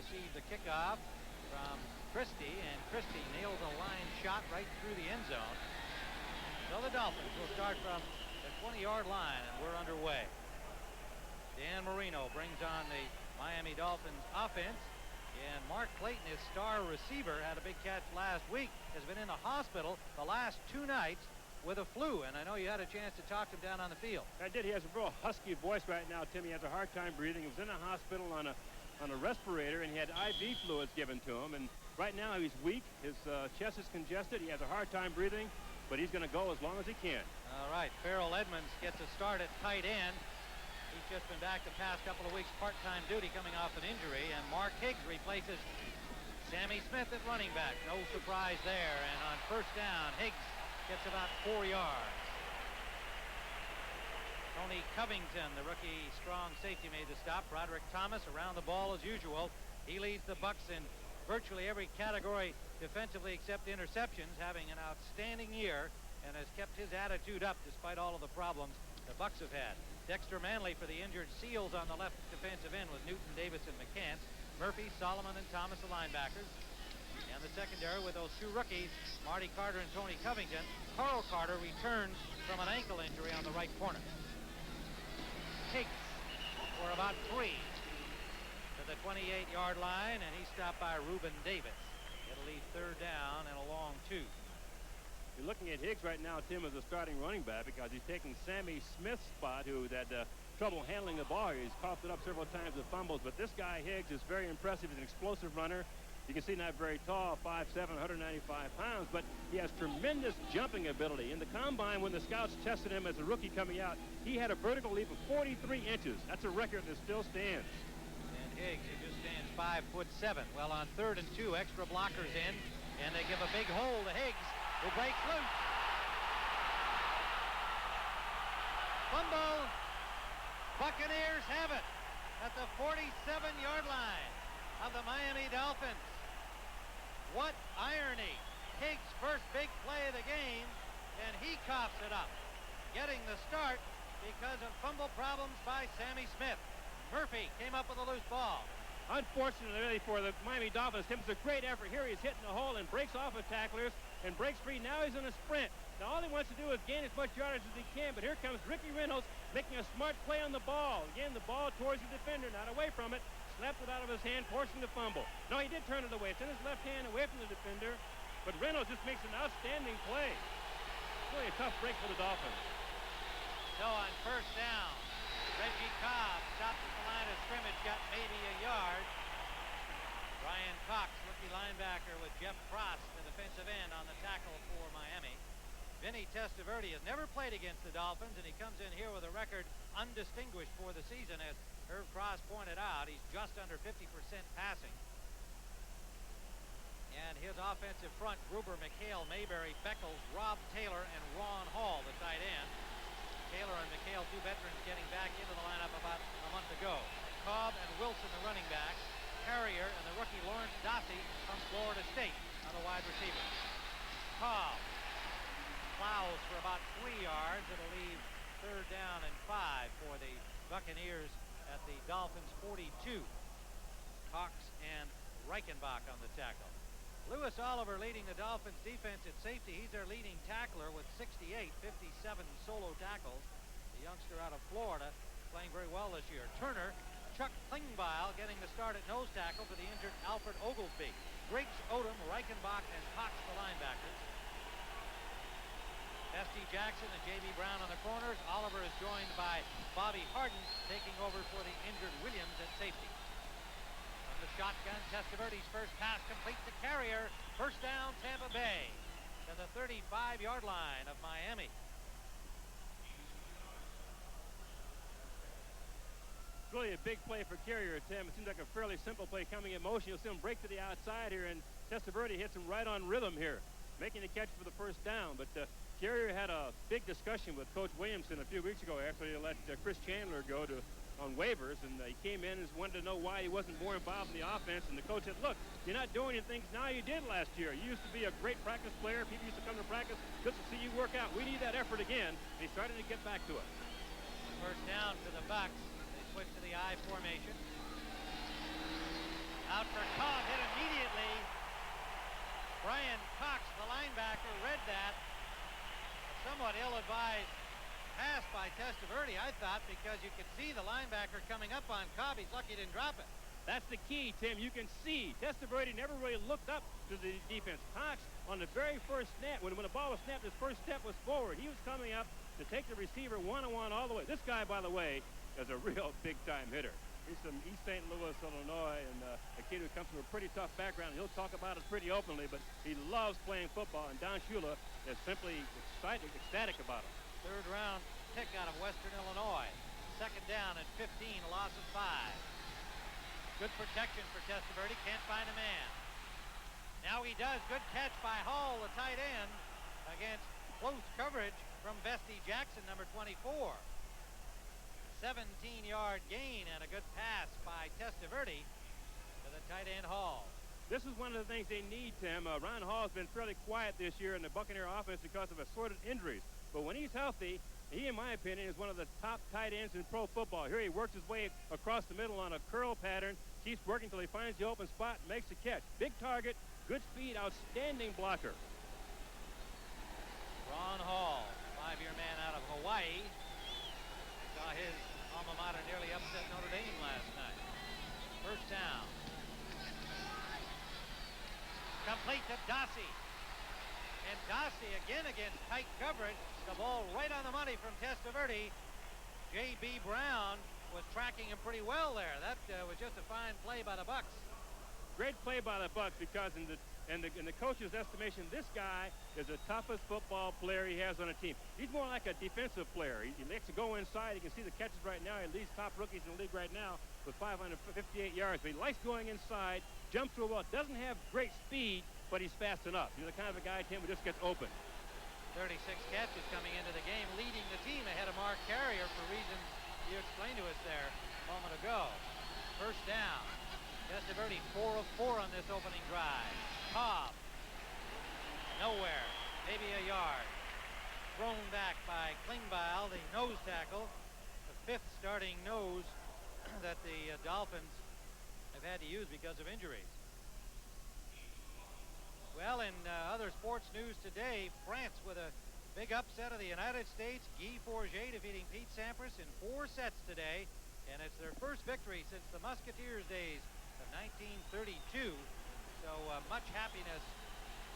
received the kickoff from Christie, and Christie nails a line shot right through the end zone. So the Dolphins will start from the 20-yard line, and we're underway. Dan Marino brings on the Miami Dolphins offense, and Mark Clayton, his star receiver, had a big catch last week, has been in the hospital the last 2 nights with a flu, and I know you had a chance to talk to him down on the field. I did. He has a real husky voice right now, Tim. He has a hard time breathing. He was in the hospital on a respirator, and he had IV fluids given to him, and right now he's weak. His chest is congested. He has a hard time breathing, but he's going to go as long as he can. All right, Farrell Edmonds gets a start at tight end. He's just been back the past couple of weeks, part-time duty, coming off an injury, and Mark Higgs replaces Sammy Smith at running back. No surprise there, and on first down, Higgs gets about 4 yards. Tony Covington, the rookie strong safety, made the stop. Broderick Thomas around the ball as usual. He leads the Bucs in virtually every category defensively except interceptions, having an outstanding year, and has kept his attitude up despite all of the problems the Bucs have had. Dexter Manley for the injured Seals on the left defensive end with Newton, Davis, and McCants. Murphy, Solomon, and Thomas the linebackers. And the secondary with those 2 rookies, Marty Carter and Tony Covington. Carl Carter returns from an ankle injury on the right corner. Higgs for about 3 to the 28-yard line, and he's stopped by Reuben Davis. It'll leave third down and a long 2. You're looking at Higgs right now, Tim, as a starting running back because he's taking Sammy Smith's spot, who had trouble handling the ball. He's coughed it up several times with fumbles, but this guy, Higgs, is very impressive. He's an explosive runner. You can see not very tall, 5'7", 195 pounds, but he has tremendous jumping ability. In the combine, when the scouts tested him as a rookie coming out, he had a vertical leap of 43 inches. That's a record that still stands. And Higgs, who just stands 5'7". Well, on 3rd and 2, extra blockers in, and they give a big hole to Higgs, who breaks loose. Fumble. Buccaneers have it at the 47-yard line of the Miami Dolphins. What irony. Higgs' first big play of the game, and he coughs it up, getting the start because of fumble problems by Sammy Smith. Murphy came up with a loose ball. Unfortunately for the Miami Dolphins, Tim, it's a great effort here. He's hitting the hole and breaks off of tacklers and breaks free. Now he's in a sprint. Now all he wants to do is gain as much yardage as he can, but here comes Ricky Reynolds making a smart play on the ball. Again, the ball towards the defender, not away from it. Slapped it out of his hand, forcing the fumble. No, he did turn it away. It's in his left hand, away from the defender. But Reynolds just makes an outstanding play. Really a tough break for the Dolphins. So on first down, Reggie Cobb stopped at the line of scrimmage, got maybe a yard. Brian Cox, rookie linebacker, with Jeff Frost, the defensive end, on the tackle for Miami. Vinny Testaverde has never played against the Dolphins, and he comes in here with a record undistinguished for the season. As Herb Cross pointed out, he's just under 50% passing. And his offensive front, Gruber, McHale, Mayberry, Beckles, Rob Taylor, and Ron Hall, the tight end. Taylor and McHale, 2 veterans, getting back into the lineup about a month ago. Cobb and Wilson, the running backs. Carrier and the rookie Lawrence Dossie from Florida State on the wide receiver. Cobb plows for about 3 yards. It'll leave third down and 5 for the Buccaneers at the Dolphins' 42. Cox and Reichenbach on the tackle. Lewis Oliver leading the Dolphins defense at safety. He's their leading tackler with 68, 57 solo tackles. The youngster out of Florida playing very well this year. Turner, Chuck Klingbeil getting the start at nose tackle for the injured Alfred Oglesby. Griggs, Odom, Reichenbach, and Cox the linebackers. S.T. Jackson and J.B. Brown on the corners. Oliver is joined by Bobby Harden taking over for the injured Williams at safety. From the shotgun, Testaverde's first pass complete to Carrier. First down, Tampa Bay to the 35-yard line of Miami. Really a big play for Carrier, Tim. It seems like a fairly simple play coming in motion. You'll see him break to the outside here, and Testaverde hits him right on rhythm here, making the catch for the first down. But Carrier had a big discussion with Coach Williamson a few weeks ago after he let Chris Chandler go on waivers, and he came in and wanted to know why he wasn't more involved in the offense. And the coach said, look, you're not doing anything now you did last year. You used to be a great practice player. People used to come to practice just to see you work out. We need that effort again. And he's starting to get back to it. First down for the Bucs. Switch to the I formation. Out for Cobb, hit immediately. Brian Cox, the linebacker, read that. A somewhat ill-advised pass by Testaverde, I thought, because you could see the linebacker coming up on Cobb. He's lucky he didn't drop it. That's the key, Tim. You can see Testaverde never really looked up to the defense. Cox, on the very first snap, when the ball was snapped, his first step was forward. He was coming up to take the receiver one-on-one all the way. This guy, by the way, is a real big-time hitter. He's from East St. Louis, Illinois, and a kid who comes from a pretty tough background. He'll talk about it pretty openly, but he loves playing football, and Don Shula is simply ecstatic about him. Third-round pick out of Western Illinois. Second down at 15, a loss of 5. Good protection for Testaverde. Can't find a man. Now he does. Good catch by Hall, the tight end, against close coverage from Vesty Jackson, number 24. 17-yard gain and a good pass by Testaverde to the tight end Hall. This is one of the things they need, Tim. Ron Hall has been fairly quiet this year in the Buccaneer offense because of assorted injuries. But when he's healthy, he, in my opinion, is one of the top tight ends in pro football. Here he works his way across the middle on a curl pattern, keeps working until he finds the open spot and makes a catch. Big target, good speed, outstanding blocker. Ron Hall, 5-year man out of Hawaii. Saw his alma mater nearly upset Notre Dame last night. First down. Complete to Dossie. And Dossie again against tight coverage. The ball right on the money from Testaverde. J.B. Brown was tracking him pretty well there. That was just a fine play by the Bucs. Great play by the Bucs because in the coach's estimation, this guy is the toughest football player he has on a team. He's more like a defensive player. He likes to go inside. You can see the catches right now. He leads top rookies in the league right now with 558 yards. But he likes going inside, jumps through a wall. Doesn't have great speed, but he's fast enough. He's the kind of a guy, Tim, who just gets open. 36 catches coming into the game, leading the team ahead of Mark Carrier for reasons you explained to us there a moment ago. First down. Testaverde 4 of 4 on this opening drive. Cobb. Nowhere. Maybe a yard. Thrown back by Klingbeil, the nose tackle. The 5th starting nose that the Dolphins have had to use because of injuries. Well, in other sports news today, France with a big upset of the United States. Guy Forget defeating Pete Sampras in 4 sets today. And it's their first victory since the Musketeers days of 1932. So much happiness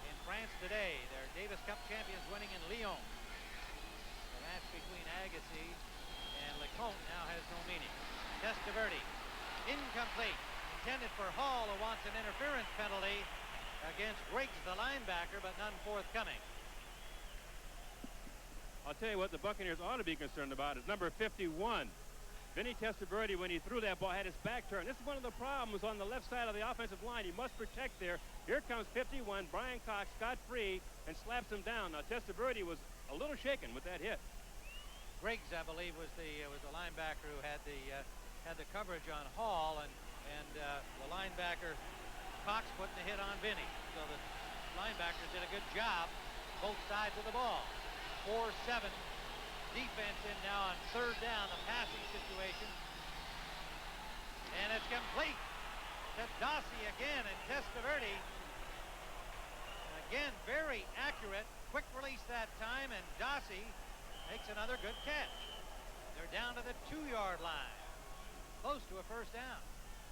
in France today. Their Davis Cup champions winning in Lyon. The match between Agassi and Lecomte now has no meaning. Testaverde, incomplete. Intended for Hall, who wants an interference penalty against Griggs, the linebacker, but none forthcoming. I'll tell you what the Buccaneers ought to be concerned about is number 51. Vinny Testaverde, when he threw that ball, had his back turned. This is one of the problems on the left side of the offensive line. You must protect there. Here comes 51. Brian Cox got free and slaps him down. Now, Testaverde was a little shaken with that hit. Griggs, I believe, was the linebacker who had the coverage on Hall, and the linebacker Cox putting the hit on Vinny. So the linebackers did a good job, both sides of the ball. 4-7. Defense in now on third down, the passing situation. And it's complete to Dossie again, and Testaverde again very accurate. Quick release that time, and Dossie makes another good catch. They're down to the 2-yard line. Close to a first down.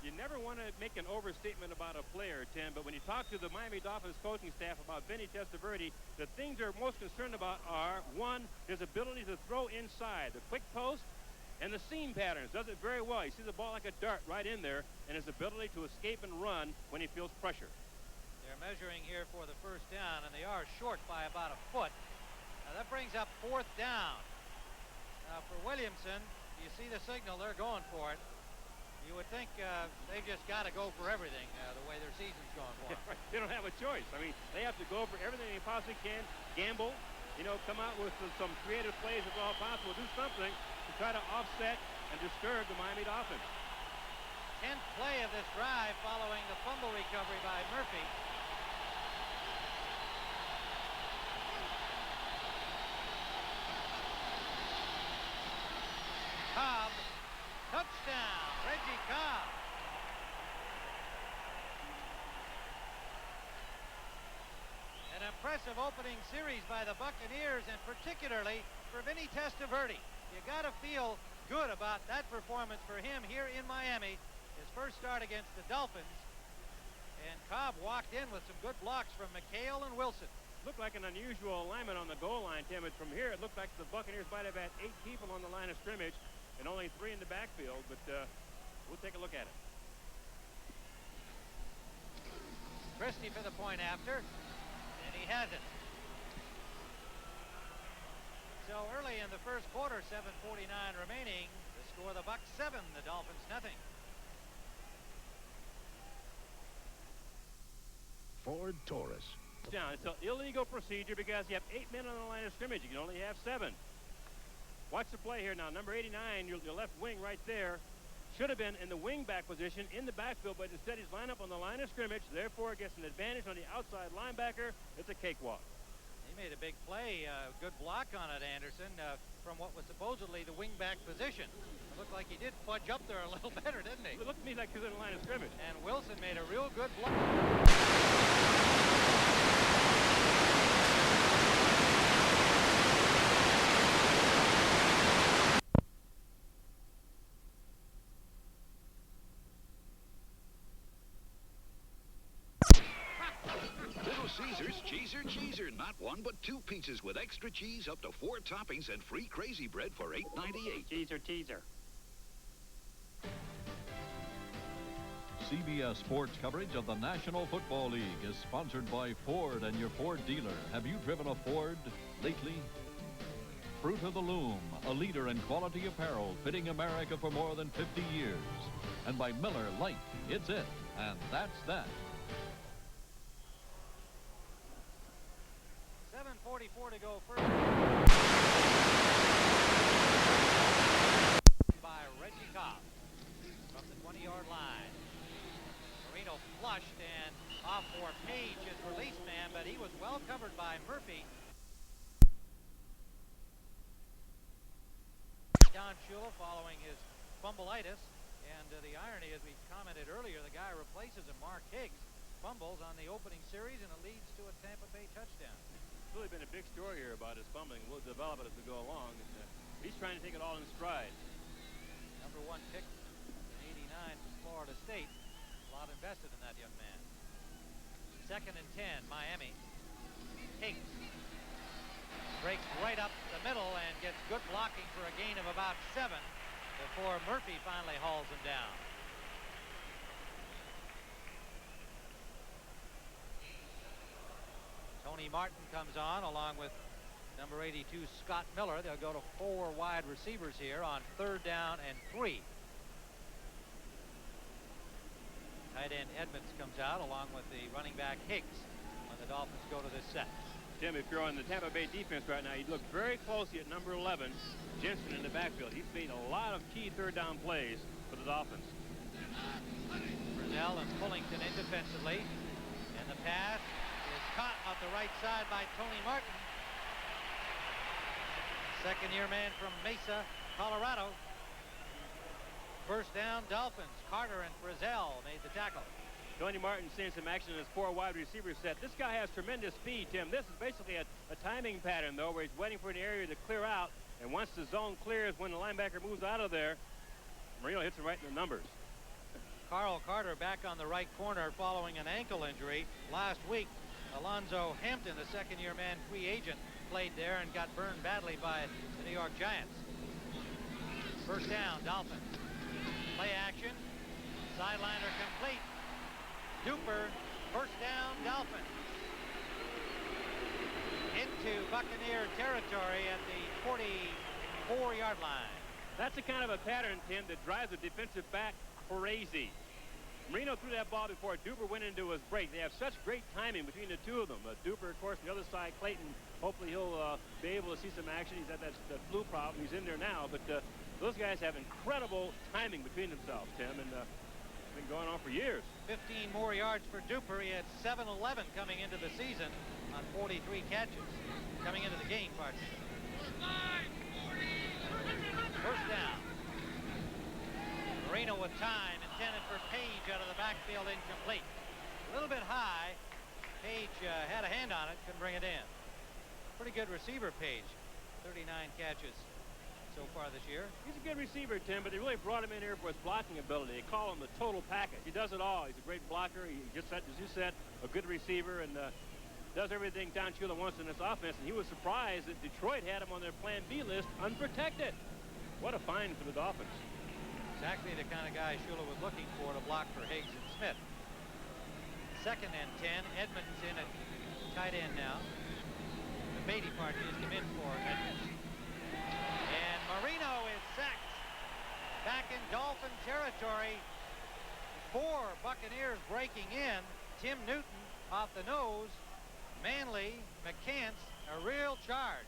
You never want to make an overstatement about a player, Tim, but when you talk to the Miami Dolphins coaching staff about Vinny Testaverde, the things they're most concerned about are, one, his ability to throw inside, the quick post, and the seam patterns. Does it very well. You see the ball like a dart right in there, and his ability to escape and run when he feels pressure. They're measuring here for the first down, and they are short by about a foot. Now that brings up 4th down. Now for Williamson, you see the signal, they're going for it. You would think they've just got to go for everything the way their season's going for them. They don't have a choice. I mean, they have to go for everything they possibly can, gamble, come out with some creative plays if all possible, do something to try to offset and disturb the Miami Dolphins. 10th play of this drive following the fumble recovery by Murphy. Cobb, touchdown, Reggie Cobb. impressive opening series by the Buccaneers, and particularly for Vinny Testaverde. You got to feel good about that performance for him here in Miami. His first start against the Dolphins. And Cobb walked in with some good blocks from McHale and Wilson. Looked like an unusual alignment on the goal line, Tim. And from here, it looked like the Buccaneers might have had 8 people on the line of scrimmage and only 3 in the backfield. But we'll take a look at it. Christie for the point after, and he has it. So early in the first quarter, 7:49 remaining. The score: the Bucs 7, the Dolphins nothing. Ford Taurus. Down. It's an illegal procedure because you have 8 men on the line of scrimmage. You can only have 7. Watch the play here now. Number 89, your left wing right there, should have been in the wing back position in the backfield, but instead he's lined up on the line of scrimmage. Therefore, gets an advantage on the outside linebacker. It's a cakewalk. He made a big play, good block on it, Anderson, from what was supposedly the wing back position. It looked like he did fudge up there a little better, didn't he? It looked to me like he was in the line of scrimmage. And Wilson made a real good block. Caesar's Cheeser. Not 1 but 2 pizzas with extra cheese, up to 4 toppings, and free crazy bread for $8.98. Teaser. CBS Sports coverage of the National Football League is sponsored by Ford and your Ford dealer. Have you driven a Ford lately? Fruit of the Loom, a leader in quality apparel, fitting America for more than 50 years. And by Miller Lite, it's it, and that's that. 7:44 to go first. By Reggie Cobb from the 20-yard line. Marino flushed and off for Page, his release man, but he was well covered by Murphy. Don Shula following his fumbleitis, and the irony, as we commented earlier, the guy replaces him, Mark Higgs, fumbles on the opening series, and it leads to a Tampa Bay touchdown. It's really been a big story here about his fumbling. We'll develop it as we go along. And, he's trying to take it all in stride. Number 1 pick in '89 from Florida State. A lot invested in that young man. 2nd and 10, Miami. Higgs breaks right up the middle and gets good blocking for a gain of about 7 before Murphy finally hauls him down. Tony Martin comes on along with number 82 Scott Miller. They'll go to 4 wide receivers here on 3rd down and 3. Tight end Edmonds comes out along with the running back Higgs when the Dolphins go to this set. Tim, if you're on the Tampa Bay defense right now, you'd look very closely at number 11, Jensen, in the backfield. He's made a lot of key 3rd down plays for the Dolphins. Frizzell and Pullington in defensively, and the pass is caught off the right side by Tony Martin. Second-year man from Mesa, Colorado. 1st down, Dolphins. Carter and Frizzell made the tackle. Tony Martin seeing some action in his 4 wide receiver set. This guy has tremendous speed, Tim. This is basically a timing pattern, though, where he's waiting for an area to clear out, and once the zone clears, when the linebacker moves out of there, Marino hits him right in the numbers. Carl Carter back on the right corner following an ankle injury. Last week, Alonzo Hampton, the 2nd-year man free agent, played there and got burned badly by the New York Giants. 1st down, Dolphins. Play action. Sideliner complete. Duper, 1st down, Dolphins. Into Buccaneer territory at the 44-yard line. That's the kind of a pattern, Tim, that drives the defensive back crazy. Marino threw that ball before Duper went into his break. They have such great timing between the 2 of them. Duper, of course, on the other side, Clayton, hopefully he'll be able to see some action. He's got that flu problem. He's in there now. But those guys have incredible timing between themselves, Tim, and been going on for years. 15 more yards for Duper. He had 7-11 coming into the season on 43 catches. Coming into the game, pardon me. 1st down. Marino with time, intended for Page out of the backfield, incomplete. A little bit high, Page had a hand on it, couldn't bring it in. Pretty good receiver, Page. 39 catches so far this year. He's a good receiver, Tim, but they really brought him in here for his blocking ability. They call him the total package. He does it all. He's a great blocker. He just, as you said, a good receiver, and does everything Don Shula wants in this offense. And he was surprised that Detroit had him on their Plan B list unprotected. What a find for the Dolphins. Exactly the kind of guy Shula was looking for to block for Higgs and Smith. 2nd and 10. Edmonds in at tight end now. The Beatty party has come in for Edmonds. And Marino is sacked. Back in Dolphin territory. 4 Buccaneers breaking in. Tim Newton off the nose. Manley, McCants, a real charge.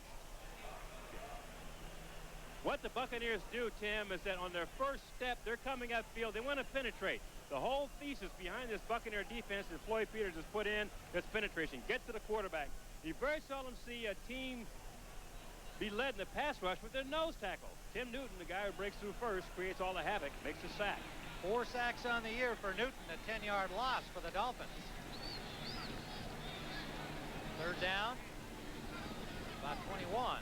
What the Buccaneers do, Tim, is that on their first step, they're coming upfield. They want to penetrate. The whole thesis behind this Buccaneer defense that Floyd Peters has put in is penetration. Get to the quarterback. You very seldom see a team be led in the pass rush with their nose tackle. Tim Newton, the guy who breaks through first, creates all the havoc, makes a sack. 4 sacks on the year for Newton, a 10-yard loss for the Dolphins. 3rd down, about 21.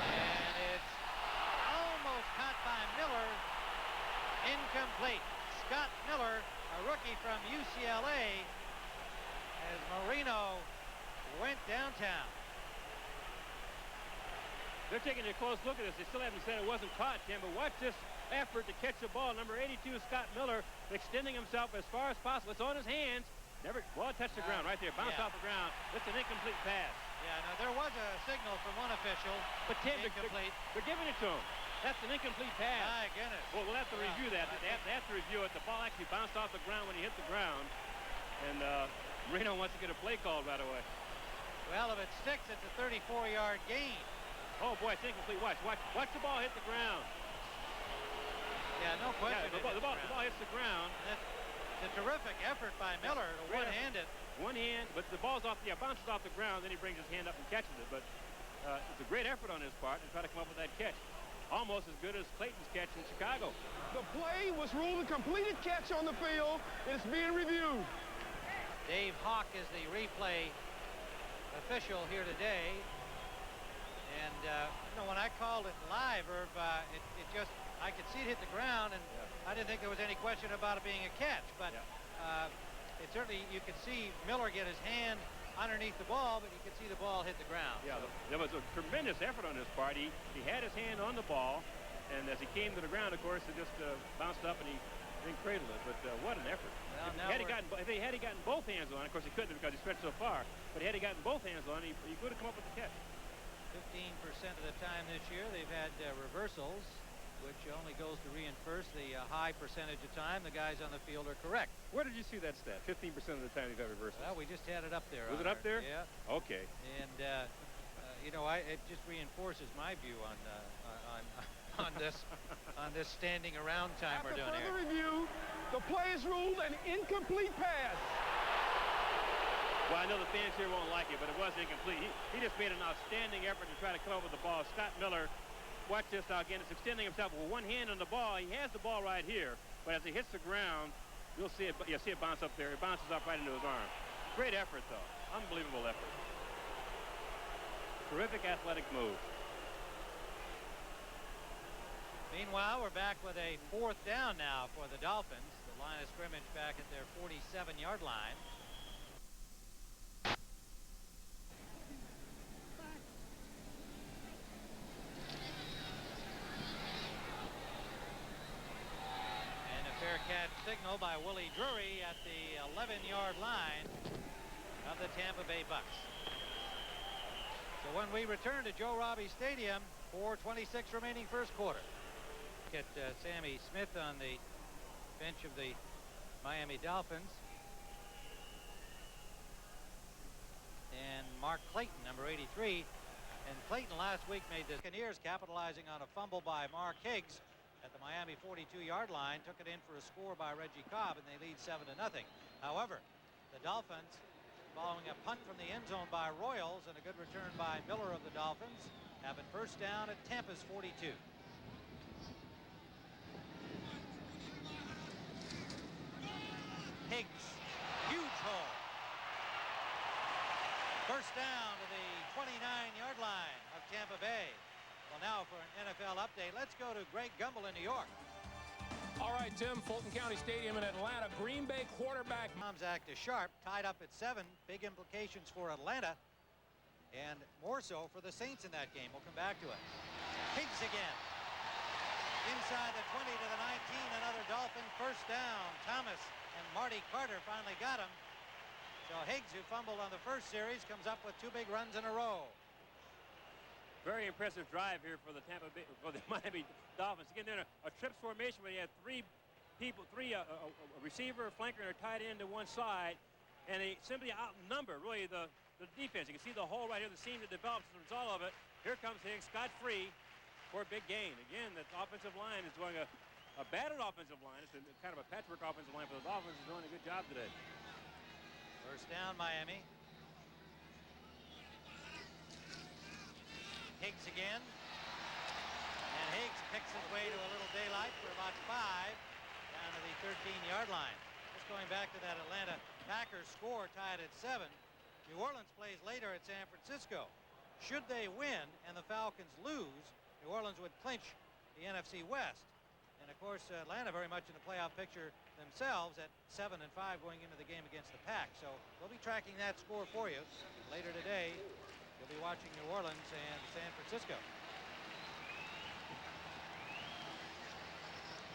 And it's almost caught by Miller. Incomplete. Scott Miller, a rookie from UCLA, as Marino went downtown. They're taking a close look at this. They still haven't said it wasn't caught, Tim, but watch this effort to catch the ball. Number 82, Scott Miller, extending himself as far as possible. It's on his hands. Never, well, it touched the ground right there. Bounced off the ground. It's an incomplete pass. Yeah, now there was a signal from one official. But Tim, incomplete. They're giving it to him. That's an incomplete pass. My goodness. Well, we'll have to review that. They have to review it. The ball actually bounced off the ground when he hit the ground. And Marino wants to get a play called right away. Well, if it sticks, it's a 34-yard gain. Oh, boy, it's incomplete. Watch the ball hit the ground. Yeah, no question. Yeah, the ball hits the ground. It's a terrific effort by Miller to one-hand it. One hand, but the ball's bounces off the ground, then he brings his hand up and catches it. But it's a great effort on his part to try to come up with that catch. Almost as good as Clayton's catch in Chicago. The play was ruled a completed catch on the field, and it's being reviewed. Dave Hawk is the replay official here today. And, when I called it live, Irv, I could see it hit the ground, and I didn't think there was any question about it being a catch. But it certainly, you could see Miller get his hand underneath the ball, but you could see the ball hit the ground. Yeah, there was a tremendous effort on his part. He had his hand on the ball, and as he came to the ground, of course, it just bounced up and he cradled it. But what an effort. Well, if he had gotten both hands on it, of course he couldn't because he stretched so far, but had he gotten both hands on it, he could have come up with the catch. 15% of the time this year they've had reversals, which only goes to reinforce the high percentage of time the guys on the field are correct. Where did you see that stat? 15% of the time they've had reversals. Well, we just had it up there. Was it up there? Yeah. Okay. And it just reinforces my view on this standing around time we're doing here. After further review, the play is ruled an incomplete pass. Well, I know the fans here won't like it, but it was incomplete. He just made an outstanding effort to try to come up with the ball. Scott Miller, watch this now again. It's extending himself with one hand on the ball. He has the ball right here, but as it hits the ground, you'll see it. Yeah, see it bounce up there. It bounces up right into his arm. Great effort, though. Unbelievable effort. Terrific athletic move. Meanwhile, we're back with a 4th down now for the Dolphins. The line of scrimmage back at their 47-yard line. Catch signal by Willie Drury at the 11-yard line of the Tampa Bay Bucks. So when we return to Joe Robbie Stadium, 4:26 remaining first quarter. Get Sammy Smith on the bench of the Miami Dolphins. And Mark Clayton, number 83. And Clayton last week made the Buccaneers, capitalizing on a fumble by Mark Higgs at the Miami 42-yard line, took it in for a score by Reggie Cobb, and they lead 7-0. However, the Dolphins, following a punt from the end zone by Royals and a good return by Miller of the Dolphins, have a first down at Tampa's 42. Tampa Bay. Well, now for an NFL update, let's go to Greg Gumbel in New York. All right, Tim, Fulton County Stadium in Atlanta. Green Bay quarterback Act is sharp, tied up at 7. Big implications for Atlanta, and more so for the Saints in that game. We'll come back to it. Higgs again. Inside the 20 to the 19, another Dolphin first down. Thomas and Marty Carter finally got him. So Higgs, who fumbled on the first series, comes up with 2 big runs in a row. Very impressive drive here for the Miami Dolphins. Again, they're in a trips formation where you have 3 people, a receiver, a flanker, and a tight end to one side, and they simply outnumber really the defense. You can see the hole right here, the seam that develops as a result of it. Here comes Higgs, scot-free for a big gain. Again, the offensive line is doing a battered offensive line. It's kind of a patchwork offensive line for the Dolphins. Is doing a good job today. First down, Miami. Higgs again. And Higgs picks his way to a little daylight for about 5 down to the 13-yard line. Just going back to that Atlanta Packers score tied at 7. New Orleans plays later at San Francisco. Should they win and the Falcons lose, New Orleans would clinch the NFC West. And of course, Atlanta very much in the playoff picture themselves at 7-5 going into the game against the Pack. So we'll be tracking that score for you later today. You'll be watching New Orleans and San Francisco.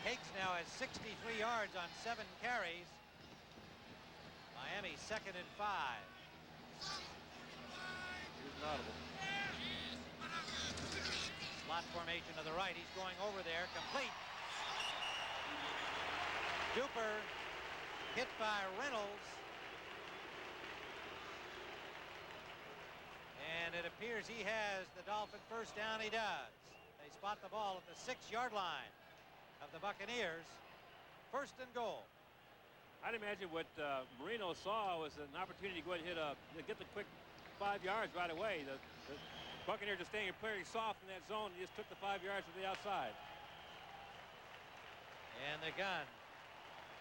Higgs now has 63 yards on 7 carries. Miami 2nd and 5. Here's an audible. Slot formation to the right. He's going over there. Complete. Duper hit by Reynolds. And it appears he has the Dolphin first down. He does. They spot the ball at the 6-yard line of the Buccaneers. 1st and goal. I'd imagine what Marino saw was an opportunity to go ahead and get the quick 5 yards right away. The Buccaneers are staying pretty soft in that zone. He just took the 5 yards from the outside. And the gun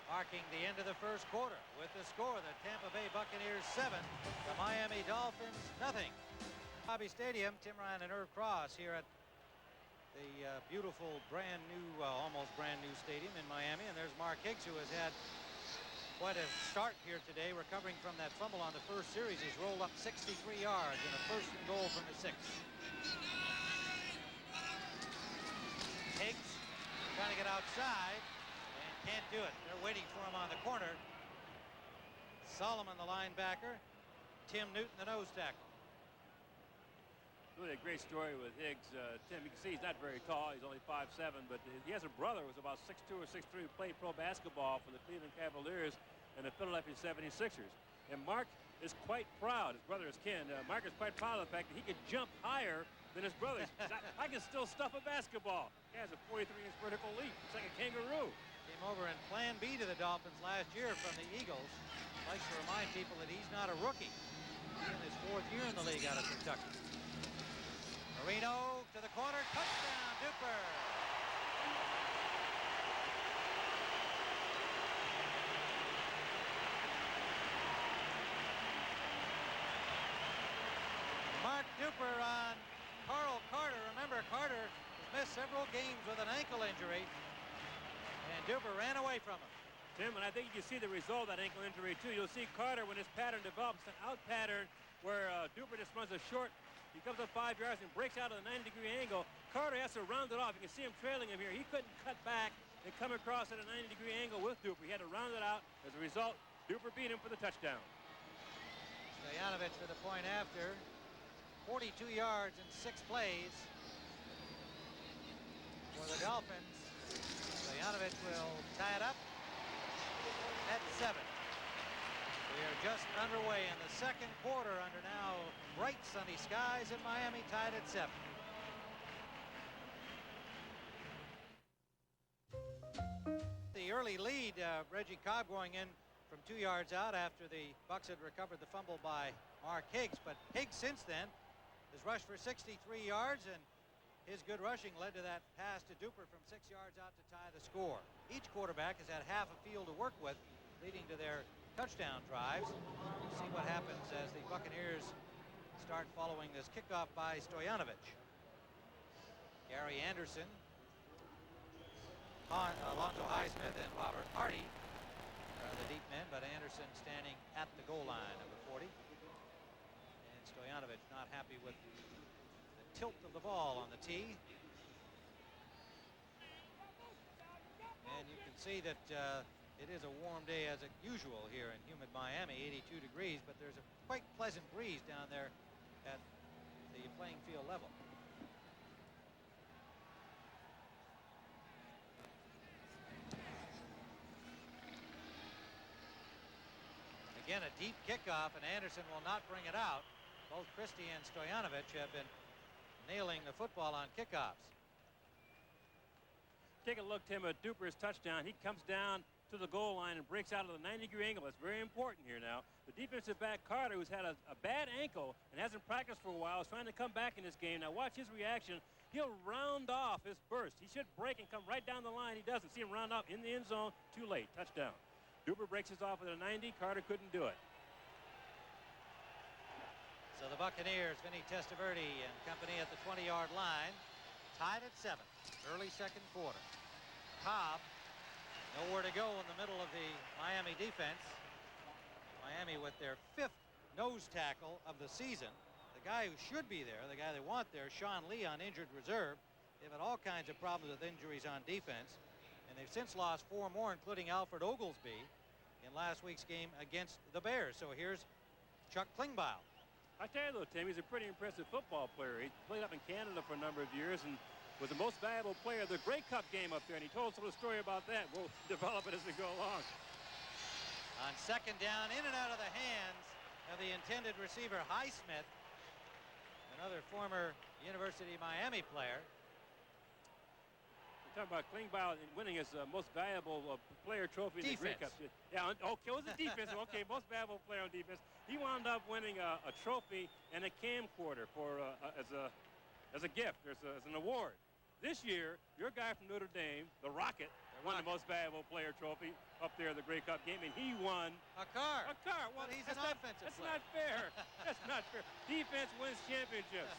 marking the end of the first quarter with the score, the Tampa Bay Buccaneers 7, the Miami Dolphins nothing. Hobby Stadium, Tim Ryan and Irv Cross here at the beautiful brand new, almost brand new stadium in Miami. And there's Mark Higgs, who has had quite a start here today, recovering from that fumble on the first series. He's rolled up 63 yards in a 1st and goal from the 6. Higgs trying to get outside and can't do it. They're waiting for him on the corner. Solomon, the linebacker. Tim Newton, the nose tackle. Really a great story with Higgs. Tim, you can see he's not very tall. He's only 5'7", but he has a brother who was about 6'2" or 6'3", who played pro basketball for the Cleveland Cavaliers and the Philadelphia 76ers. And Mark is quite proud. His brother is Ken. Mark is quite proud of the fact that he could jump higher than his brother. I can still stuff a basketball. He has a 43-inch vertical leap. It's like a kangaroo. Came over in Plan B to the Dolphins last year from the Eagles. Likes to remind people that he's not a rookie. He's in his 4th year in the league out of Kentucky. Marino to the corner, touchdown, Duper. Mark Duper on Carl Carter. Remember, Carter has missed several games with an ankle injury, and Duper ran away from him. Tim, and I think you see the result of that ankle injury, too. You'll see Carter, when his pattern develops, an out pattern where Duper just runs a short. He comes up 5 yards and breaks out at a 90-degree angle. Carter has to round it off. You can see him trailing him here. He couldn't cut back and come across at a 90-degree angle with Duper. He had to round it out. As a result, Duper beat him for the touchdown. Stoyanovich for the point after. 42 yards in 6 plays for the Dolphins. Stoyanovich will tie it up at 7. We are just underway in the 2nd quarter under now bright sunny skies in Miami, tied at 7. The early lead, Reggie Cobb going in from 2 yards out after the Bucs had recovered the fumble by Mark Higgs. But Higgs since then has rushed for 63 yards, and his good rushing led to that pass to Duper from 6 yards out to tie the score. Each quarterback has had half a field to work with, leading to their touchdown drives. We'll see what happens as the Buccaneers start following this kickoff by Stoyanovich. Gary Anderson, Alonzo Highsmith, and Robert Hardy are the deep men, but Anderson standing at the goal line, number 40. And Stoyanovich not happy with the tilt of the ball on the tee. And you can see that it is a warm day as usual here in humid Miami, 82 degrees, but there's a quite pleasant breeze down there at the playing field level. Again, a deep kickoff, and Anderson will not bring it out. Both Christie and Stoyanovich have been nailing the football on kickoffs. Take a look, Tim, at Duper's touchdown. He comes down to the goal line and breaks out of the 90-degree angle. That's very important here now. The defensive back, Carter, who's had a bad ankle and hasn't practiced for a while, is trying to come back in this game. Now watch his reaction. He'll round off his burst. He should break and come right down the line. He doesn't. See him round off in the end zone. Too late. Touchdown. Duper breaks his off at a 90. Carter couldn't do it. So the Buccaneers, Vinny Testaverde and company at the 20-yard line, tied at 7, early second quarter. Cobb, nowhere to go in the middle of the Miami defense. Miami with their 5th nose tackle of the season. The guy who should be there, the guy they want there, Sean Lee on injured reserve. They've had all kinds of problems with injuries on defense. And they've since lost 4 more, including Alfred Oglesby in last week's game against the Bears. So here's Chuck Klingbeil. I tell you, though, Tim, he's a pretty impressive football player. He played up in Canada for a number of years and was the most valuable player of the Grey Cup game up there. And he told us a little story about that. We'll develop it as we go along. On second down, in and out of the hands of the intended receiver, Highsmith, another former University of Miami player. We're talking about Klingbeil winning his most valuable player trophy in the Grey Cup. Yeah, okay, it was a defense. Okay, most valuable player on defense. He wound up winning a trophy and a camcorder for as a gift, as an award. This year, your guy from Notre Dame, the Rocket, won the most valuable player trophy up there at the Grey Cup game, and he won a car. A car. Well, but he's an offensive player. That's not fair. That's not fair. Defense wins championships.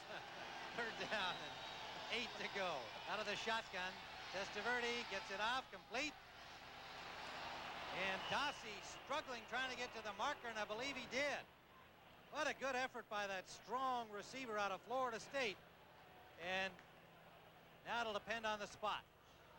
3rd down and 8 to go. Out of the shotgun, Testaverde gets it off, complete. And Dossie struggling, trying to get to the marker, and I believe he did. What a good effort by that strong receiver out of Florida State. And now it'll depend on the spot.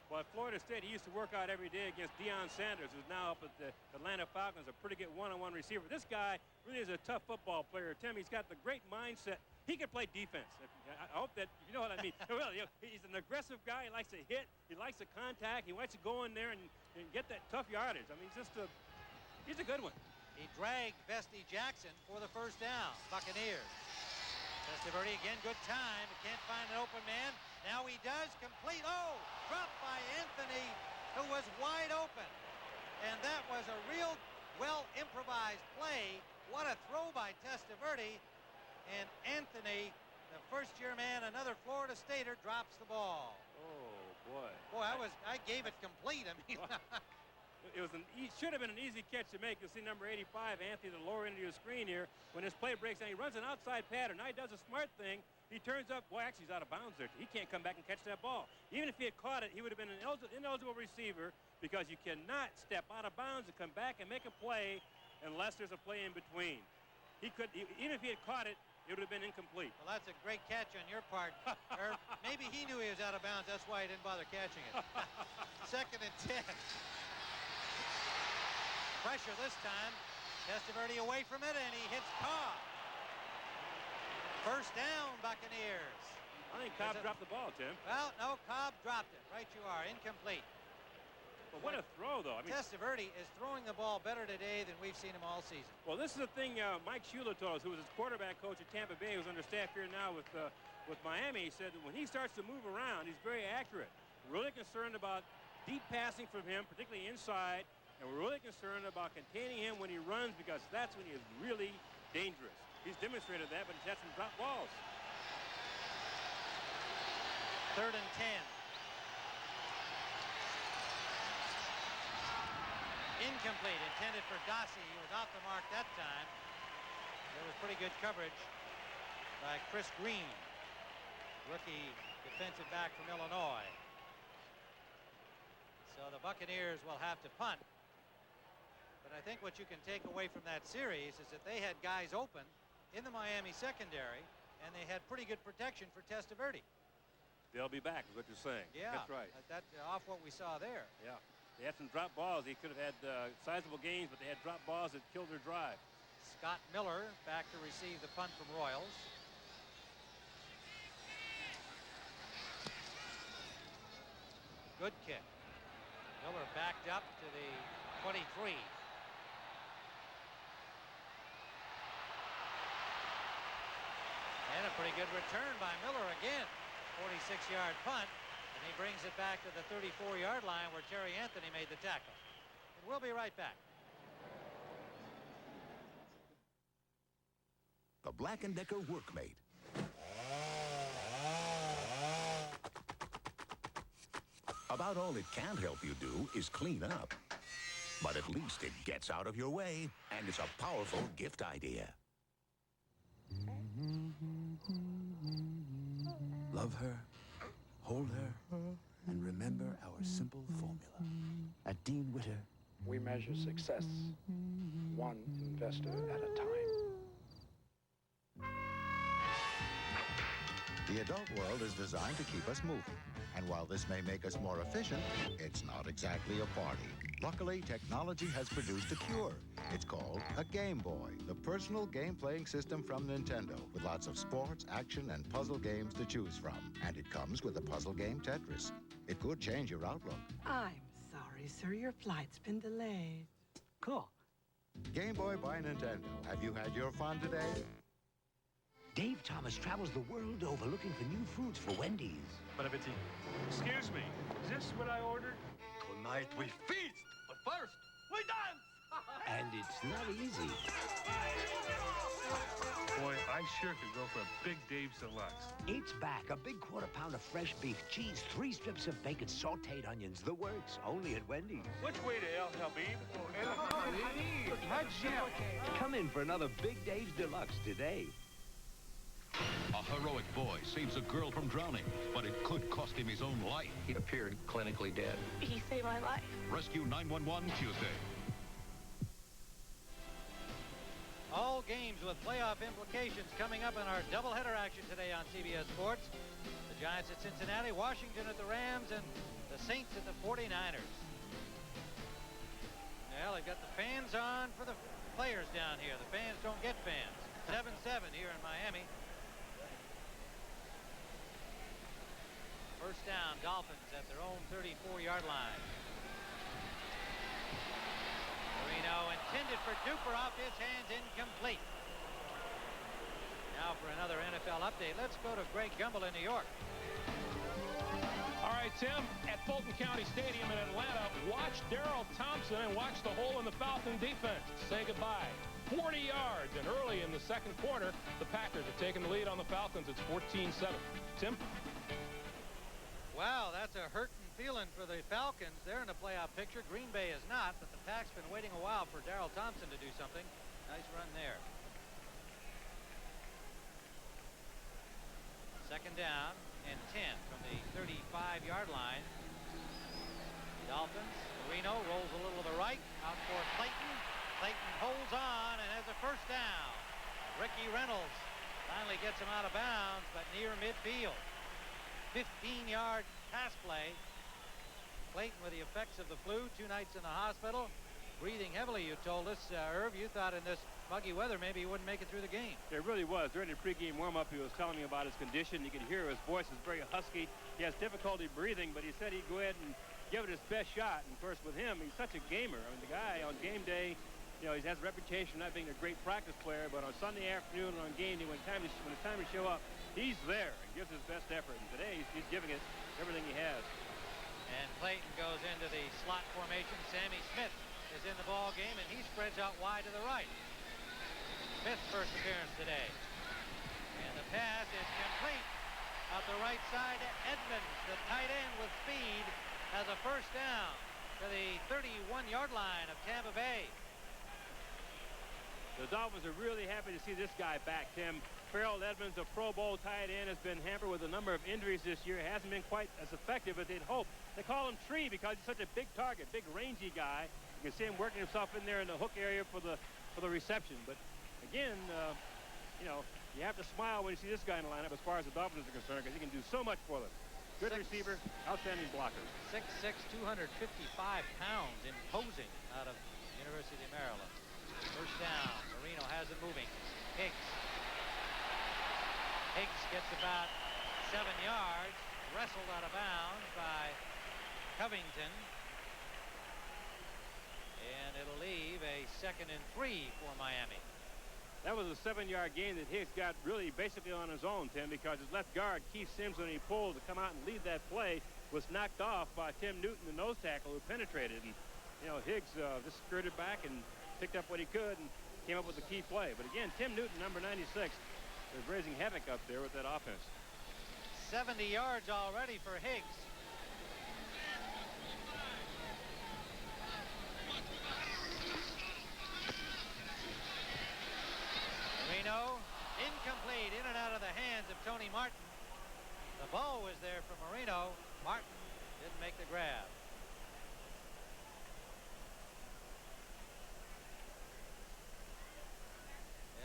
Well, at Florida State, he used to work out every day against Deion Sanders, who's now up at the Atlanta Falcons, a pretty good one-on-one receiver. This guy really is a tough football player. Tim, he's got the great mindset. He can play defense. I hope that you know what I mean. Really, he's an aggressive guy. He likes to hit. He likes to contact. He likes to go in there and get that tough yardage. I mean, he's a good one. He dragged Vesty Jackson for the 1st down. Buccaneers. Testaverde again, good time. Can't find an open man. Now he does. Complete. Oh, dropped by Anthony, who was wide open. And that was a real well-improvised play. What a throw by Testaverde. And Anthony, the first-year man, another Florida Stater, drops the ball. Oh, boy. Boy, I gave it complete. I mean, it should have been an easy catch to make. You'll see number 85, Anthony, the lower end of your screen here. When his play breaks down, he runs an outside pattern. Now he does a smart thing. He turns up. Boy, actually, he's out of bounds there. He can't come back and catch that ball. Even if he had caught it, he would have been an ineligible receiver because you cannot step out of bounds and come back and make a play unless there's a play in between. Even if he had caught it, it would have been incomplete. Well, that's a great catch on your part. Or maybe he knew he was out of bounds. That's why he didn't bother catching it. 2nd and 10. Pressure this time. Testaverde away from it, and he hits Cobb. 1st down, Buccaneers. I think Cobb dropped the ball, Tim. Well, no, Cobb dropped it. Right you are. Incomplete. But what a throw, though. I mean, Testaverde is throwing the ball better today than we've seen him all season. Well, this is the thing Mike Shula told us, who was his quarterback coach at Tampa Bay, who's under staff here now with Miami. He said that when he starts to move around, he's very accurate. Really concerned about deep passing from him, particularly inside, and we're really concerned about containing him when he runs because that's when he is really dangerous. He's demonstrated that, but he's had some drop balls. 3rd and 10. Incomplete, intended for Dossie. He was off the mark that time. There was pretty good coverage by Chris Green, rookie defensive back from Illinois. So the Buccaneers will have to punt. But I think what you can take away from that series is that they had guys open in the Miami secondary, and they had pretty good protection for Testaverde. They'll be back, is what you're saying. Yeah, that's right. That off what we saw there. Yeah, they had some drop balls. They could have had sizable gains, but they had drop balls that killed their drive. Scott Miller back to receive the punt from Royals. Good kick. Miller backed up to the 23. And a pretty good return by Miller again. 46-yard punt, and he brings it back to the 34-yard line where Terry Anthony made the tackle. And we'll be right back. The Black & Decker Workmate. About all it can't help you do is clean up. But at least it gets out of your way, and it's a powerful gift idea. Love her, hold her, and remember our simple formula. At Dean Witter, we measure success one investor at a time. The adult world is designed to keep us moving. And while this may make us more efficient, it's not exactly a party. Luckily, technology has produced a cure. It's called a Game Boy, the personal game-playing system from Nintendo, with lots of sports, action, and puzzle games to choose from. And it comes with a puzzle game Tetris. It could change your outlook. I'm sorry, sir. Your flight's been delayed. Cool. Game Boy by Nintendo. Have you had your fun today? Dave Thomas travels the world over looking for new foods for Wendy's. But if it's excuse me, is this what I ordered? Tonight we feast, but first we dance! And it's not easy. Boy, I sure could go for a Big Dave's Deluxe. It's back. A big quarter-pound of fresh beef, cheese, 3 strips of bacon, sauteed onions. The works, only at Wendy's. Which way to El Habib? Come in for another Big Dave's Deluxe today. A heroic boy saves a girl from drowning, but it could cost him his own life. He appeared clinically dead. He saved my life. Rescue 911 Tuesday. All games with playoff implications coming up in our doubleheader action today on CBS Sports. The Giants at Cincinnati, Washington at the Rams, and the Saints at the 49ers. Well, they've got the fans on for the players down here. The fans don't get fans. 7-7 here in Miami. First down, Dolphins at their own 34-yard line. Marino intended for Duper, off his hands, incomplete. Now for another NFL update, let's go to Greg Gumbel in New York. All right, Tim, at Fulton County Stadium in Atlanta, watch Darrell Thompson and watch the hole in the Falcon defense say goodbye. 40 yards, and early in the second quarter, the Packers are taking the lead on the Falcons. It's 14-7. Tim? Wow, that's a hurting feeling for the Falcons. They're in the playoff picture. Green Bay is not, but the Pack's been waiting a while for Darrell Thompson to do something. Nice run there. Second down and 10 from the 35-yard line. Dolphins. Marino rolls a little to the right. Out for Clayton. Clayton holds on and has a first down. Ricky Reynolds finally gets him out of bounds, but near midfield. 15-yard pass play. Clayton with the effects of the flu, 2 nights in the hospital, breathing heavily, you told us. Irv, you thought in this muggy weather maybe he wouldn't make it through the game. It really was. During the pregame warm-up, he was telling me about his condition. You could hear his voice is very husky. He has difficulty breathing, but he said he'd go ahead and give it his best shot. And, of course, with him, he's such a gamer. I mean, the guy on game day, you know, he has a reputation of not being a great practice player, but on Sunday afternoon and on game day, when it's time to show up, he's there and gives his best effort. And today, he's giving it everything he has. And Clayton goes into the slot formation. Sammy Smith is in the ball game, and he spreads out wide to the right. Smith's first appearance today. And the pass is complete out the right side to Edmonds. The tight end with speed has a first down to the 31-yard line of Tampa Bay. The Dolphins are really happy to see this guy back, Tim. Farrell Edmonds, a Pro Bowl tight end, has been hampered with a number of injuries this year. Hasn't been quite as effective as they'd hoped. They call him Tree because he's such a big target, big rangy guy. You can see him working himself in there in the hook area for the reception. But again, you know, you have to smile when you see this guy in the lineup as far as the Dolphins are concerned, because he can do so much for them. Good receiver, outstanding blocker. 6'6", 255 pounds, imposing out of University of Maryland. First down. Marino has it moving. Higgs gets about 7 yards, wrestled out of bounds by Covington. And it'll leave a 2nd and 3 for Miami. That was a 7-yard gain that Higgs got really basically on his own, Tim, because his left guard, Keith Sims, when he pulled to come out and lead that play, was knocked off by Tim Newton, the nose tackle, who penetrated. And, you know, Higgs just skirted back and picked up what he could and came up with a key play. But again, Tim Newton, number 96, is raising havoc up there with that offense. 70 yards already for Higgs. Marino, incomplete, in and out of the hands of Tony Martin. The ball was there for Marino. Martin didn't make the grab.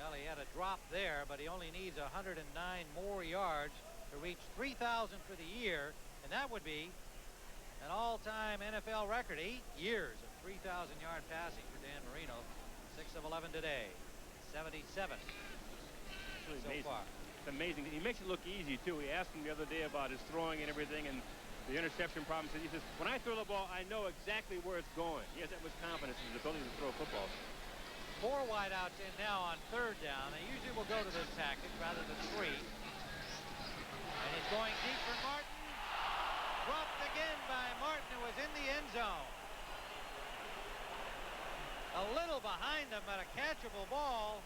Well, he had a drop there, but he only needs 109 more yards to reach 3,000 for the year, and that would be an all-time NFL record. 8 years of 3,000-yard passing for Dan Marino. 6 of 11 today. 77 really so amazing. far. It's amazing. He makes it look easy, too. We asked him the other day about his throwing and everything and the interception problem. He says, when I throw the ball, I know exactly where it's going. He has that much confidence in his ability to throw footballs. 4 wideouts in now on 3rd down. They usually will go to this tactic rather than 3. And he's going deep for Martin. Dropped again by Martin, who was in the end zone. A little behind him, but a catchable ball.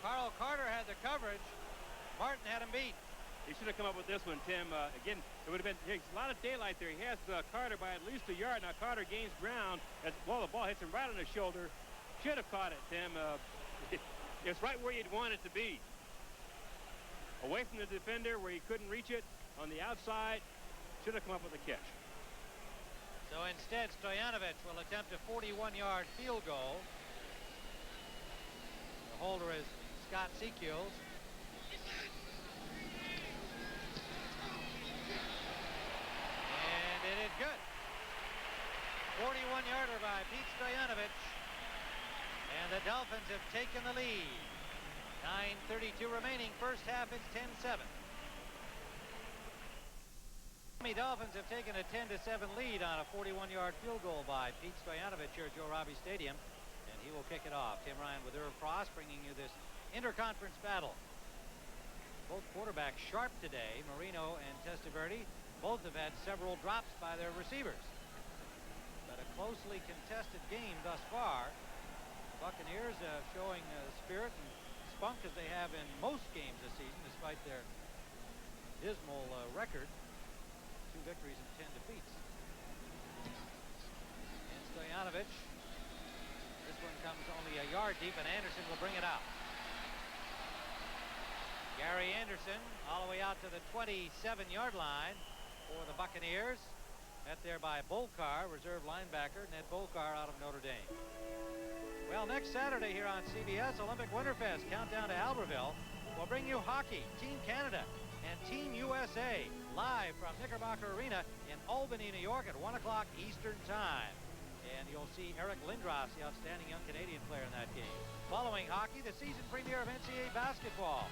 Carl Carter had the coverage. Martin had him beat. He should have come up with this one, Tim. Again, it would have been a lot of daylight there. He has Carter by at least a yard. Now Carter gains ground. As, well, the ball hits him right on the shoulder. Should have caught it, Tim. It's right where you'd want it to be. Away from the defender where he couldn't reach it. On the outside, should have come up with a catch. So instead, Stoyanovich will attempt a 41-yard field goal. The holder is Scott Sekiels. And it is good. 41-yarder by Pete Stoyanovich. And the Dolphins have taken the lead. 9:32 remaining. First half, it's 10-7. The Dolphins have taken a 10-7 lead on a 41-yard field goal by Pete Stoyanovich here at Joe Robbie Stadium. And he will kick it off. Tim Ryan with Irv Frost bringing you this interconference battle. Both quarterbacks sharp today. Marino and Testaverde both have had several drops by their receivers. But a closely contested game thus far. The Buccaneers showing spirit and spunk as they have in most games this season, despite their dismal record. 2 victories and 10 defeats. And Stoyanovich, this one comes only a yard deep, and Anderson will bring it out. Gary Anderson all the way out to the 27-yard line for the Buccaneers. Met there by Bolkar, reserve linebacker, Ned Bolkar out of Notre Dame. Well, next Saturday here on CBS, Olympic Winterfest, countdown to Albertville, will bring you hockey, Team Canada, and Team USA live from Knickerbocker Arena in Albany, New York at 1 o'clock Eastern Time. And you'll see Eric Lindros, the outstanding young Canadian player in that game. Following hockey, the season premiere of NCAA basketball.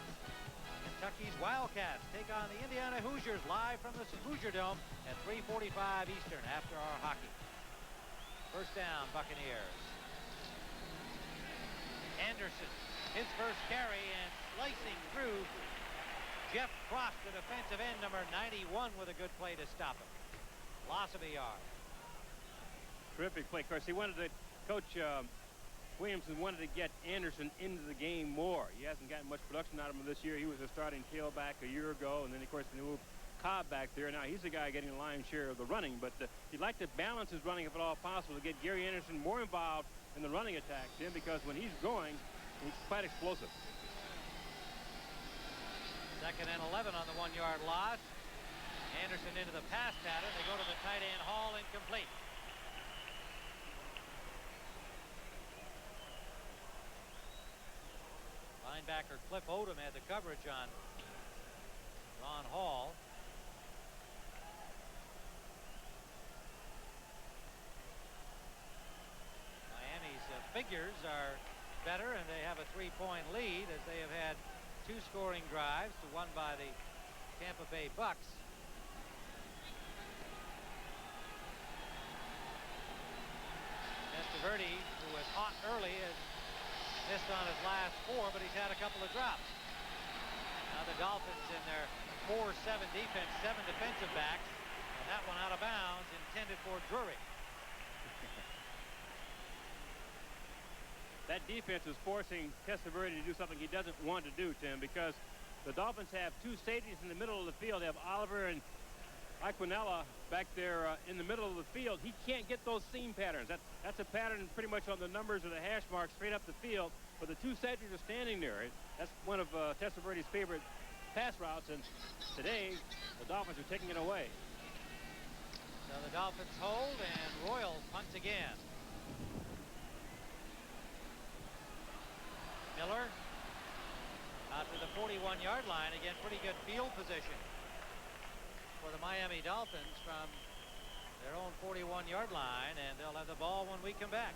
Kentucky's Wildcats take on the Indiana Hoosiers live from the Hoosier Dome at 3:45 Eastern after our hockey. First down, Buccaneers. Anderson, his first carry, and slicing through Jeff Cross, the defensive end, number 91, with a good play to stop him. Loss of a yard. Terrific play. Of course, he wanted to, Coach Williamson wanted to get Anderson into the game more. He hasn't gotten much production out of him this year. He was a starting tailback a year ago, and then, of course, they moved Cobb back there. Now, he's the guy getting the lion's share of the running, but he'd like to balance his running if at all possible to get Gary Anderson more involved in the running attack, Tim, because when he's going, he's quite explosive. 2nd and 11 on the 1-yard loss. Anderson into the pass pattern. They go to the tight end, Hall, incomplete. Linebacker Cliff Odom had the coverage on Ron Hall. Miami's figures are better, and they have a 3-point lead as they have had 2 scoring drives, one by the Tampa Bay Bucks. Testaverde, who was hot early, has missed on his last 4, but he's had a couple of drops. Now the Dolphins in their 4-7 defense, 7 defensive backs, and that one out of bounds, intended for Drury. That defense is forcing Testaverde to do something he doesn't want to do, Tim, because the Dolphins have 2 safeties in the middle of the field. They have Oliver and Aquinella back there in the middle of the field. He can't get those seam patterns. That's a pattern pretty much on the numbers or the hash marks straight up the field, but the 2 safeties are standing there. That's one of Testaverde's favorite pass routes, and today the Dolphins are taking it away. So the Dolphins hold, and Royal punts again. Miller out to the 41-yard line. Again, pretty good field position for the Miami Dolphins from their own 41-yard line, and they'll have the ball when we come back.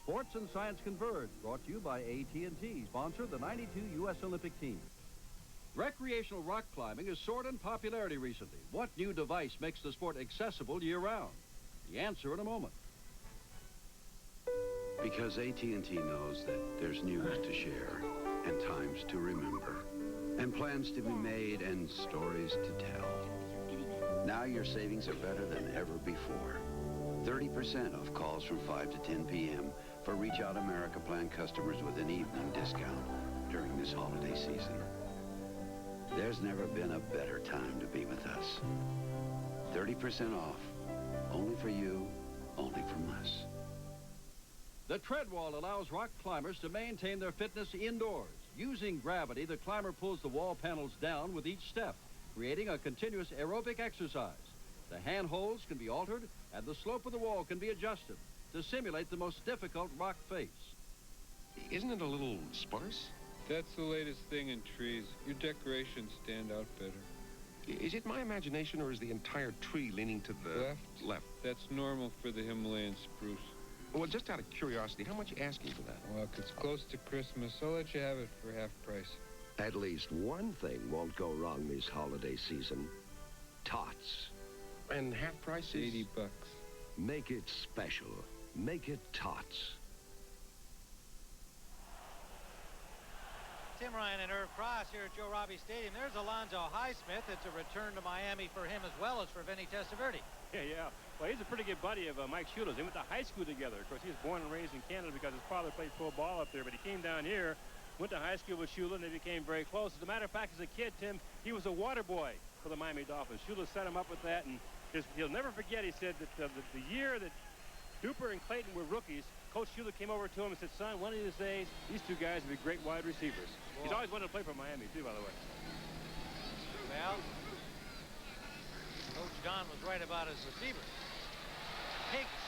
Sports and Science Converge, brought to you by AT&T, sponsor the '92 U.S. Olympic team. Recreational rock climbing has soared in popularity recently. What new device makes the sport accessible year-round? The answer in a moment. Because AT&T knows that there's news to share and times to remember and plans to be made and stories to tell. Now your savings are better than ever before. 30% off calls from 5 to 10 p.m. for Reach Out America plan customers with an evening discount during this holiday season. There's never been a better time to be with us. 30% off. Only for you, only from us. The tread wall allows rock climbers to maintain their fitness indoors. Using gravity, the climber pulls the wall panels down with each step, creating a continuous aerobic exercise. The handholds can be altered, and the slope of the wall can be adjusted to simulate the most difficult rock face. Isn't it a little sparse? That's the latest thing in trees. Your decorations stand out better. Is it my imagination, or is the entire tree leaning to the left? That's normal for the Himalayan spruce. Well, just out of curiosity, how much are you asking for that? Well, if it's close to Christmas, I'll let you have it for half price. At least one thing won't go wrong this holiday season. Tots. And half price is? $80. Make it special. Make it Tots. Tim Ryan and Irv Cross here at Joe Robbie Stadium. There's Alonzo Highsmith. It's a return to Miami for him as well as for Vinny Testaverde. Yeah. Well, he's a pretty good buddy of Mike Shula's. They went to high school together. Of course, he was born and raised in Canada because his father played pro ball up there, but he came down here, went to high school with Shula, and they became very close. As a matter of fact, as a kid, Tim, he was a water boy for the Miami Dolphins. Shula set him up with that, and he'll never forget, he said, that the year that Duper and Clayton were rookies, Coach Shula came over to him and said, son, one of these days, these 2 guys will be great wide receivers. Boy. He's always wanted to play for Miami, too, by the way. Well, Coach Don was right about his receivers. Higgs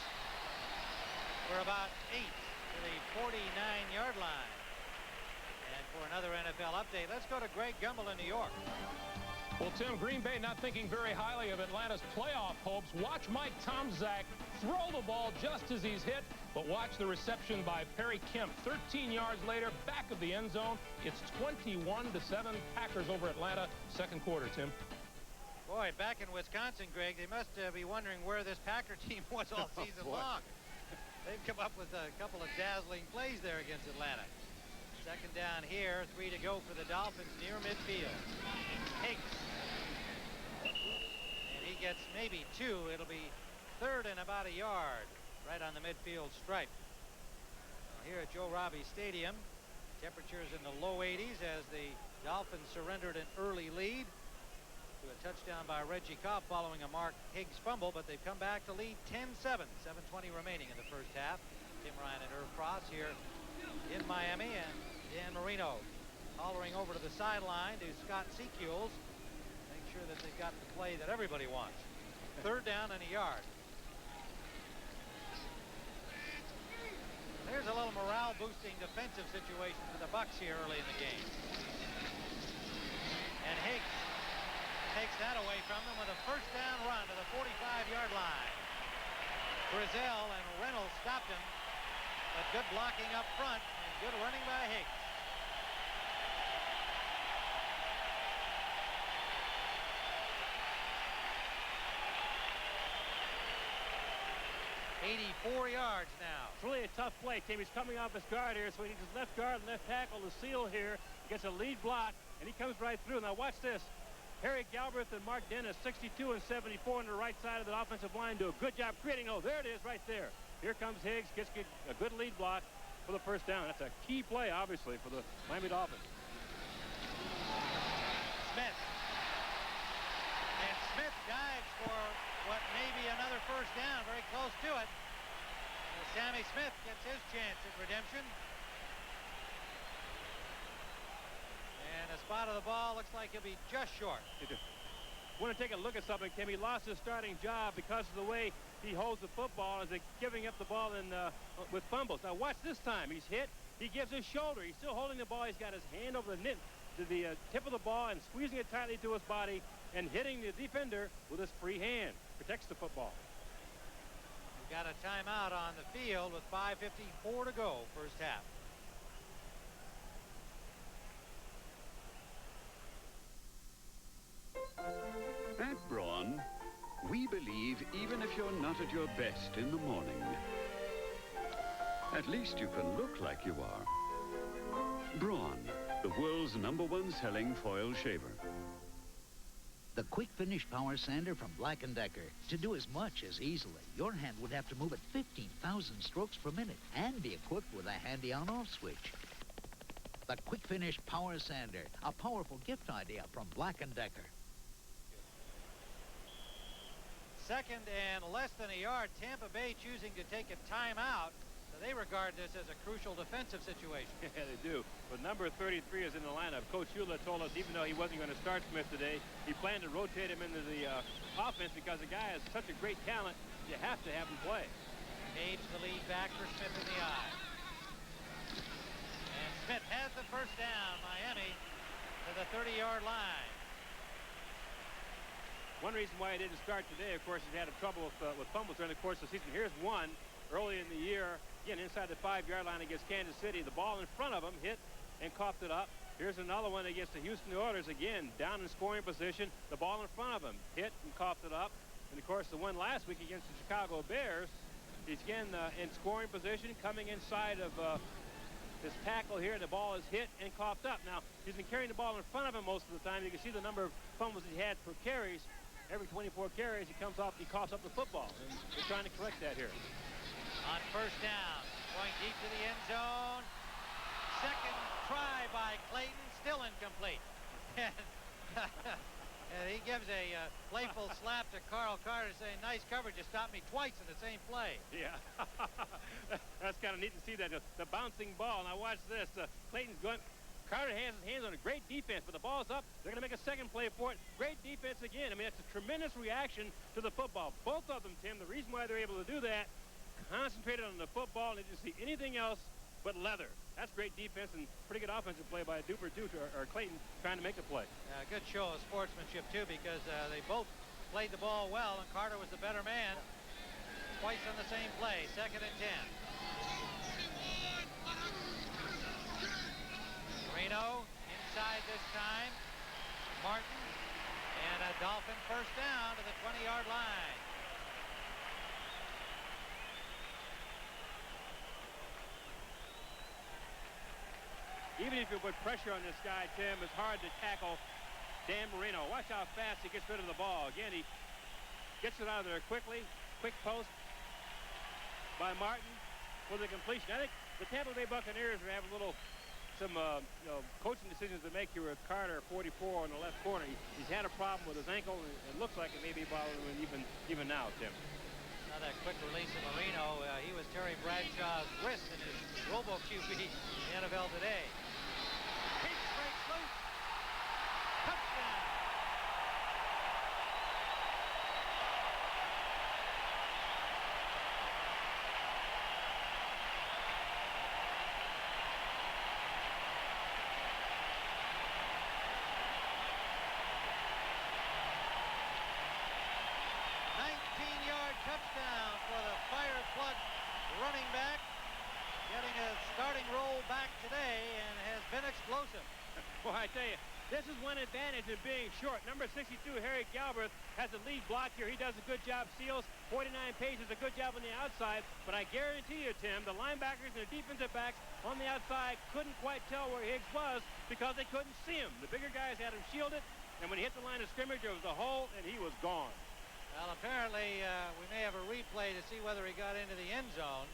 for about 8 to the 49-yard line. And for another NFL update, let's go to Greg Gumbel in New York. Well, Tim, Green Bay not thinking very highly of Atlanta's playoff hopes. Watch Mike Tomczak throw the ball just as he's hit, but watch the reception by Perry Kemp. 13 yards later, back of the end zone. It's 21-7 Packers over Atlanta, second quarter, Tim. Boy, back in Wisconsin, Greg, they must be wondering where this Packer team was all season long. They've come up with a couple of dazzling plays there against Atlanta. Second down here, 3 to go for the Dolphins near midfield. Higgs. And he gets maybe 2. It'll be 3rd and about a yard right on the midfield stripe. Here at Joe Robbie Stadium, temperatures in the low 80s as the Dolphins surrendered an early lead to a touchdown by Reggie Cobb following a Mark Higgs fumble, but they've come back to lead 10-7, 7:20 remaining in the first half. Tim Ryan and Irv Cross here in Miami, and Dan Marino hollering over to the sideline to Scott Secules. Make sure that they've got the play that everybody wants. 3rd down and a yard. There's a little morale-boosting defensive situation for the Bucs here early in the game. And Higgs takes that away from them with a 1st down run to the 45-yard line. Grizel and Reynolds stopped him, but good blocking up front and good running by Higgs. .84 yards now. It's really a tough play, Tim. He's coming off his guard here, so he needs his left guard and left tackle to seal here. He gets a lead block, and he comes right through. Now watch this. Harry Galbraith and Mark Dennis, 62 and 74 on the right side of the offensive line, do a good job creating. Oh, there it is right there. Here comes Higgs, gets a good lead block for the 1st down. That's a key play, obviously, for the Miami Dolphins. Smith. And Smith dives for what may be another 1st down, very close to it. Sammy Smith gets his chance at redemption. And a spot of the ball looks like he'll be just short. Want to take a look at something, Tim. He lost his starting job because of the way he holds the football as they're giving up the ball with fumbles. Now watch this time. He's hit. He gives his shoulder. He's still holding the ball. He's got his hand over the tip of the ball and squeezing it tightly to his body and hitting the defender with his free hand. Protects the football. We've got a timeout on the field with 5:54 to go, 1st half. At Braun, we believe even if you're not at your best in the morning, at least you can look like you are. Braun, the world's #1 selling foil shaver. The Quick Finish Power Sander from Black & Decker. To do as much as easily, your hand would have to move at 15,000 strokes per minute and be equipped with a handy on-off switch. The Quick Finish Power Sander, a powerful gift idea from Black & Decker. 2nd and less than a yard. Tampa Bay choosing to take a timeout. So they regard this as a crucial defensive situation. Yeah, they do. But number 33 is in the lineup. Coach Hewlett told us even though he wasn't going to start Smith today, he planned to rotate him into the offense because the guy has such a great talent, you have to have him play. Page the lead back for Smith in the eye. And Smith has the 1st down. Miami to the 30-yard line. One reason why he didn't start today, of course, he's had trouble with fumbles during the course of the season. Here's one early in the year, again, inside the 5-yard line against Kansas City. The ball in front of him hit and coughed it up. Here's another one against the Houston Oilers, again, down in scoring position. The ball in front of him hit and coughed it up. And, of course, the one last week against the Chicago Bears, he's again in scoring position, coming inside of this tackle here. The ball is hit and coughed up. Now, he's been carrying the ball in front of him most of the time. You can see the number of fumbles he had per carries. Every 24 carries, he coughs up the football. And they're trying to correct that here. On 1st down, going deep to the end zone. 2nd try by Clayton, still incomplete. And he gives a playful slap to Carl Carter saying, nice coverage, you stopped me twice in the same play. Yeah, that's kind of neat to see that. The bouncing ball. Now watch this. Clayton's going. Carter has his hands on a great defense, but the ball's up. They're going to make a 2nd play for it. Great defense again. I mean, it's a tremendous reaction to the football. Both of them, Tim, the reason why they're able to do that, concentrated on the football and they didn't see anything else but leather. That's great defense and pretty good offensive play by Duper Duke or Clayton trying to make the play. Good show of sportsmanship, too, because they both played the ball well, and Carter was the better man twice on the same play. 2nd and 10. Marino inside this time. Martin. And a Dolphin 1st down to the 20-yard line. Even if you put pressure on this guy, Tim, it's hard to tackle Dan Marino. Watch how fast he gets rid of the ball. Again, he gets it out of there quickly. Quick post by Martin for the completion. I think the Tampa Bay Buccaneers are having some coaching decisions to make here with Carter, 44 on the left corner. He's had a problem with his ankle, and it looks like it may be bothering him even now, Tim. Now that quick release of Marino, he was Terry Bradshaw's wrist in his Robo QB in the NFL today. starting role back today and has been explosive. Boy, I tell you, this is one advantage in being short. Number 62, Harry Galbraith, has a lead block here. He does a good job. Seals, 49 paces, a good job on the outside. But I guarantee you, Tim, the linebackers and the defensive backs on the outside couldn't quite tell where Higgs was because they couldn't see him. The bigger guys had him shielded, and when he hit the line of scrimmage, there was a hole, and he was gone. Well, apparently, we may have a replay to see whether he got into the end zone.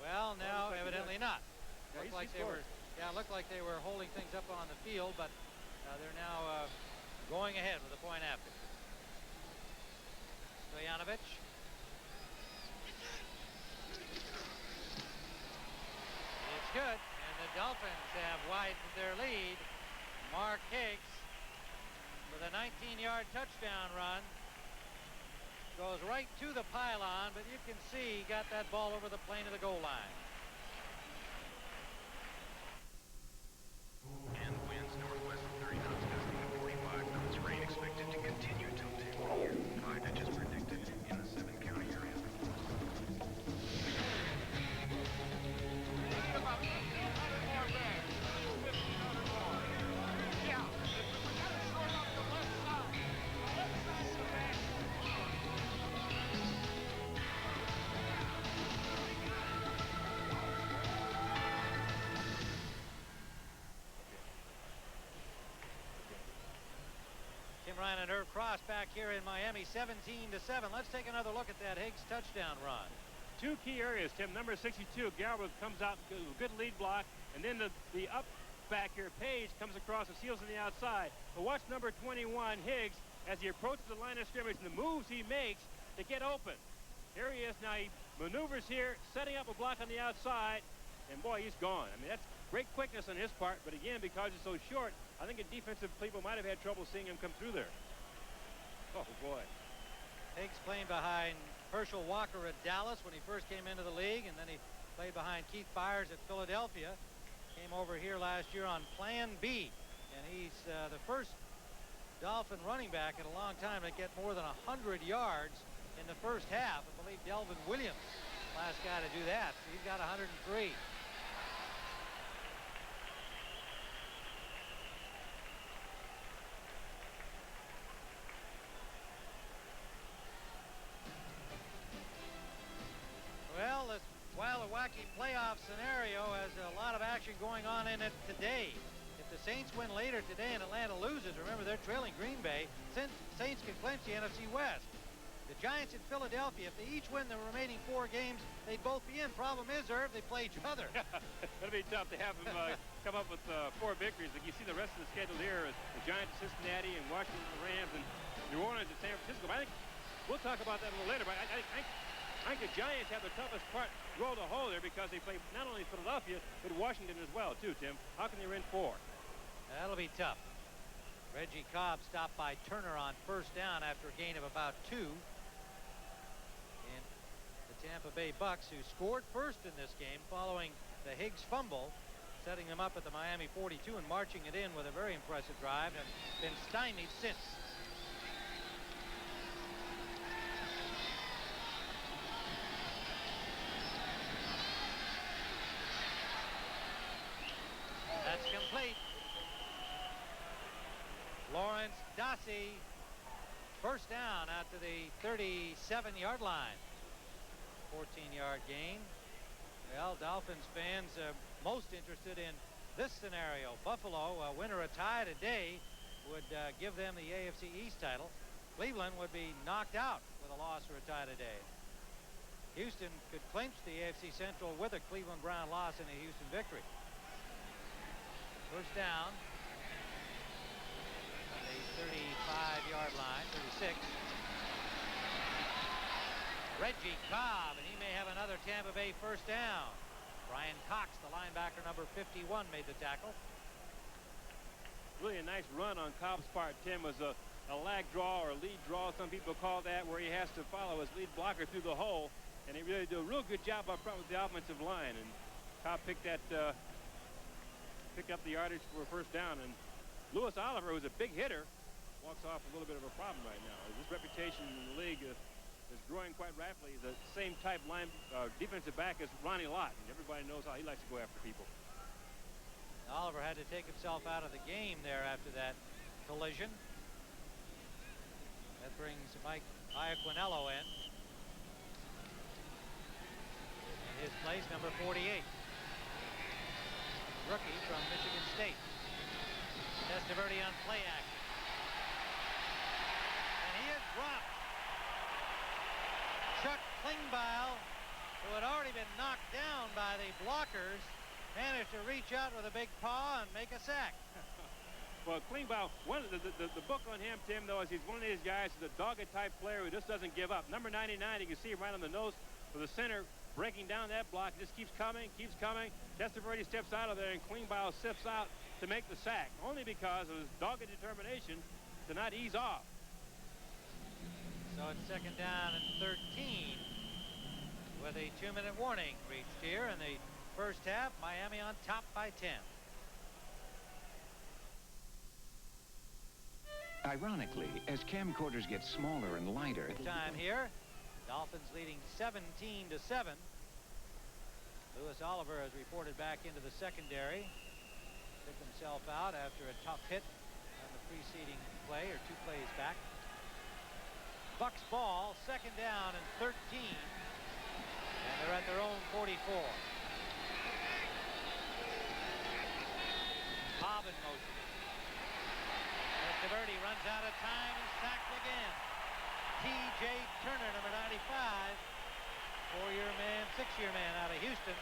Well, now, evidently not. Looked like they were... Yeah, it looked like they were holding things up on the field, but they're now going ahead with a point after. Stojanovic. It's good, and the Dolphins have widened their lead. Mark Higgs with a 19-yard touchdown run. Goes right to the pylon, but you can see he got that ball over the plane of the goal line. And winds northwest 30 knots, gusting to 45 knots. Rain expected to continue till 10 p.m. 5 inches predicted in the 7-county area. About 1,500 more bags. 1,500 more. Yeah, we gotta short up the left side. The left side of the bag. Tim Ryan and Irv Cross back here in Miami, 17-7. Let's take another look at that Higgs touchdown run. Two key areas, Tim. Number 62, Galbraith comes out, good lead block, and then the up back here, Page comes across and seals on the outside. But watch number 21, Higgs, as he approaches the line of scrimmage and the moves he makes to get open. Here he is now. He maneuvers here, setting up a block on the outside, and boy, he's gone. I mean, that's great quickness on his part, but again, because he's so short, I think the defensive people might have had trouble seeing him come through there. Oh, boy. Higgs playing behind Herschel Walker at Dallas when he first came into the league, and then he played behind Keith Byers at Philadelphia. Came over here last year on Plan B, and he's the first Dolphin running back in a long time to get more than 100 yards in the first half. I believe Delvin Williams, last guy to do that. So he's got 103. Well, this wild and wacky playoff scenario has a lot of action going on in it today. If the Saints win later today and Atlanta loses, remember they're trailing Green Bay, Saints can clinch the NFC West. The Giants in Philadelphia, if they each win the remaining 4 games, they'd both be in. Problem is, Irv, they play each other. That'll be tough to have them come up with 4 victories. Like you see the rest of the schedule here, the Giants at Cincinnati and Washington the Rams and New Orleans at San Francisco. But I think we'll talk about that a little later, but I think the Giants have the toughest part roll to hole there because they play not only Philadelphia, but Washington as well, too, Tim. How can they win 4? That'll be tough. Reggie Cobb stopped by Turner on first down after a gain of about 2. And the Tampa Bay Bucks, who scored first in this game following the Higgs fumble, setting them up at the Miami 42 and marching it in with a very impressive drive, have been stymied since. That's complete. Lawrence Dassey, first down out to the 37-yard line. 14-yard gain. Well, Dolphins fans most interested in this scenario. Buffalo, a win or a tie today, would give them the AFC East title. Cleveland would be knocked out with a loss or a tie today. Houston could clinch the AFC Central with a Cleveland Brown loss and a Houston victory. First down. On the 35-yard line, 36. Reggie Cobb, and he may have another Tampa Bay first down. Brian Cox, the linebacker, number 51, made the tackle. Really a nice run on Cobb's part, Tim. Was a lag draw or lead draw, some people call that, where he has to follow his lead blocker through the hole. And he really did a real good job up front with the offensive line. And Cobb picked up the yardage for a first down. And Lewis Oliver, who's a big hitter, walks off a little bit of a problem right now. His reputation in the league is growing quite rapidly. The same type defensive back as Ronnie Lott, and everybody knows how he likes to go after people. Oliver had to take himself out of the game there after that collision. That brings Mike Iaquinello in. In his place, number 48. Rookie from Michigan State. Testaverde on play action. And he is dropped. Chuck Klingbeil, who had already been knocked down by the blockers, managed to reach out with a big paw and make a sack. Well, Klingbeil, the book on him, Tim, though, is he's one of these guys who's a dogged type player who just doesn't give up. Number 99, you can see him right on the nose for the center, breaking down that block. Just keeps coming, keeps coming. Testaverde steps out of there, and Klingbeil steps out to make the sack, only because of his dogged determination to not ease off. So it's second down and 13 with a 2-minute warning reached here in the first half. Miami on top by 10. Ironically, as camcorders get smaller and lighter... Time here. Dolphins leading 17-7. Lewis Oliver has reported back into the secondary. Took himself out after a tough hit on the preceding play, or 2 plays back. Bucks ball, second down and 13. And they're at their own 44. Bob in motion. Testaverde runs out of time and sacked again. T.J. Turner, number 95. 4-year man, 6-year man out of Houston.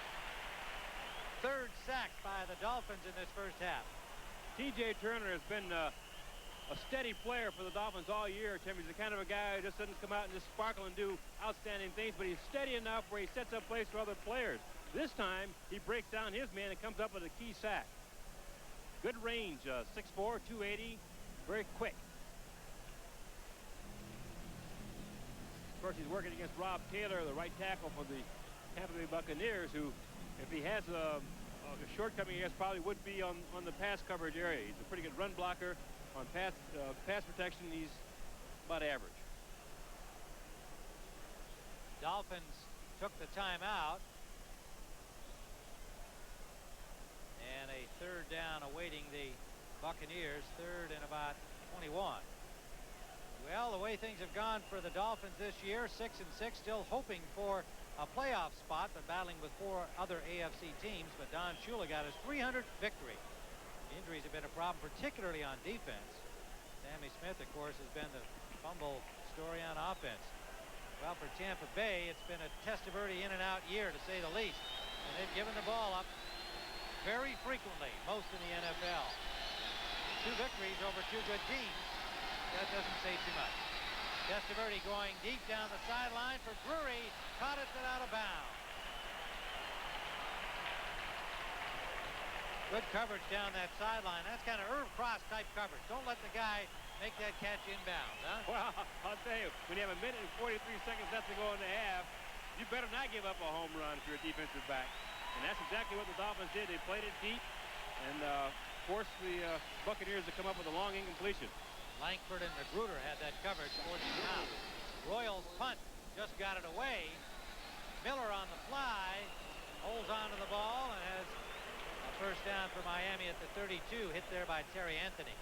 Third sack by the Dolphins in this first half. T.J. Turner has been a steady player for the Dolphins all year, Tim. He's the kind of a guy who just doesn't come out and just sparkle and do outstanding things, but he's steady enough where he sets up plays for other players. This time, he breaks down his man and comes up with a key sack. Good range, 6'4", 280, very quick. Of course, he's working against Rob Taylor, the right tackle for the Tampa Bay Buccaneers, who, if he has a shortcoming, I guess probably would be on the pass coverage area. He's a pretty good run blocker. On pass protection, he's about average. Dolphins took the timeout. And a third down awaiting the Buccaneers, third and about 21. Well, the way things have gone for the Dolphins this year, 6-6, still hoping for a playoff spot, but battling with 4 other AFC teams. But Don Shula got his 300th victory. Injuries have been a problem, particularly on defense. Sammy Smith, of course, has been the fumble story on offense. Well, for Tampa Bay, it's been a Testaverde in-and-out year, to say the least. And they've given the ball up very frequently, most in the NFL. 2 victories over 2 good teams. That doesn't say too much. Testaverde going deep down the sideline for Drury. Caught it but out of bounds. Good coverage down that sideline. That's kind of Irv Cross type coverage. Don't let the guy make that catch inbounds, huh? Well, I'll tell you, when you have 1 minute and 43 seconds left to go in the half, you better not give up a home run if you're a defensive back. And that's exactly what the Dolphins did. They played it deep and forced the Buccaneers to come up with a long incompletion. Langford and Magruder had that coverage towards the top. Royals punt, just got it away. Miller on the fly, holds on to the ball and has a first down for Miami at the 32, hit there by Terry Anthony.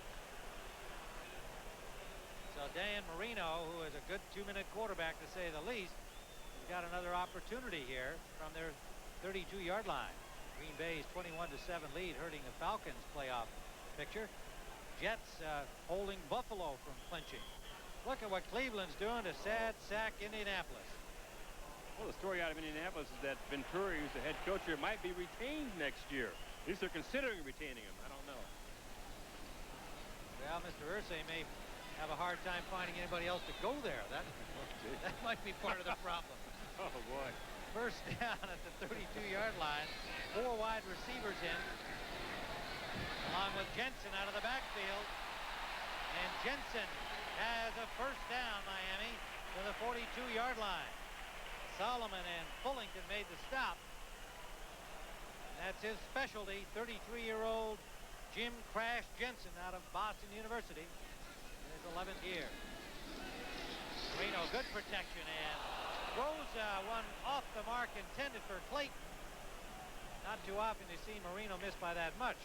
So Dan Marino, who is a good 2-minute quarterback to say the least, has got another opportunity here from their 32-yard line. Green Bay's 21-7 lead hurting the Falcons' playoff picture. Jets holding Buffalo from clinching. Look at what Cleveland's doing to sad sack Indianapolis. Well, the story out of Indianapolis is that Venturi, who's the head coach here, might be retained next year. At least they're considering retaining him. I don't know. Well, Mr. Irsay may have a hard time finding anybody else to go there. That might be part of the problem. Oh, boy. First down at the 32-yard line. 4 wide receivers in, along with Jensen out of the backfield. And Jensen has a first down, Miami, to the 42-yard line. Solomon and Fullington made the stop. That's his specialty, 33-year-old Jim Crash Jensen out of Boston University in his 11th year. Marino, good protection, and throws one off the mark intended for Clayton. Not too often you see Marino miss by that much.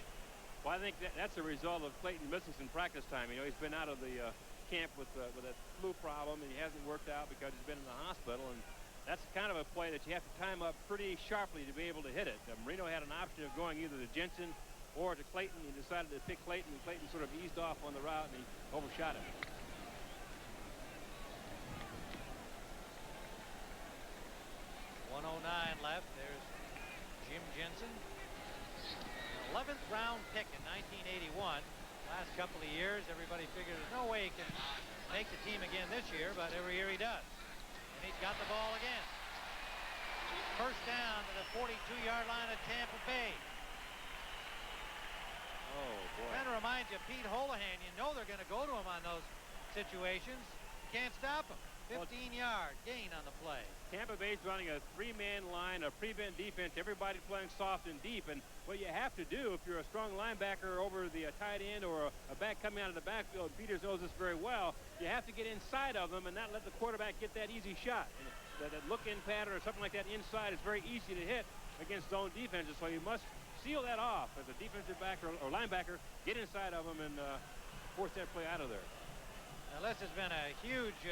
Well, I think that's a result of Clayton missing some practice time. You know, he's been out of the camp with a flu problem, and he hasn't worked out because he's been in the hospital. And that's kind of a play that you have to time up pretty sharply to be able to hit it. Marino had an option of going either to Jensen or to Clayton. He decided to pick Clayton, and Clayton sort of eased off on the route, and he overshot it. .109 left. There's Jim Jensen. 11th round pick in 1981. Last couple of years, everybody figured there's no way he can make the team again this year, but every year he does. And he's got the ball again. First down to the 42-yard line of Tampa Bay. Oh, boy. Kind of reminds you of Pete Holohan. You know they're going to go to him on those situations. You can't stop him. 15-yard gain on the play. Tampa Bay's running a three-man line, a prevent defense, everybody playing soft and deep. And what you have to do if you're a strong linebacker over the tight end or a back coming out of the backfield, Peters knows this very well, you have to get inside of them and not let the quarterback get that easy shot. And that look-in pattern or something like that inside is very easy to hit against zone defenses, so you must seal that off as a defensive back or linebacker, get inside of them and force that play out of there. Now, this has been a huge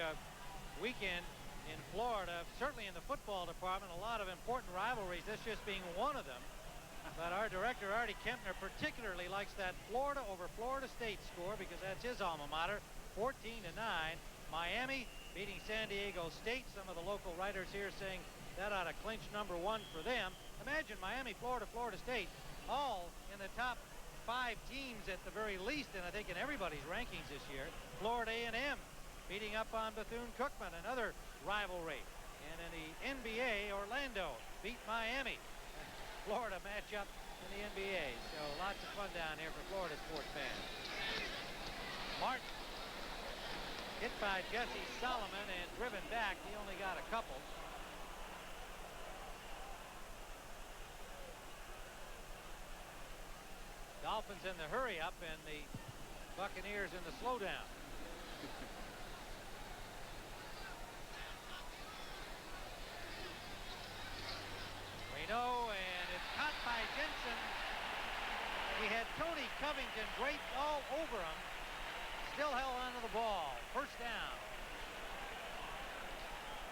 weekend in Florida, certainly in the football department, a lot of important rivalries, this just being one of them. But our director, Artie Kempner, particularly likes that Florida over Florida State score because that's his alma mater, 14-9. Miami beating San Diego State. Some of the local writers here saying that ought to clinch #1 for them. Imagine Miami, Florida, Florida State, all in the top 5 teams at the very least, and I think in everybody's rankings this year. Florida A&M beating up on Bethune-Cookman, another rivalry. And in the NBA, Orlando beat Miami. And Florida match up in the NBA. So lots of fun down here for Florida sports fans. Martin hit by Jesse Solomon and driven back. He only got a couple. Dolphins in the hurry up and the Buccaneers in the slowdown. And it's caught by Jensen. He had Tony Covington draped all over him. Still held onto the ball. First down.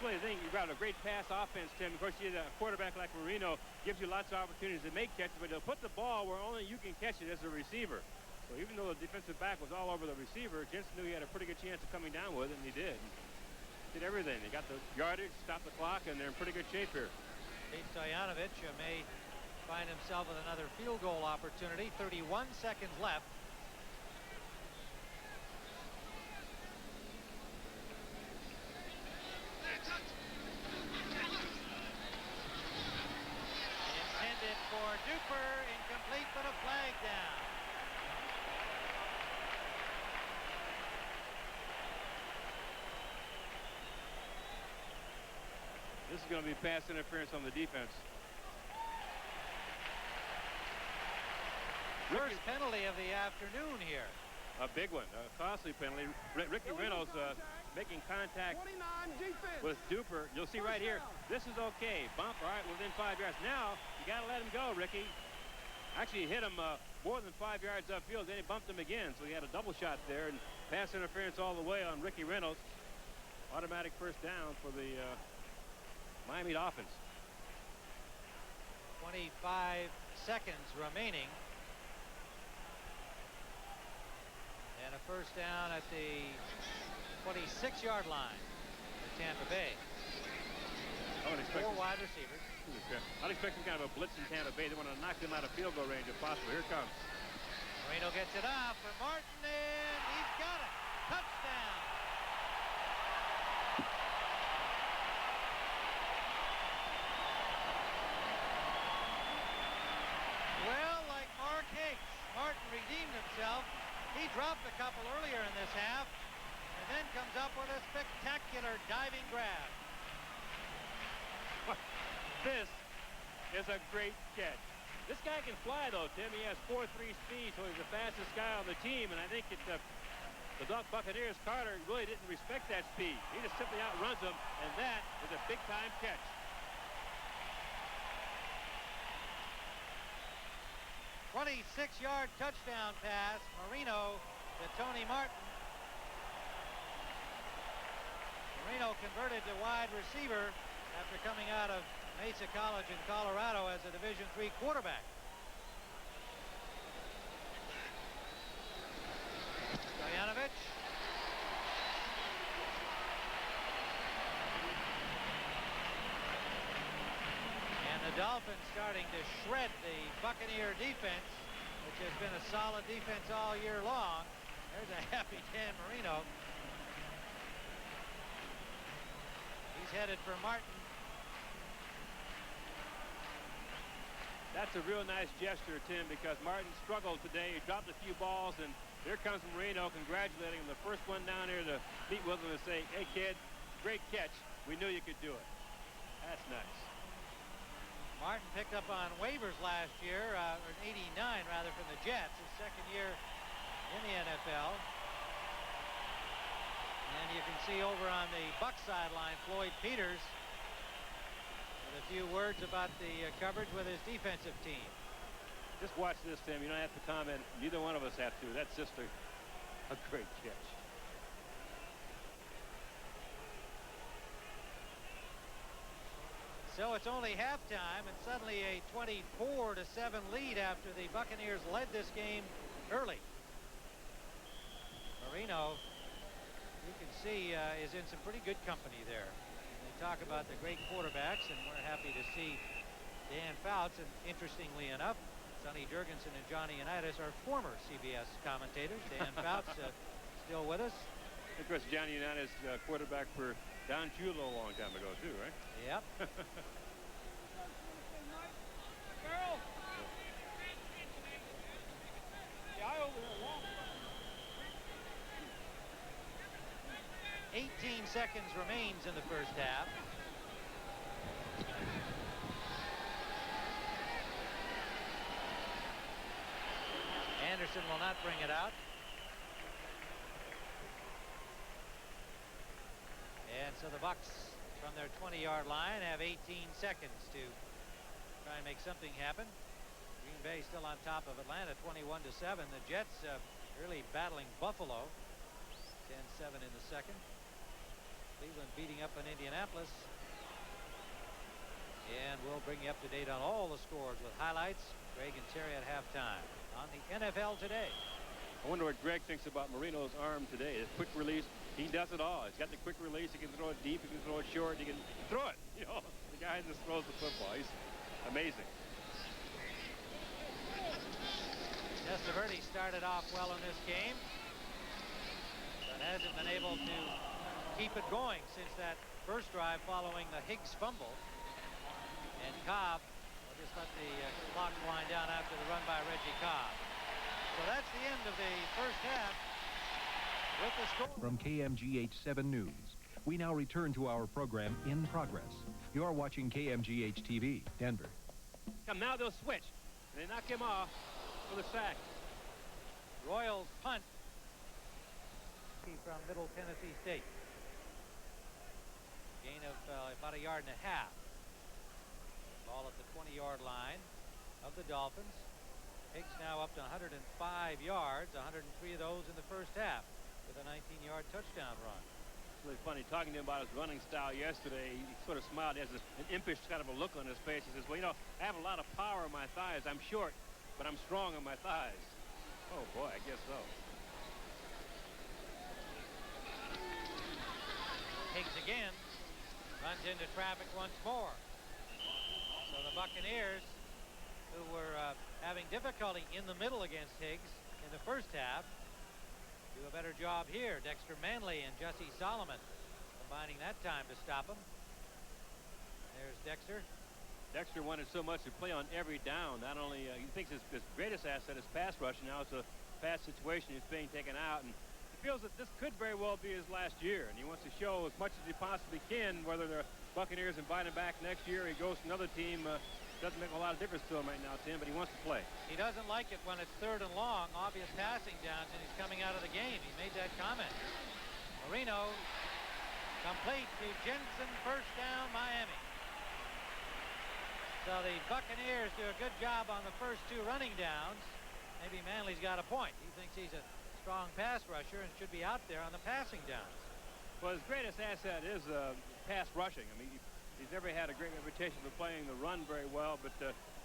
Well, I think you've got a great pass offense, Tim. Of course, you a quarterback like Marino gives you lots of opportunities to make catches, but he'll put the ball where only you can catch it as a receiver. So even though the defensive back was all over the receiver, Jensen knew he had a pretty good chance of coming down with it, and he did. Did everything. They got the yardage, stopped the clock, and they're in pretty good shape here. Pete Stoyanovich may find himself with another field goal opportunity. 31 seconds left. Intended for Duper, incomplete, but a flag down. This is going to be pass interference on the defense. First penalty of the afternoon here. A big one, a costly penalty. Ricky Reynolds making contact with Duper. You'll see right here, this is okay. Bump, all right, within 5 yards. Now, you got to let him go, Ricky. Actually hit him more than 5 yards upfield, then he bumped him again. So he had a double shot there, and pass interference all the way on Ricky Reynolds. Automatic first down for the Miami Dolphins. 25 seconds remaining. And a first down at the 26-yard line for Tampa Bay. Four wide receivers. I'd expect some kind of a blitz in Tampa Bay. They want to knock them out of field goal range if possible. Here it comes. Marino gets it off for Martin, and he's got it. Touchdown. Well, like Mark Hicks, Martin redeemed himself. He dropped a couple earlier in this half, and then comes up with a spectacular diving grab. This is a great catch. This guy can fly, though, Tim. He has 4.3 speed, so he's the fastest guy on the team, and I think The Buccaneers, Carter, really didn't respect that speed. He just simply outruns them, and that is a big-time catch. 26-yard touchdown pass, Marino to Tony Martin. Marino converted to wide receiver after coming out of Mesa College in Colorado as a Division III quarterback. Stoyanovich. And the Dolphins starting to shred the Buccaneer defense, which has been a solid defense all year long. There's a happy Dan Marino. He's headed for Martin. That's a real nice gesture, Tim, because Martin struggled today. He dropped a few balls, and here comes Marino congratulating him. The first one down here to meet with him and say, hey, kid, great catch. We knew you could do it. That's nice. Martin picked up on waivers last year, or 89 rather, from the Jets, his second year in the NFL. And you can see over on the Buck sideline, Floyd Peters with a few words about the coverage with his defensive team. Just watch this, Tim. You don't have to comment. Neither one of us have to. That's just a great catch. So it's only halftime, and suddenly a 24-7 lead after the Buccaneers led this game early. Marino, you can see, is in some pretty good company there. They talk about the great quarterbacks, and we're happy to see Dan Fouts. And interestingly enough, Sonny Jurgensen and Johnny Unitas are former CBS commentators. Dan Fouts still with us. Of course, Johnny Unitas, quarterback for Don Shula a long time ago, too, right? Yep. Girl. Yeah, I over there long. 18 seconds remains in the first half. Anderson will not bring it out. And so the Bucs, from their 20-yard line, have 18 seconds to try and make something happen. Green Bay still on top of Atlanta, 21-7. The Jets really battling Buffalo, 10-7 in the second. Cleveland beating up on Indianapolis. And we'll bring you up to date on all the scores with highlights. Greg and Terry at halftime on the NFL Today. I wonder what Greg thinks about Marino's arm today. His quick release, he does it all. He's got the quick release. He can throw it deep. He can throw it short. He can throw it. You know, the guy just throws the football. He's amazing. Testaverde started off well in this game, but hasn't been able to keep it going since that first drive following the Higgs fumble. And Cobb will just let the clock wind down after the run by Reggie Cobb. So that's the end of the first half with the score. From KMGH 7 News, we now return to our program In Progress. You're watching KMGH TV, Denver. Come, now they'll switch. They knock him off for the sack. Royals punt from Middle Tennessee State. Gain of about 1.5 yards. Ball at the 20-yard line of the Dolphins. Higgs now up to 105 yards, 103 of those in the first half, with a 19-yard touchdown run. It's really funny talking to him about his running style yesterday. He sort of smiled. He has an impish kind of a look on his face. He says, well, you know, I have a lot of power in my thighs. I'm short, but I'm strong in my thighs. Oh, boy, I guess so. Higgs again runs into traffic once more. So the Buccaneers, who were having difficulty in the middle against Higgs in the first half, do a better job here. Dexter Manley and Jesse Solomon combining that time to stop him. There's Dexter. Dexter wanted so much to play on every down. Not only he thinks his greatest asset is pass rush. Now it's a pass situation. He's being taken out, and he feels that this could very well be his last year, and he wants to show as much as he possibly can. Whether the Buccaneers invite him back next year, he goes to another team. doesn't make a lot of difference to him right now, Tim, but he wants to play. He doesn't like it when it's 3rd and long, obvious passing downs, and he's coming out of the game. He made that comment. Marino complete to Jensen, first down, Miami. So the Buccaneers do a good job on the first 2 running downs. Maybe Manley's got a point. He thinks he's a strong pass rusher and should be out there on the passing downs. Well, his greatest asset is pass rushing. I mean, he's never had a great reputation for playing the run very well, but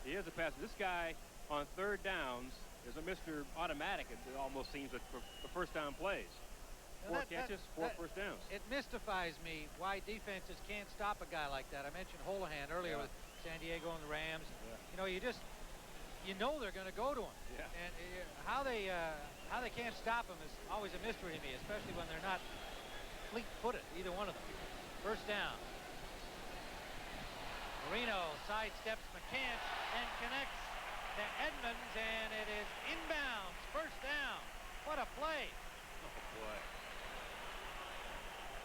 he is a passer. This guy on 3rd downs is a Mr. Automatic, it almost seems, for first down plays. 4 catches, 4 first downs. It mystifies me why defenses can't stop a guy like that. I mentioned Holohan earlier with San Diego and the Rams. You know, you know they're going to go to him. And how they can't stop him is always a mystery to me, especially when they're not fleet-footed, either one of them. First down. Marino sidesteps McCants and connects to Edmonds, and it is inbounds. First down. What a play. Oh, boy.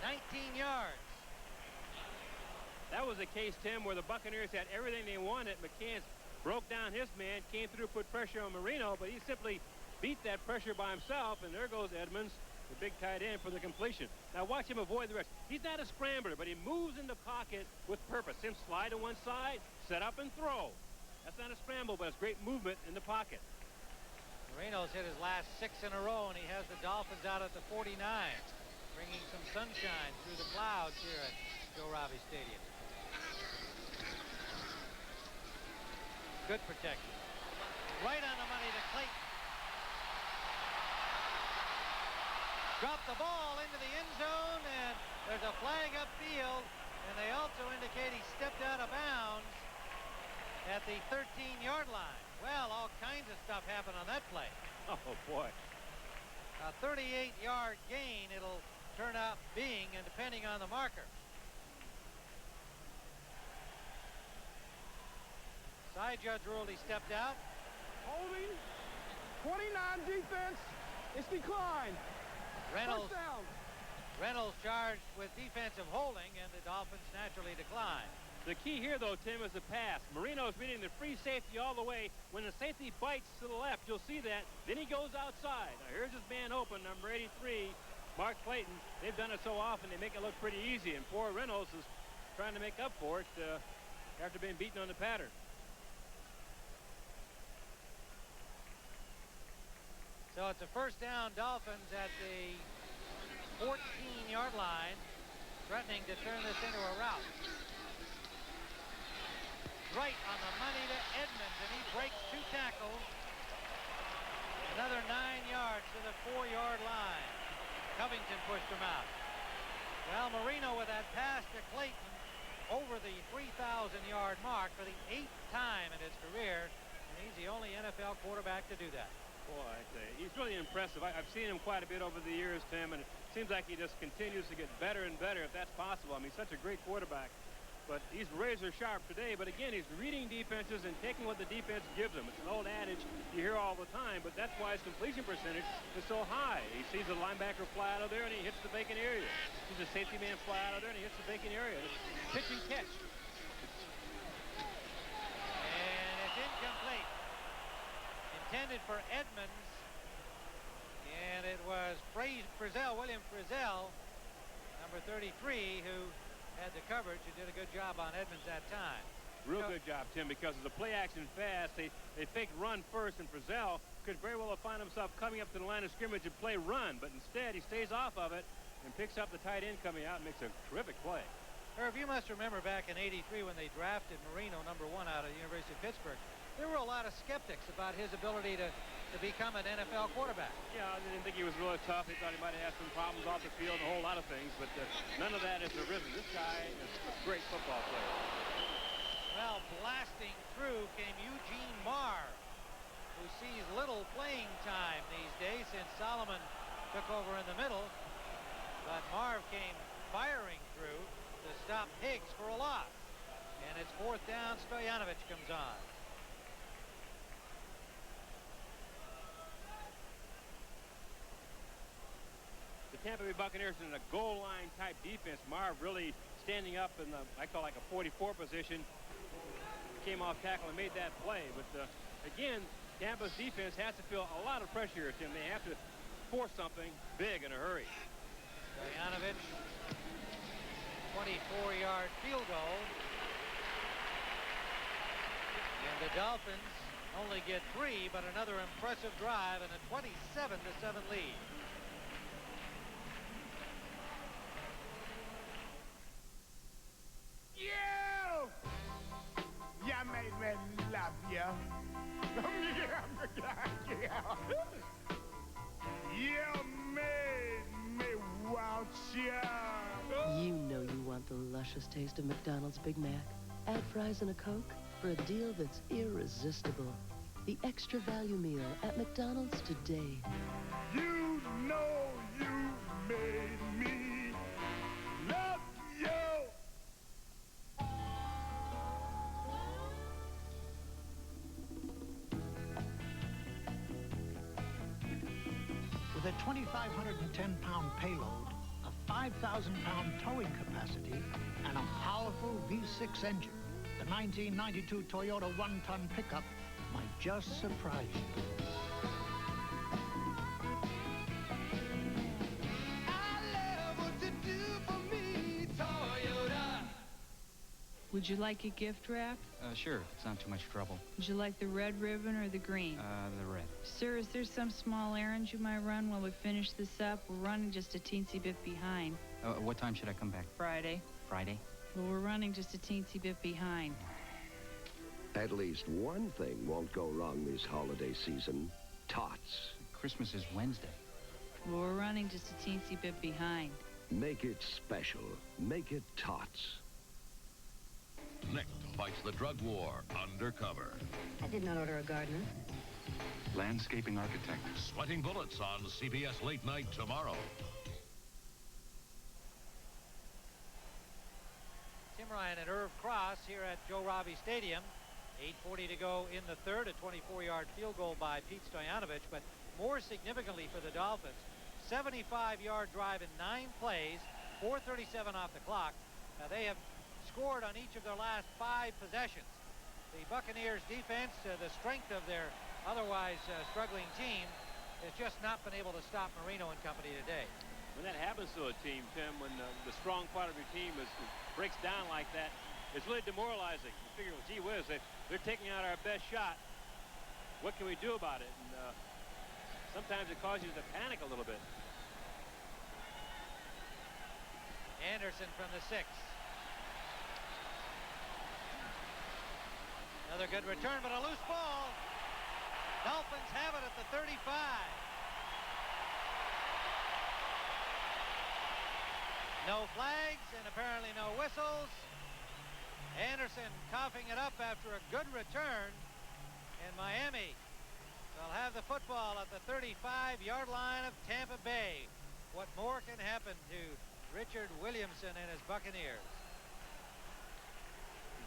19 yards. That was a case, Tim, where the Buccaneers had everything they wanted. McCants broke down his man, came through, put pressure on Marino, but he simply beat that pressure by himself, and there goes Edmonds, the big tight end, for the completion. Now watch him avoid the rest. He's not a scrambler, but he moves in the pocket with purpose. Him slide to one side, set up and throw. That's not a scramble, but it's great movement in the pocket. Marino's hit his last 6 in a row, and he has the Dolphins out at the 49, bringing some sunshine through the clouds here at Joe Robbie Stadium. Good protection. Right on the money to Clayton. Dropped the ball into the end zone, and there's a flag upfield, and they also indicate he stepped out of bounds at the 13-yard line. Well, all kinds of stuff happened on that play. Oh, boy. A 38-yard gain it'll turn out being, and depending on the marker. Side judge ruled he stepped out. Holding. 29 defense. It's declined. Reynolds, First down. Reynolds charged with defensive holding, and the Dolphins naturally decline. The key here, though, Tim, is the pass. Marino's reading the free safety all the way. When the safety bites to the left, you'll see that. Then he goes outside. Now, here's his man open, number 83, Mark Clayton. They've done it so often, they make it look pretty easy. And poor Reynolds is trying to make up for it after being beaten on the pattern. So it's a first down, Dolphins at the 14-yard line, threatening to turn this into a rout. Right on the money to Edmonds, and he breaks 2 tackles. Another 9 yards to the 4-yard line. Covington pushed him out. Well, Marino with that pass to Clayton over the 3,000-yard mark for the 8th time in his career, and he's the only NFL quarterback to do that. Boy, I say, he's really impressive. I've seen him quite a bit over the years, Tim, and it seems like he just continues to get better and better, if that's possible. I mean, he's such a great quarterback. But he's razor sharp today. But again, he's reading defenses and taking what the defense gives him. It's an old adage you hear all the time, but that's why his completion percentage is so high. He sees a linebacker fly out of there, and he hits the vacant area. He sees a safety man fly out of there, and he hits the vacant area. Pitch and catch. And it's incomplete. Intended for Edmonds. And it was William Frizzell, number 33, who had the coverage, who did a good job on Edmonds that time. Real good job, Tim, because of the play action fast. They faked run first, and Frizzell could very well have found himself coming up to the line of scrimmage and play run, but instead he stays off of it and picks up the tight end coming out and makes a terrific play. Irv, you must remember back in '83 when they drafted Marino, number 1 out of the University of Pittsburgh. There were a lot of skeptics about his ability to become an NFL quarterback. Yeah, I didn't think he was really tough. They thought he might have had some problems off the field and a whole lot of things, but none of that has arisen. This guy is a great football player. Well, blasting through came Eugene Marr, who sees little playing time these days since Solomon took over in the middle. But Marv came firing through to stop Higgs for a loss. And it's 4th down. Stojanovic comes on. Tampa Bay Buccaneers in a goal line type defense. Marv really standing up in the, I call like a 44 position. came off tackle and made that play. But again, Tampa's defense has to feel a lot of pressure here, Tim. They have to force something big in a hurry. Stojanovic, 24-yard field goal. And the Dolphins only get 3, but another impressive drive and a 27-7 lead. You made me love you. You made me want you. You know you want the luscious taste of McDonald's Big Mac. Add fries and a Coke for a deal that's irresistible. The extra value meal at McDonald's today. You know you made me love you. With a 2,510-pound payload, a 5,000-pound towing capacity, and a powerful V6 engine, the 1992 Toyota one-ton pickup might just surprise you. Would you like a gift wrap? Sure, if it's not too much trouble. Would you like the red ribbon or the green? The red. Sir, is there some small errand you might run while we finish this up? We're running just a teensy bit behind. What time should I come back? Friday. Friday? Well, we're running just a teensy bit behind. At least one thing won't go wrong this holiday season. Tots. Christmas is Wednesday. Well, we're running just a teensy bit behind. Make it special. Make it Tots. Nick fights the drug war undercover. I did not order a gardener. Landscaping architect. Sweating Bullets on CBS Late Night tomorrow. Tim Ryan and Irv Cross here at Joe Robbie Stadium. 8:40 to go in the third. A 24-yard field goal by Pete Stojanovic. But more significantly for the Dolphins, 75-yard drive in 9 plays, 4:37 off the clock. They have scored on each of their last 5 possessions. The Buccaneers defense, the strength of their otherwise struggling team, has just not been able to stop Marino and company today. When that happens to a team, Tim, when the strong part of your team breaks down like that, it's really demoralizing. You figure, well, gee whiz, they're taking out our best shot. What can we do about it? And sometimes it causes you to panic a little bit. Anderson from the 6. Another good return, but a loose ball. Dolphins have it at the 35. No flags and apparently no whistles. Anderson coughing it up after a good return. And Miami will have the football at the 35-yard line of Tampa Bay. What more can happen to Richard Williamson and his Buccaneers?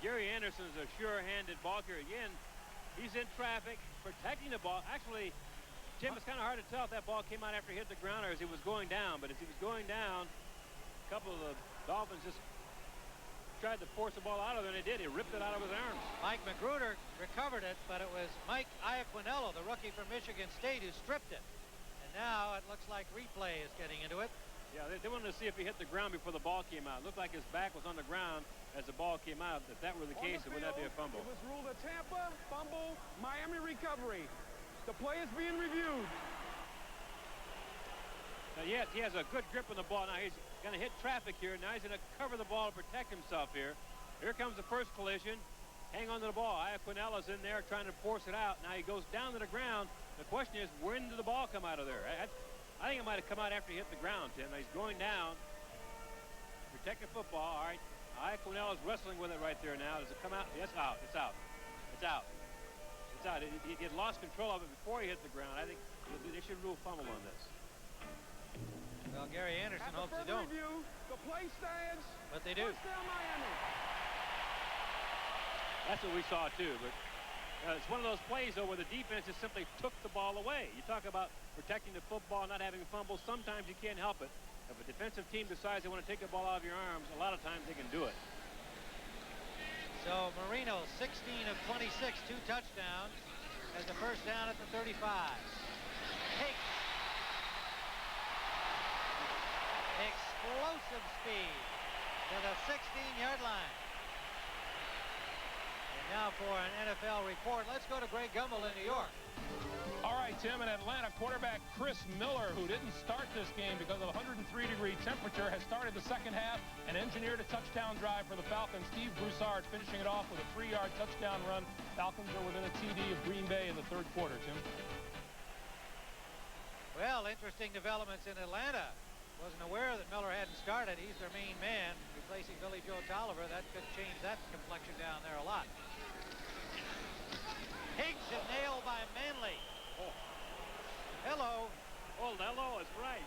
Gary Anderson's a sure-handed ball carrier. Again, he's in traffic, protecting the ball. Actually, Tim, it's kind of hard to tell if that ball came out after he hit the ground or as he was going down. But as he was going down, a couple of the Dolphins just tried to force the ball out of there, and they did. He ripped it out of his arms. Mike Magruder recovered it, but it was Mike Iaquinello, the rookie from Michigan State, who stripped it. And now it looks like replay is getting into it. Yeah, they wanted to see if he hit the ground before the ball came out. It looked like his back was on the ground as the ball came out. If that were the case, it would not be a fumble. It was ruled a Tampa fumble, Miami recovery. The play is being reviewed. Now, yes, he has a good grip on the ball. Now he's going to hit traffic here. Now he's going to cover the ball to protect himself here. Here comes the first collision. Hang on to the ball. Iaquinella's in there trying to force it out. Now he goes down to the ground. The question is, when did the ball come out of there? I think it might have come out after he hit the ground, Tim. Now he's going down. Protect the football. All right. Iaquinella's wrestling with it right there now. Does it come out? Yes, out. It's out. It's out. It's out. He had lost control of it before he hit the ground. I think they should rule fumble on this. Well, Gary Anderson hopes they don't. Review, the play stands. But they do. Touchdown, Miami. That's what we saw, too. But it's one of those plays, though, where the defense just simply took the ball away. You talk about protecting the football, not having fumbles. Sometimes you can't help it. If a defensive team decides they want to take the ball out of your arms, a lot of times they can do it. So Marino, 16 of 26, 2 touchdowns, has the first down at the 35. Hicks. Explosive speed to the 16-yard line. And now for an NFL report. Let's go to Greg Gumbel in New York. All right, Tim, in Atlanta, quarterback Chris Miller, who didn't start this game because of a 103-degree temperature, has started the second half and engineered a touchdown drive for the Falcons. Steve Broussard finishing it off with a 3-yard touchdown run. Falcons are within a TD of Green Bay in the third quarter, Tim. Well, interesting developments in Atlanta. Wasn't aware that Miller hadn't started. He's their main man, replacing Billy Joe Tolliver. That could change that complexion down there a lot. Higgs is nailed by Manley. Oh. Hello. Oh, hello is right.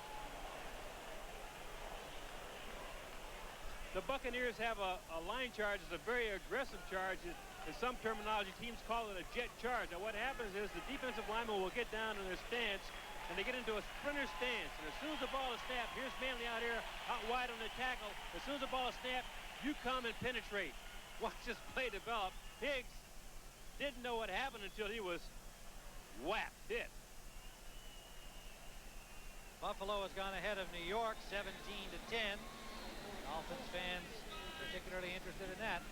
The Buccaneers have a line charge. It's a very aggressive charge. In some terminology, teams call it a jet charge. Now, what happens is the defensive lineman will get down in their stance, and they get into a sprinter stance. And as soon as the ball is snapped, here's Manley out here, out wide on the tackle. As soon as the ball is snapped, you come and penetrate. Watch this play develop. Higgs didn't know what happened until he was whacked, hit. Buffalo has gone ahead of New York, 17-10. Dolphins fans particularly interested in that.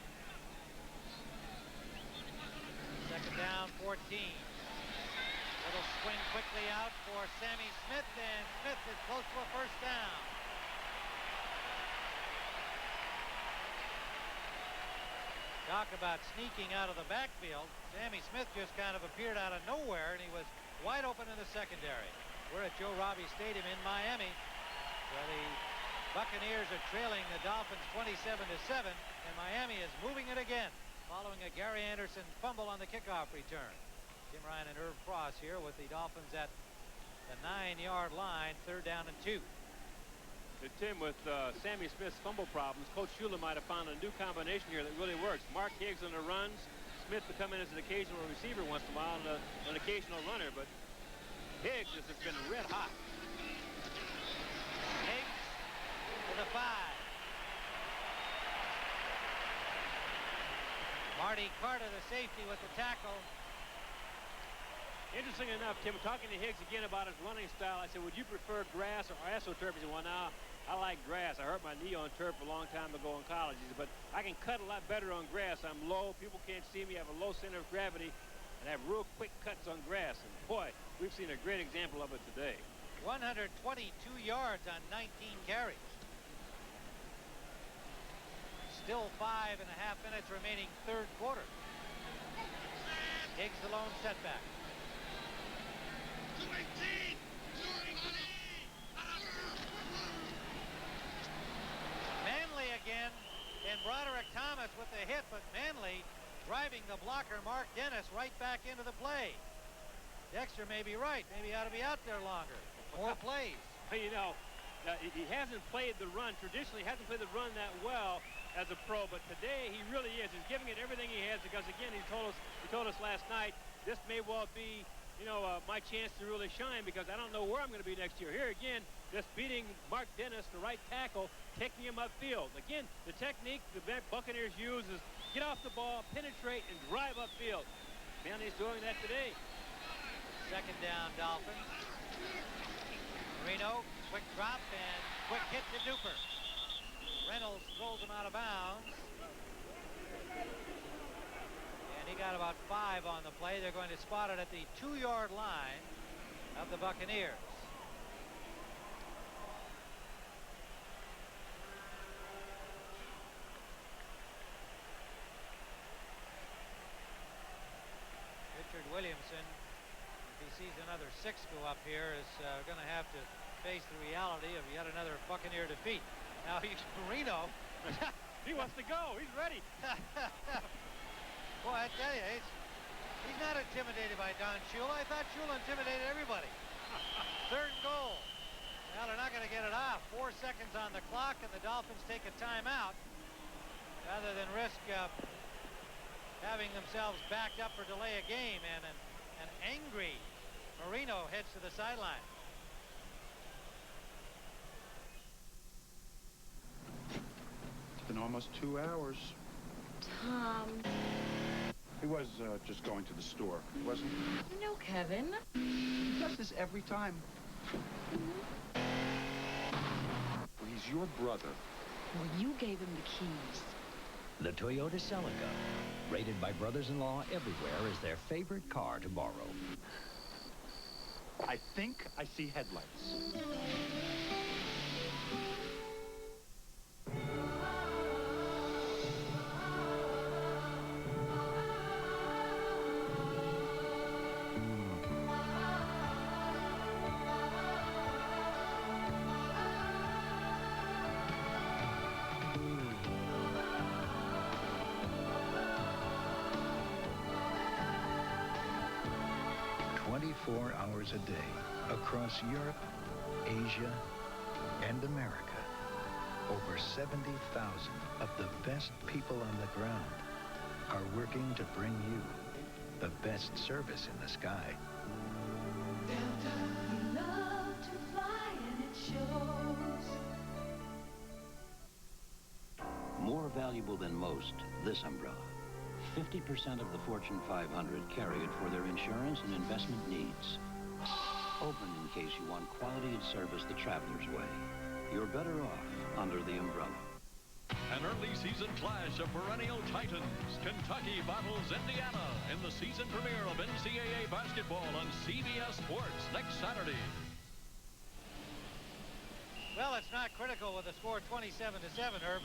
Second down, 14. Little swing quickly out for Sammy Smith, and Smith is close to a first down. Talk about sneaking out of the backfield. Sammy Smith just kind of appeared out of nowhere, and he was wide open in the secondary. We're at Joe Robbie Stadium in Miami, where the Buccaneers are trailing the Dolphins 27-7, and Miami is moving it again, following a Gary Anderson fumble on the kickoff return. Tim Ryan and Irv Cross here with the Dolphins at the 9-yard line, 3rd down and 2. Tim, with Sammy Smith's fumble problems, Coach Shula might have found a new combination here that really works. Mark Higgs on the runs, Smith to come in as an occasional receiver once in a while, and an occasional runner, but Higgs has been red hot. Higgs to the 5. Marty Carter, the safety, with the tackle. Interesting enough, Tim, talking to Higgs again about his running style, I said, would you prefer grass or AstroTurf? He said, well, now, I like grass. I hurt my knee on turf a long time ago in college. He said, but I can cut a lot better on grass. I'm low. People can't see me. I have a low center of gravity and have real quick cuts on grass. And, boy, we've seen a great example of it today. 122 yards on 19 carries. Still 5.5 minutes remaining, third quarter. Higgs the lone setback. Manley again, and Broderick Thomas with the hit, but Manley driving the blocker Mark Dennis right back into the play. Dexter may be right. Maybe he ought to be out there longer. More plays. You know, he hasn't played the run. Traditionally, he hasn't played the run that well as a pro, but today he really is. He's giving it everything he has because, again, he told us last night, this may well be, you know, my chance to really shine because I don't know where I'm going to be next year. Here again, just beating Mark Dennis, the right tackle, taking him upfield. Again, the technique the Buccaneers use is get off the ball, penetrate, and drive upfield. Manley's doing that today. Second down, Dolphins. Marino, quick drop and quick hit to Duper. Reynolds throws him out of bounds. And he got about 5 on the play. They're going to spot it at the 2-yard line of the Buccaneers. Richard Williamson, if he sees another 6 go up here, is going to have to face the reality of yet another Buccaneer defeat. Now he's Marino. He wants to go. He's ready. Boy, I tell you, he's not intimidated by Don Shula. I thought Shula intimidated everybody. 3rd and goal. Well, they're not going to get it off. 4 seconds on the clock, and the Dolphins take a timeout rather than risk having themselves backed up or delay a game. And an angry Marino heads to the sideline. It's been almost 2 hours. Tom. He was just going to the store, wasn't he? No, Kevin. He does this every time. Well, he's your brother. Well, you gave him the keys. The Toyota Celica, rated by brothers-in-law everywhere as their favorite car to borrow. I think I see headlights. 24 hours a day across Europe, Asia, and America. Over 70,000 of the best people on the ground are working to bring you the best service in the sky. Delta, you love to fly and it shows. More valuable than most, this umbrella. 50% of the Fortune 500 carry it for their insurance and investment needs. Open in case you want quality and service the traveler's way. You're better off under the umbrella. An early season clash of perennial titans. Kentucky battles Indiana in the season premiere of NCAA basketball on CBS Sports next Saturday. Well, it's not critical with the score 27-7, Herb,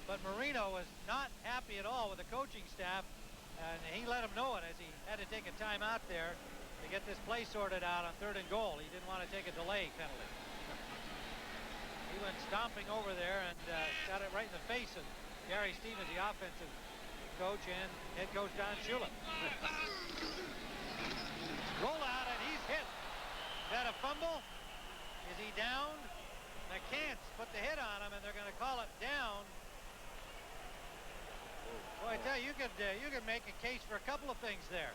but Marino was not happy at all with the coaching staff, and he let him know it as he had to take a timeout there to get this play sorted out on 3rd and goal. He didn't want to take a delay penalty. He went stomping over there and got it right in the face of Gary Stevens, the offensive coach, and head coach Don Shula. Roll out, and he's hit. Is that a fumble? Is he down? McCants put the hit on him, and they're going to call it down. Boy, I tell you, you could make a case for a couple of things there.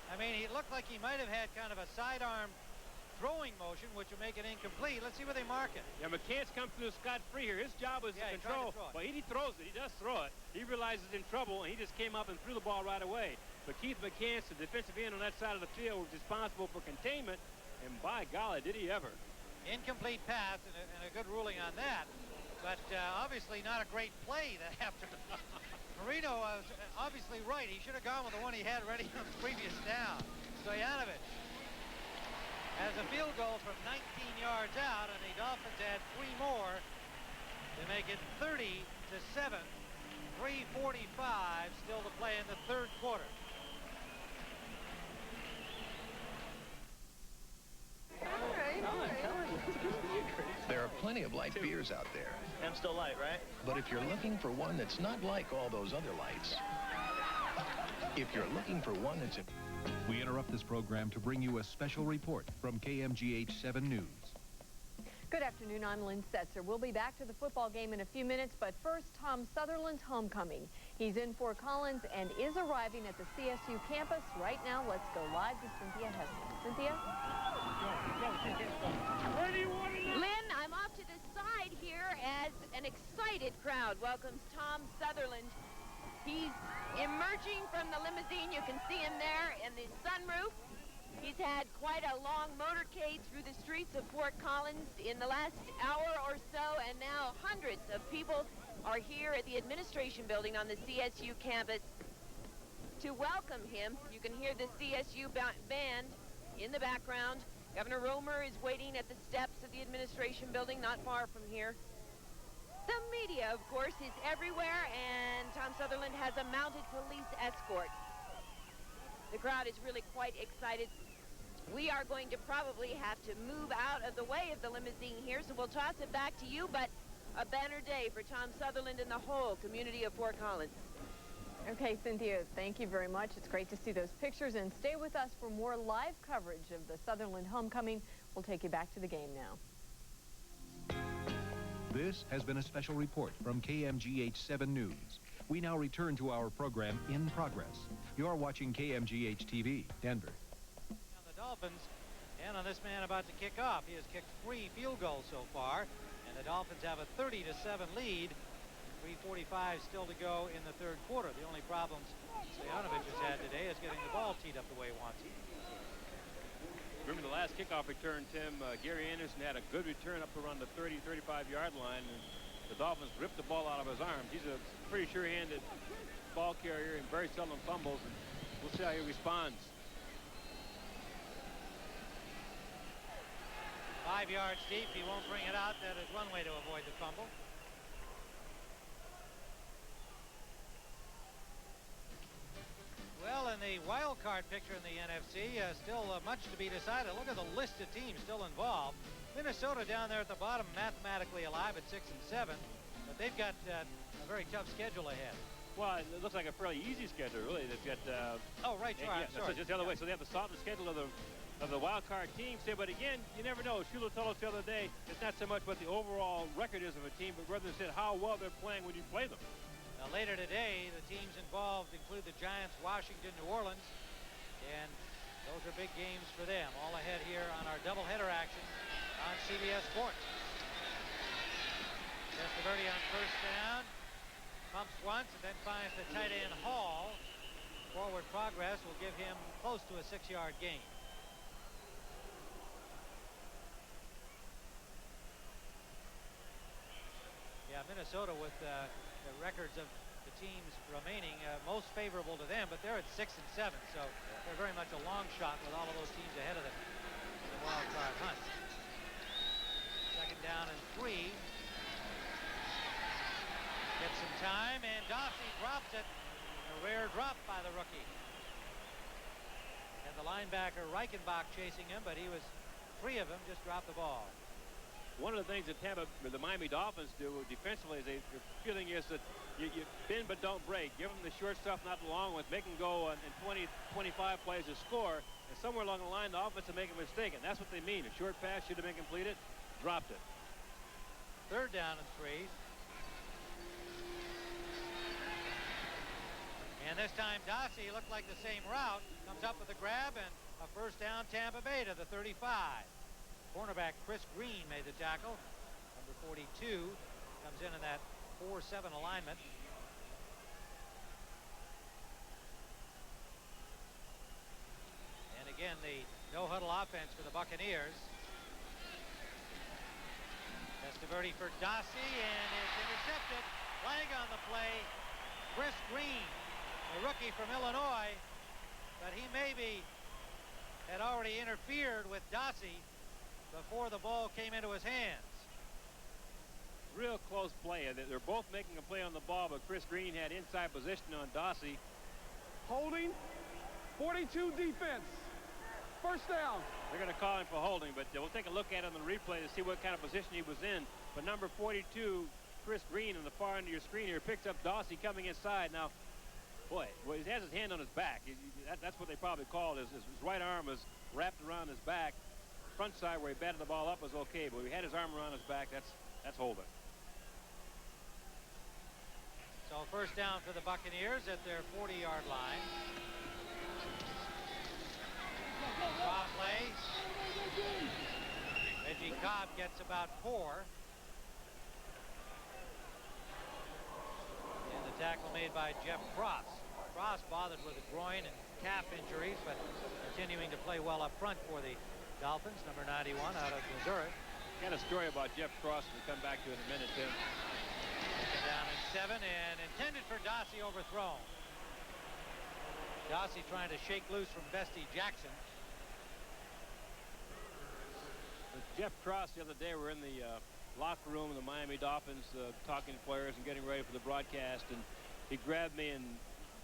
I mean, he looked like he might have had kind of a sidearm throwing motion, which would make it incomplete. Let's see where they mark it. Yeah, McCants comes through scot-free here. His job was to control. Well, he throws it. He does throw it. He realizes he's in trouble, and he just came up and threw the ball right away. But Keith McCants, the defensive end on that side of the field, was responsible for containment, and by golly, did he ever. Incomplete pass, and a good ruling on that. But obviously not a great play that after. Marino was obviously right. He should have gone with the one he had ready on the previous down. Stoyanovich has a field goal from 19 yards out, and the Dolphins had 3 more to make it 30-7. 3:45 still to play in the 3rd quarter. There are plenty of light beers out there. I'm still light, right? But if you're looking for one that's not like all those other lights, if you're looking for one that's... We interrupt this program to bring you a special report from KMGH 7 News. Good afternoon, I'm Lynn Setzer. We'll be back to the football game in a few minutes, but first, Tom Sutherland's homecoming. He's in Fort Collins and is arriving at the CSU campus. Right now, let's go live to Cynthia Hessel. Cynthia? Lynn, I'm off to the side here as an excited crowd welcomes Tom Sutherland. He's emerging from the limousine. You can see him there in the sunroof. He's had quite a long motorcade through the streets of Fort Collins in the last hour or so, and now hundreds of people are here at the administration building on the CSU campus to welcome him. You can hear the CSU band in the background. Governor Romer is waiting at the steps of the administration building not far from here. The media, of course, is everywhere, and Tom Sutherland has a mounted police escort. The crowd is really quite excited. We are going to probably have to move out of the way of the limousine here, so we'll toss it back to you, but a banner day for Tom Sutherland and the whole community of Fort Collins. Okay, Cynthia, thank you very much. It's great to see those pictures, and stay with us for more live coverage of the Sutherland homecoming. We'll take you back to the game now. This has been a special report from KMGH 7 News. We now return to our program In Progress. You're watching KMGH TV, Denver. On the Dolphins, and on this man about to kick off. He has kicked 3 field goals so far, and the Dolphins have a 30-7 lead 3:45 still to go in the third quarter. The only problems Stoyanovich has had today is getting the ball teed up the way he wants it. Remember the last kickoff return, Tim, Gary Anderson had a good return up around the 30, 35-yard line, and the Dolphins ripped the ball out of his arms. He's a pretty sure-handed ball carrier and very seldom fumbles, and we'll see how he responds. 5 yards deep. He won't bring it out. That is one way to avoid the fumble. Well, in the wild card picture in the NFC, still much to be decided. Look at the list of teams still involved. Minnesota down there at the bottom, mathematically alive at 6 and 7, but they've got a very tough schedule ahead. Well, it looks like a fairly easy schedule, really. They've got. Oh, right, sure. Yeah, so just the other way. So they have the softer schedule of the wild card teams here, but again, you never know. Shula told us the other day, it's not so much what the overall record is of a team, but rather said how well they're playing when you play them. Later today, the teams involved include the Giants, Washington, New Orleans, and those are big games for them. All ahead here on our doubleheader action on CBS Sports. Testaverde on first down, pumps once and then finds the tight end Hall. Forward progress will give him close to a 6-yard gain. Yeah, Minnesota with the records of the teams remaining most favorable to them, but they're at 6 and 7, so they're very much a long shot with all of those teams ahead of them in the wild card hunt. Second down and 3. Gets some time, and Dossie drops it. A rare drop by the rookie. And the linebacker Reichenbach chasing him, but he was free of him, just dropped the ball. One of the things that the Miami Dolphins do defensively is their feeling is that you bend but don't break. Give them the short stuff, not the long ones. Make them go in 20, 25 plays to score. And somewhere along the line, the offense will make a mistake. And that's what they mean. A short pass should have been completed. Dropped it. Third down and 3. And this time, Dossie looked like the same route. Comes up with a grab and a first down Tampa Bay to the 35. Cornerback Chris Green made the tackle. Number 42 comes in that 4-7 alignment. And again, the no-huddle offense for the Buccaneers. Testaverde for Dossie, and it's intercepted. Flag on the play. Chris Green, a rookie from Illinois, but he maybe had already interfered with Dossie before the ball came into his hands. Real close play. They're both making a play on the ball, but Chris Green had inside position on Dossie. Holding, 42 defense. First down. They're going to call him for holding, but we'll take a look at it on the replay to see what kind of position he was in. But number 42, Chris Green, on the far end of your screen here, picks up Dossie coming inside. Now, boy, well, he has his hand on his back. That's what they probably called his right arm is wrapped around his back. Front side where he batted the ball up was okay, but he had his arm around his back. That's holding. So first down for the Buccaneers at their 40-yard line. Draw play. Reggie Cobb gets about 4. And the tackle made by Jeff Cross. Cross bothered with a groin and calf injuries, but continuing to play well up front for the Dolphins, number 91 out of Missouri. Got a story about Jeff Cross we'll come back to in a minute, Tim. Second down and 7, and intended for Dossie, overthrown. Dossie trying to shake loose from Bestie Jackson. With Jeff Cross the other day, we're in the locker room of the Miami Dolphins talking to players and getting ready for the broadcast, and he grabbed me and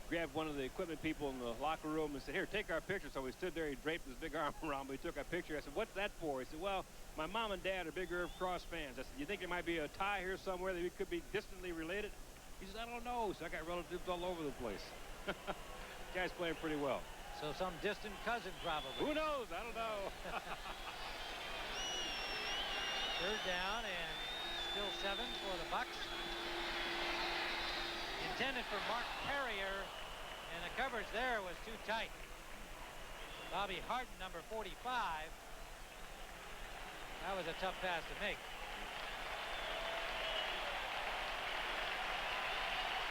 grabbed one of the equipment people in the locker room and said, "Here, take our picture." So we stood there. He draped his big arm around me. We took our picture. I said, "What's that for?" He said, "Well, my mom and dad are big Irv Cross fans." I said, "You think there might be a tie here somewhere that we could be distantly related?" He says, "I don't know." So I got relatives all over the place. Guy's playing pretty well. So some distant cousin probably. Who knows? I don't know. Third down and still 7 for the Bucs. Intended for Mark Carrier, and the coverage there was too tight. Bobby Harden, number 45. That was a tough pass to make.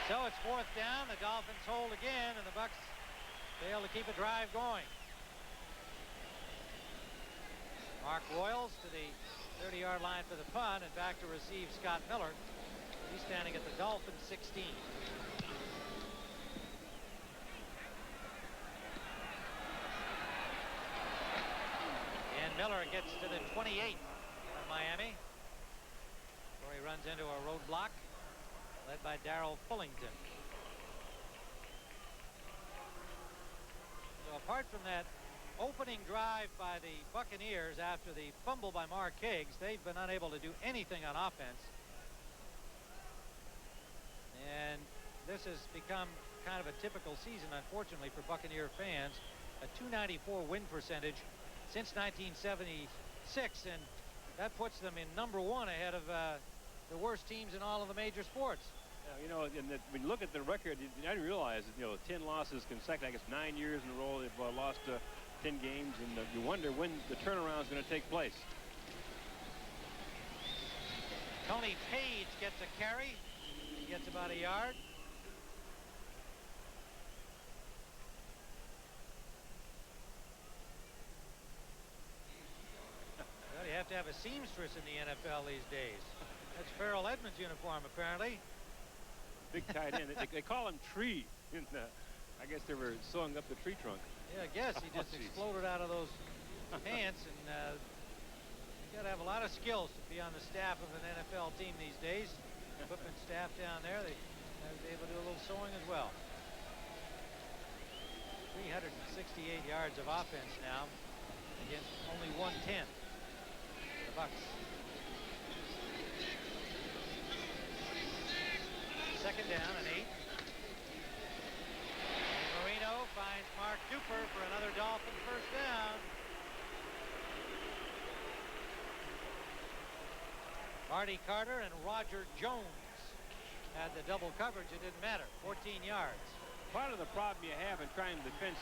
So it's 4th down. The Dolphins hold again, and the Bucs fail to keep a drive going. Mark Royals to the 30-yard line for the punt, and back to receive Scott Miller. He's standing at the Dolphins 16. And Miller gets to the 28 of Miami, where he runs into a roadblock led by Darrell Fullington. So apart from that opening drive by the Buccaneers after the fumble by Mark Higgs, they've been unable to do anything on offense. And this has become kind of a typical season, unfortunately, for Buccaneer fans. A .294 win percentage since 1976, and that puts them in #1 ahead of the worst teams in all of the major sports. You know, when you look at the record, I didn't realize that, 10 losses consecutive. I guess 9 years in a row they've lost 10 games, and you wonder when the turnaround is going to take place. Tony Page gets a carry. He gets about a yard. Well, you have to have a seamstress in the NFL these days. That's Farrell Edmonds' uniform, apparently. Big tight end. They call him Tree. I guess they were sewing up the tree trunk. Yeah, I guess he just exploded out of those pants, and you got to have a lot of skills to be on the staff of an NFL team these days. Equipment staff down there, they have to be able to do a little sewing as well. 368 yards of offense now against only 110. The Bucs. 2nd down and 8. Marino finds Mark Duper for another Dolphin 1st down. Marty Carter and Roger Jones had the double coverage. It didn't matter. 14 yards. Part of the problem you have in trying to defend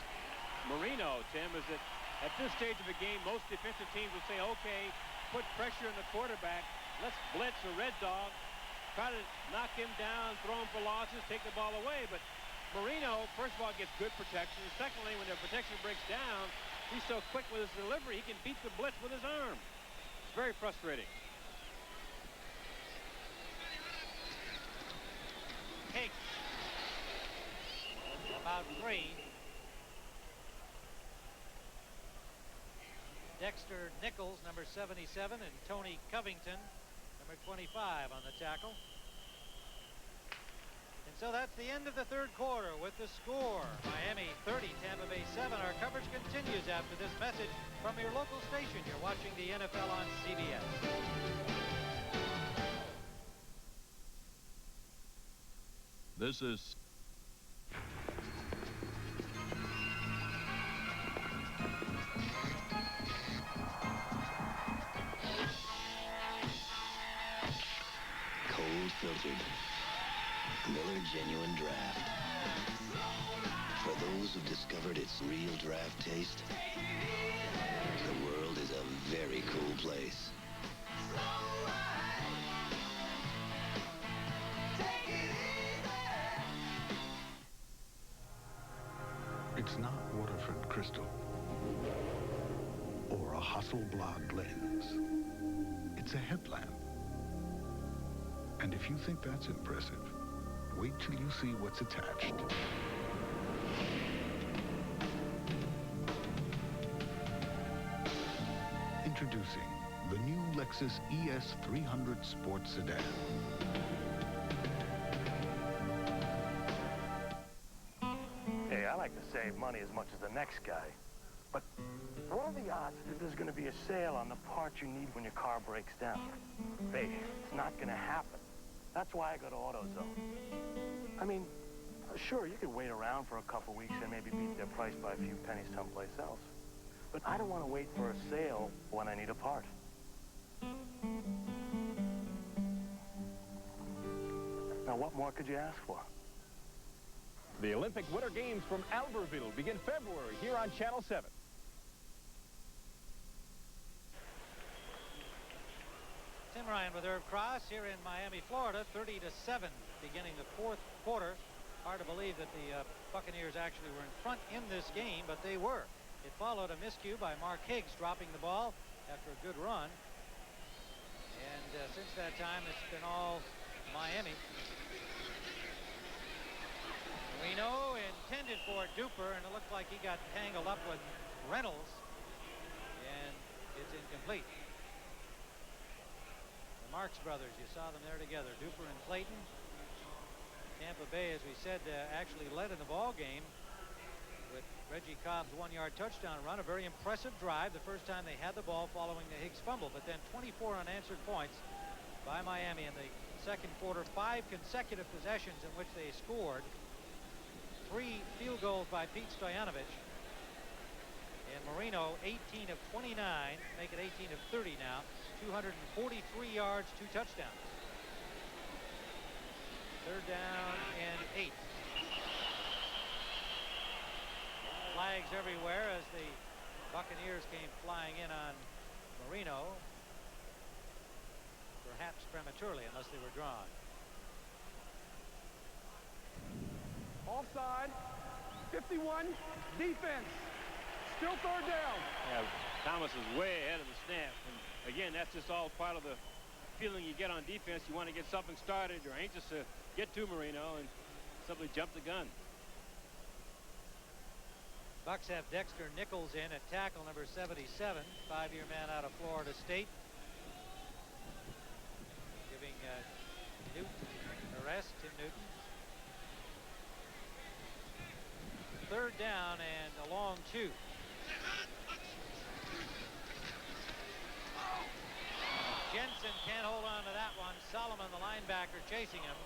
Marino, Tim, is that at this stage of the game, most defensive teams will say, okay, put pressure on the quarterback. Let's blitz a red dog. Try to knock him down, throw him for losses, take the ball away. But Marino, first of all, gets good protection. And secondly, when the protection breaks down, he's so quick with his delivery, he can beat the blitz with his arm. It's very frustrating. Higgs. About 3. Dexter Nichols, number 77, and Tony Covington, number 25 on the tackle. And so that's the end of the 3rd quarter with the score. Miami 30, Tampa Bay 7. Our coverage continues after this message from your local station. You're watching the NFL on CBS. This is cold filtered Miller Genuine Draft. For those who've discovered its real draft taste, the world is a very cool place. It's not waterfront crystal or a Hasselblad lens. It's a headlamp. And if you think that's impressive, wait till you see what's attached. Introducing the new Lexus ES 300 Sport Sedan. Hey, I like to save money as much as the next guy. But what are the odds that there's going to be a sale on the parts you need when your car breaks down? Hey, it's not going to happen. That's why I go to AutoZone. I mean, sure, you could wait around for a couple weeks and maybe beat their price by a few pennies someplace else. But I don't want to wait for a sale when I need a part. Now, what more could you ask for? The Olympic Winter Games from Albertville begin February here on Channel 7. Tim Ryan with Irv Cross here in Miami, Florida. 30-7 beginning the fourth quarter. Hard to believe that the Buccaneers actually were in front in this game, but they were. It followed a miscue by Mark Higgs dropping the ball after a good run. And since that time, it's been all Miami. Marino intended for Duper, and it looked like he got tangled up with Reynolds. And it's incomplete. The Marks brothers, you saw them there together, Duper and Clayton. Tampa Bay, as we said, actually led in the ball game with Reggie Cobb's 1-yard touchdown run. A very impressive drive the first time they had the ball following the Higgs fumble. But then 24 unanswered points by Miami in the second quarter. 5 consecutive possessions in which they scored. 3 field goals by Pete Stoyanovich. And Marino, 18 of 29, make it 18 of 30 now. 243 yards, 2 touchdowns. Third down and 8. Flags everywhere as the Buccaneers came flying in on Marino. Perhaps prematurely, unless they were drawn. Offside. 51. Defense. Still third down. Yeah, Thomas is way ahead of the snap. And again, that's just all part of the feeling you get on defense. You want to get something started. You're anxious to get to Marino and simply jump the gun. Bucks have Dexter Nichols in at tackle number 77, 5-year man out of Florida State. Giving Newton a rest, Tim Newton. Third down and a long 2. Jensen can't hold on to that one. Solomon, the linebacker, chasing him.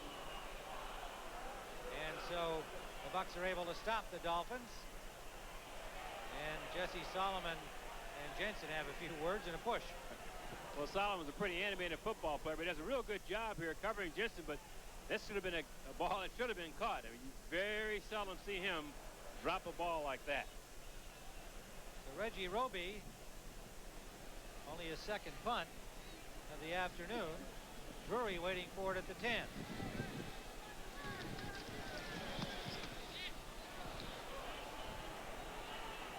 And so the Bucks are able to stop the Dolphins. And Jesse Solomon and Jensen have a few words and a push. Well, Solomon's a pretty animated football player, but he does a real good job here covering Jensen, but this should have been a ball that should have been caught. I mean, you very seldom see him drop a ball like that. So Reggie Roby, only his second punt of the afternoon. Drury waiting for it at the 10.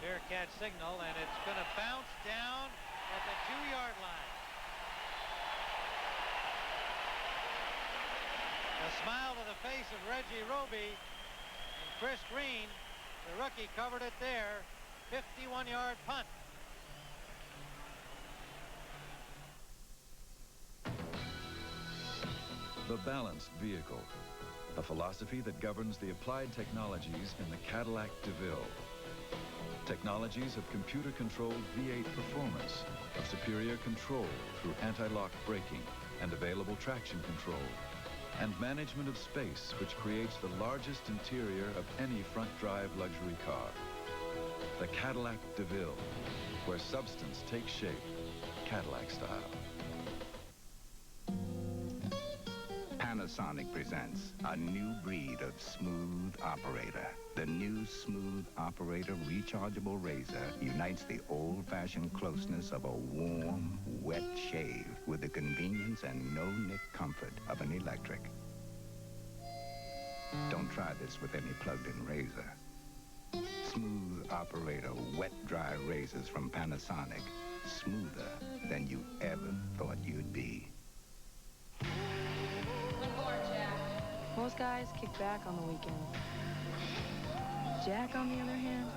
Bearcat signal, and it's going to bounce down at the 2-yard line. A smile to the face of Reggie Roby, and Chris Green, the rookie, covered it there. 51-yard punt. The balanced vehicle, a philosophy that governs the applied technologies in the Cadillac DeVille. Technologies of computer-controlled V8 performance, of superior control through anti-lock braking and available traction control, and management of space which creates the largest interior of any front-drive luxury car. The Cadillac DeVille, where substance takes shape, Cadillac style. Panasonic presents a new breed of smooth operator. The new Smooth Operator rechargeable razor unites the old-fashioned closeness of a warm, wet shave with the convenience and no-nick comfort of an electric. Don't try this with any plugged-in razor. Smooth Operator wet-dry razors from Panasonic. Smoother than you ever thought you'd be. Most guys kick back on the weekends. Jack, on the other hand,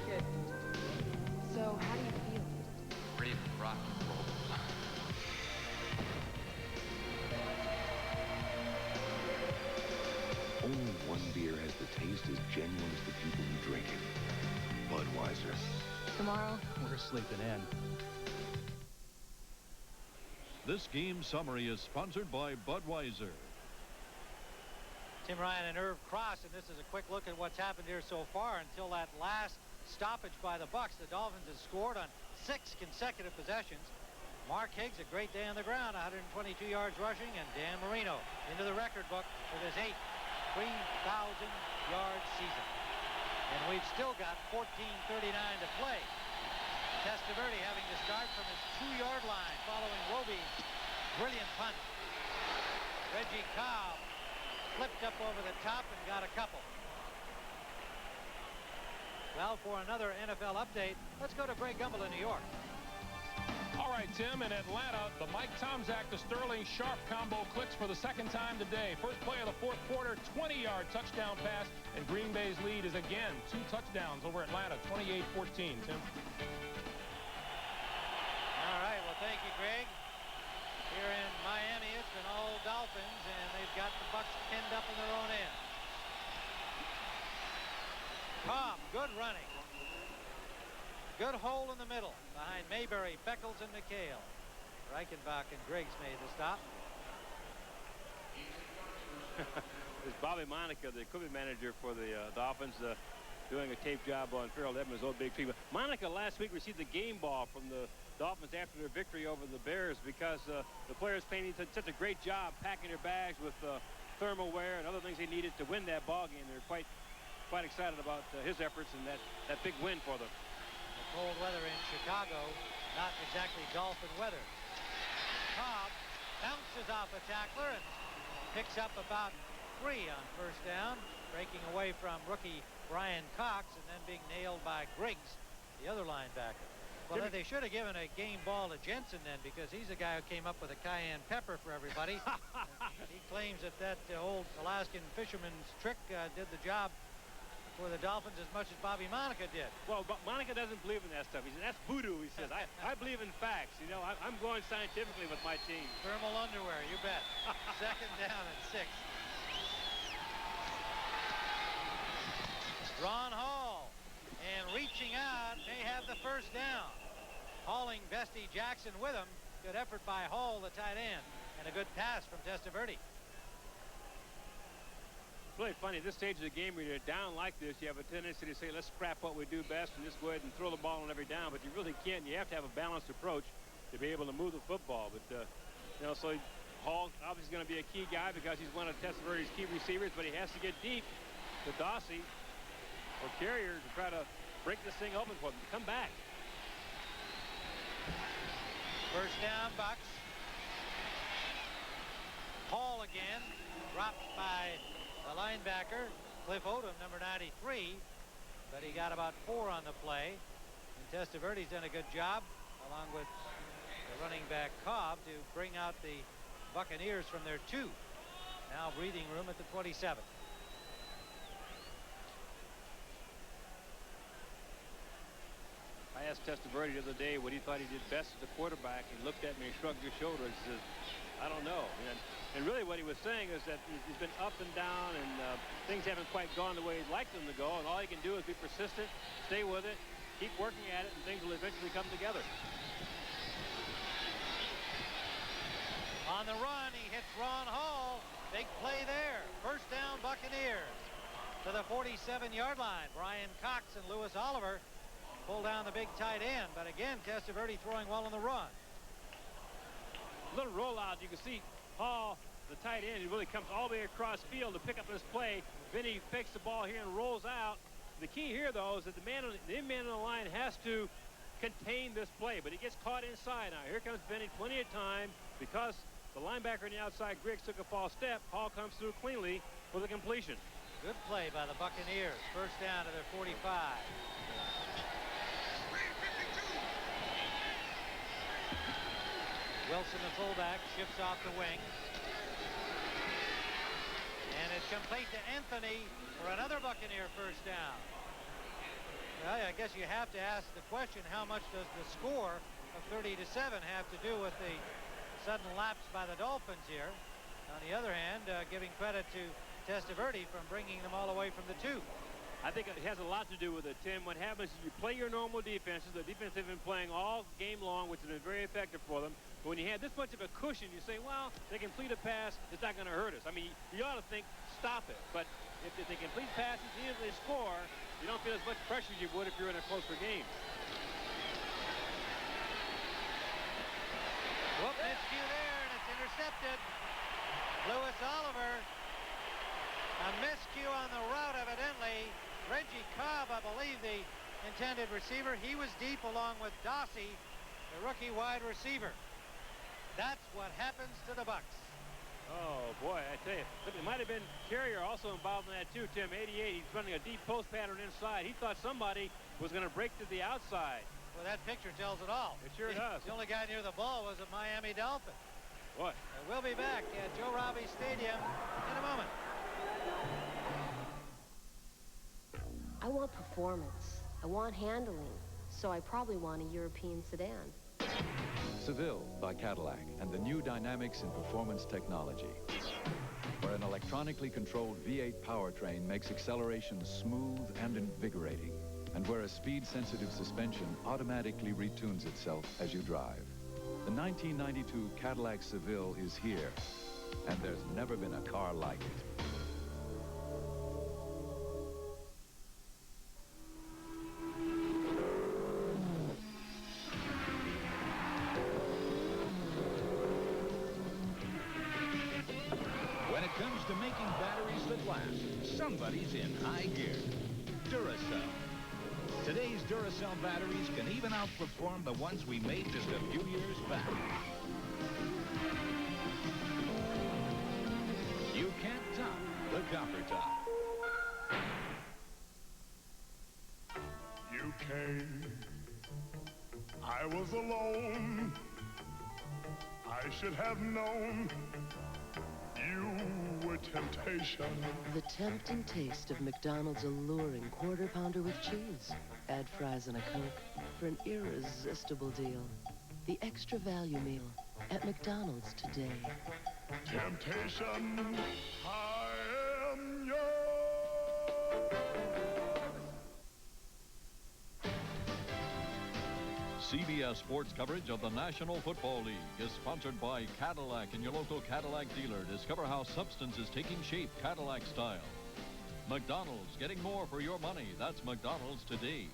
good. So, how do you feel? Ready to rock and roll. Only one beer has the taste as genuine as the people who drink it. Budweiser. Tomorrow, we're sleeping in. This game summary is sponsored by Budweiser. Tim Ryan and Irv Cross, and this is a quick look at what's happened here so far until that last stoppage by the Bucks. The Dolphins have scored on 6 consecutive possessions. Mark Higgs, a great day on the ground, 122 yards rushing, and Dan Marino into the record book with his 8th 3,000-yard season. And we've still got 14:39 to play. Testaverde having to start from his 2-yard line following Roby's Brilliant punt. Reggie Cobb flipped up over the top and got a couple. Well, for another NFL update, let's go to Greg Gumbel in New York. All right, Tim, in Atlanta, the Mike Tomczak to Sterling Sharp combo clicks for the second time today. First play of the fourth quarter, 20-yard touchdown pass, and Green Bay's lead is again 2 touchdowns over Atlanta, 28-14, Tim. All right, well, thank you, Greg. Here in Miami, it's been all Dolphins, and they've got the Bucs pinned up in their own end. Cobb, good running. Good hole in the middle behind Mayberry, Beckles, and McHale. Reichenbach and Griggs made the stop. It's Bobby Monica, the equipment manager for the Dolphins, doing a tape job on Farrell Edmonds' old big tree. Monica last week received the game ball from the Dolphins after their victory over the Bears because the players painted such a great job packing their bags with thermal wear and other things they needed to win that ball game. They're quite excited about his efforts and that big win for them. The cold weather in Chicago, not exactly Dolphin weather. Cobb bounces off a tackler and picks up about 3 on first down, breaking away from rookie Brian Cox and then being nailed by Griggs, the other linebacker. Well, they should have given a game ball to Jensen then, because he's the guy who came up with a cayenne pepper for everybody. He claims that old Alaskan fisherman's trick did the job for the Dolphins as much as Bobby Monica did. Well, but Monica doesn't believe in that stuff. He said, that's voodoo, he says. I believe in facts. You know, I'm going scientifically with my team. Thermal underwear, you bet. Second down and 6. Ron Hall, and reaching out, may have the first down. Hauling Bestie Jackson with him. Good effort by Hall, the tight end, and a good pass from Testaverde. It's really funny, at this stage of the game, when you're down like this, you have a tendency to say, let's scrap what we do best and just go ahead and throw the ball on every down, but you really can't. You have to have a balanced approach to be able to move the football. But, you know, so Hall obviously is going to be a key guy because he's one of Testaverde's key receivers, but he has to get deep to Dossie or Carrier to try to break this thing open for them to come back. First down, Bucs. Hall again, dropped by the linebacker, Cliff Odom, number 93, but he got about 4 on the play. And Testaverde's done a good job, along with the running back Cobb, to bring out the Buccaneers from their 2. Now breathing room at the 27. I asked Testaverde the other day what he thought he did best as a quarterback. He looked at me and shrugged his shoulders and says, I don't know. And really what he was saying is that he's been up and down, and things haven't quite gone the way he'd like them to go, and all he can do is be persistent, stay with it, keep working at it, and things will eventually come together. On the run, he hits Ron Hall. Big play there. First down, Buccaneers. To the 47-yard line. Brian Cox and Lewis Oliver pull down the big tight end, but again, Testaverde throwing well on the run. Little rollout, you can see Hall, the tight end, he really comes all the way across field to pick up this play. Vinny fakes the ball here and rolls out. The key here, though, is that the in-man on the line has to contain this play, but he gets caught inside. Now, here comes Vinny, plenty of time, because the linebacker on the outside, Griggs, took a false step. Hall comes through cleanly with a completion. Good play by the Buccaneers. First down to their 45. Wilson, the fullback, shifts off the wing. And it's complete to Anthony for another Buccaneer first down. Well, I guess you have to ask the question, how much does the score of 30-7 have to do with the sudden lapse by the Dolphins here? On the other hand, giving credit to Testaverde from bringing them all the way from the 2. I think it has a lot to do with it, Tim. What happens is you play your normal defenses. The defense have been playing all game long, which has been very effective for them. But when you have this much of a cushion, you say, well, they complete a pass, it's not going to hurt us. I mean, you ought to think, stop it. But if they complete passes, even if they score, you don't feel as much pressure as you would if you're in a closer game. Whoop, miscue there, and it's intercepted. Lewis Oliver, a miscue on the route, evidently. Reggie Cobb, I believe, the intended receiver. He was deep along with Dossie, the rookie wide receiver. That's what happens to the Bucks. Oh, boy, I tell you. Look, it might have been Carrier also involved in that, too, Tim. 88, he's running a deep post pattern inside. He thought somebody was going to break to the outside. Well, that picture tells it all. It sure does. The only guy near the ball was a Miami Dolphin. What? We'll be back at Joe Robbie Stadium in a moment. I want performance. I want handling. So I probably want a European sedan. Seville by Cadillac and the new dynamics in performance technology, where an electronically controlled V8 powertrain makes acceleration smooth and invigorating, and where a speed-sensitive suspension automatically retunes itself as you drive. The 1992 Cadillac Seville is here, and there's never been a car like it. When it comes to making batteries that last, somebody's in high gear. Duracell. Today's Duracell batteries can even outperform the ones we made just a few years back. You can't top the copper top. You came, I was alone. I should have known you were temptation. The tempting taste of McDonald's alluring quarter pounder with cheese. Add fries and a Coke for an irresistible deal. The extra value meal at McDonald's today. Temptation, I am yours. CBS Sports coverage of the National Football League is sponsored by Cadillac and your local Cadillac dealer. Discover how substance is taking shape Cadillac style. McDonald's, getting more for your money. That's McDonald's today.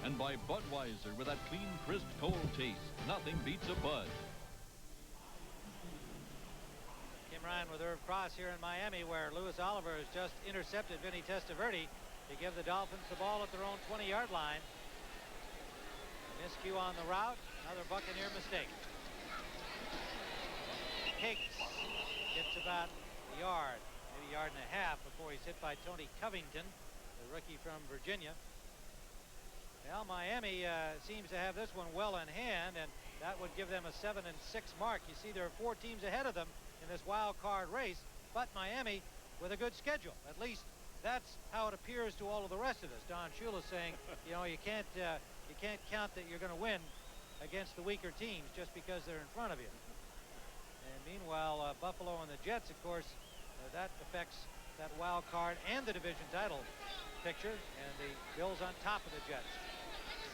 And by Budweiser, with that clean, crisp, cold taste. Nothing beats a Bud. Kim Ryan with Irv Cross here in Miami, where Louis Oliver has just intercepted Vinny Testaverde to give the Dolphins the ball at their own 20-yard line. Miscue on the route, another Buccaneer mistake. Higgs gets about a yard, maybe a yard and a half before he's hit by Tony Covington, the rookie from Virginia. Well, Miami seems to have this one well in hand, and that would give them a 7-6 mark. You see, there are 4 teams ahead of them in this wild card race, but Miami with a good schedule. At least that's how it appears to all of the rest of us. Don Shula saying, you know, you can't count that you're going to win against the weaker teams just because they're in front of you. And meanwhile, Buffalo and the Jets, of course, that affects that wild card and the division title picture, and the Bills on top of the Jets,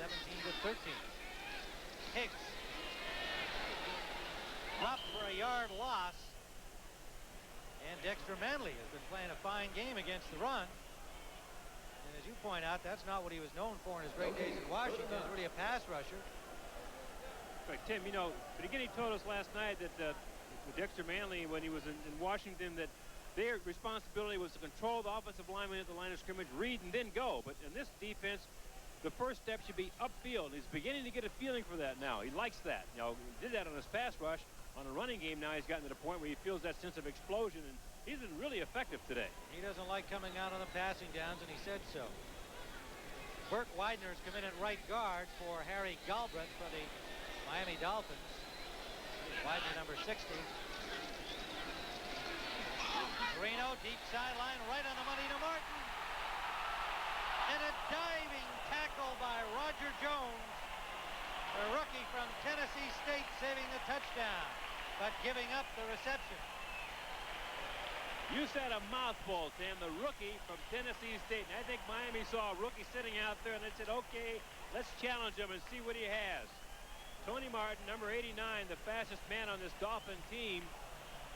17-13. Higgs dropped for a yard loss, and Dexter Manley has been playing a fine game against the run. And as you point out, that's not what he was known for in his great days in Washington. He's really a pass rusher. Right, Tim, you know, but again, he told us last night that with Dexter Manley, when he was in Washington, that their responsibility was to control the offensive lineman at the line of scrimmage, read, and then go. But in this defense, the first step should be upfield. He's beginning to get a feeling for that now. He likes that. You know, he did that on his pass rush. On a running game now, he's gotten to the point where he feels that sense of explosion, and he's been really effective today. He doesn't like coming out on the passing downs, and he said so. Burt Widener's come in at right guard for Harry Galbraith for the Miami Dolphins. Widener, number 60. Marino, deep sideline, right on the money to Martin. And a diving tackle by Roger Jones, the rookie from Tennessee State, saving the touchdown, but giving up the reception. You said a mouthful, Tim, the rookie from Tennessee State. And I think Miami saw a rookie sitting out there, and they said, okay, let's challenge him and see what he has. Tony Martin, number 89, the fastest man on this Dolphin team.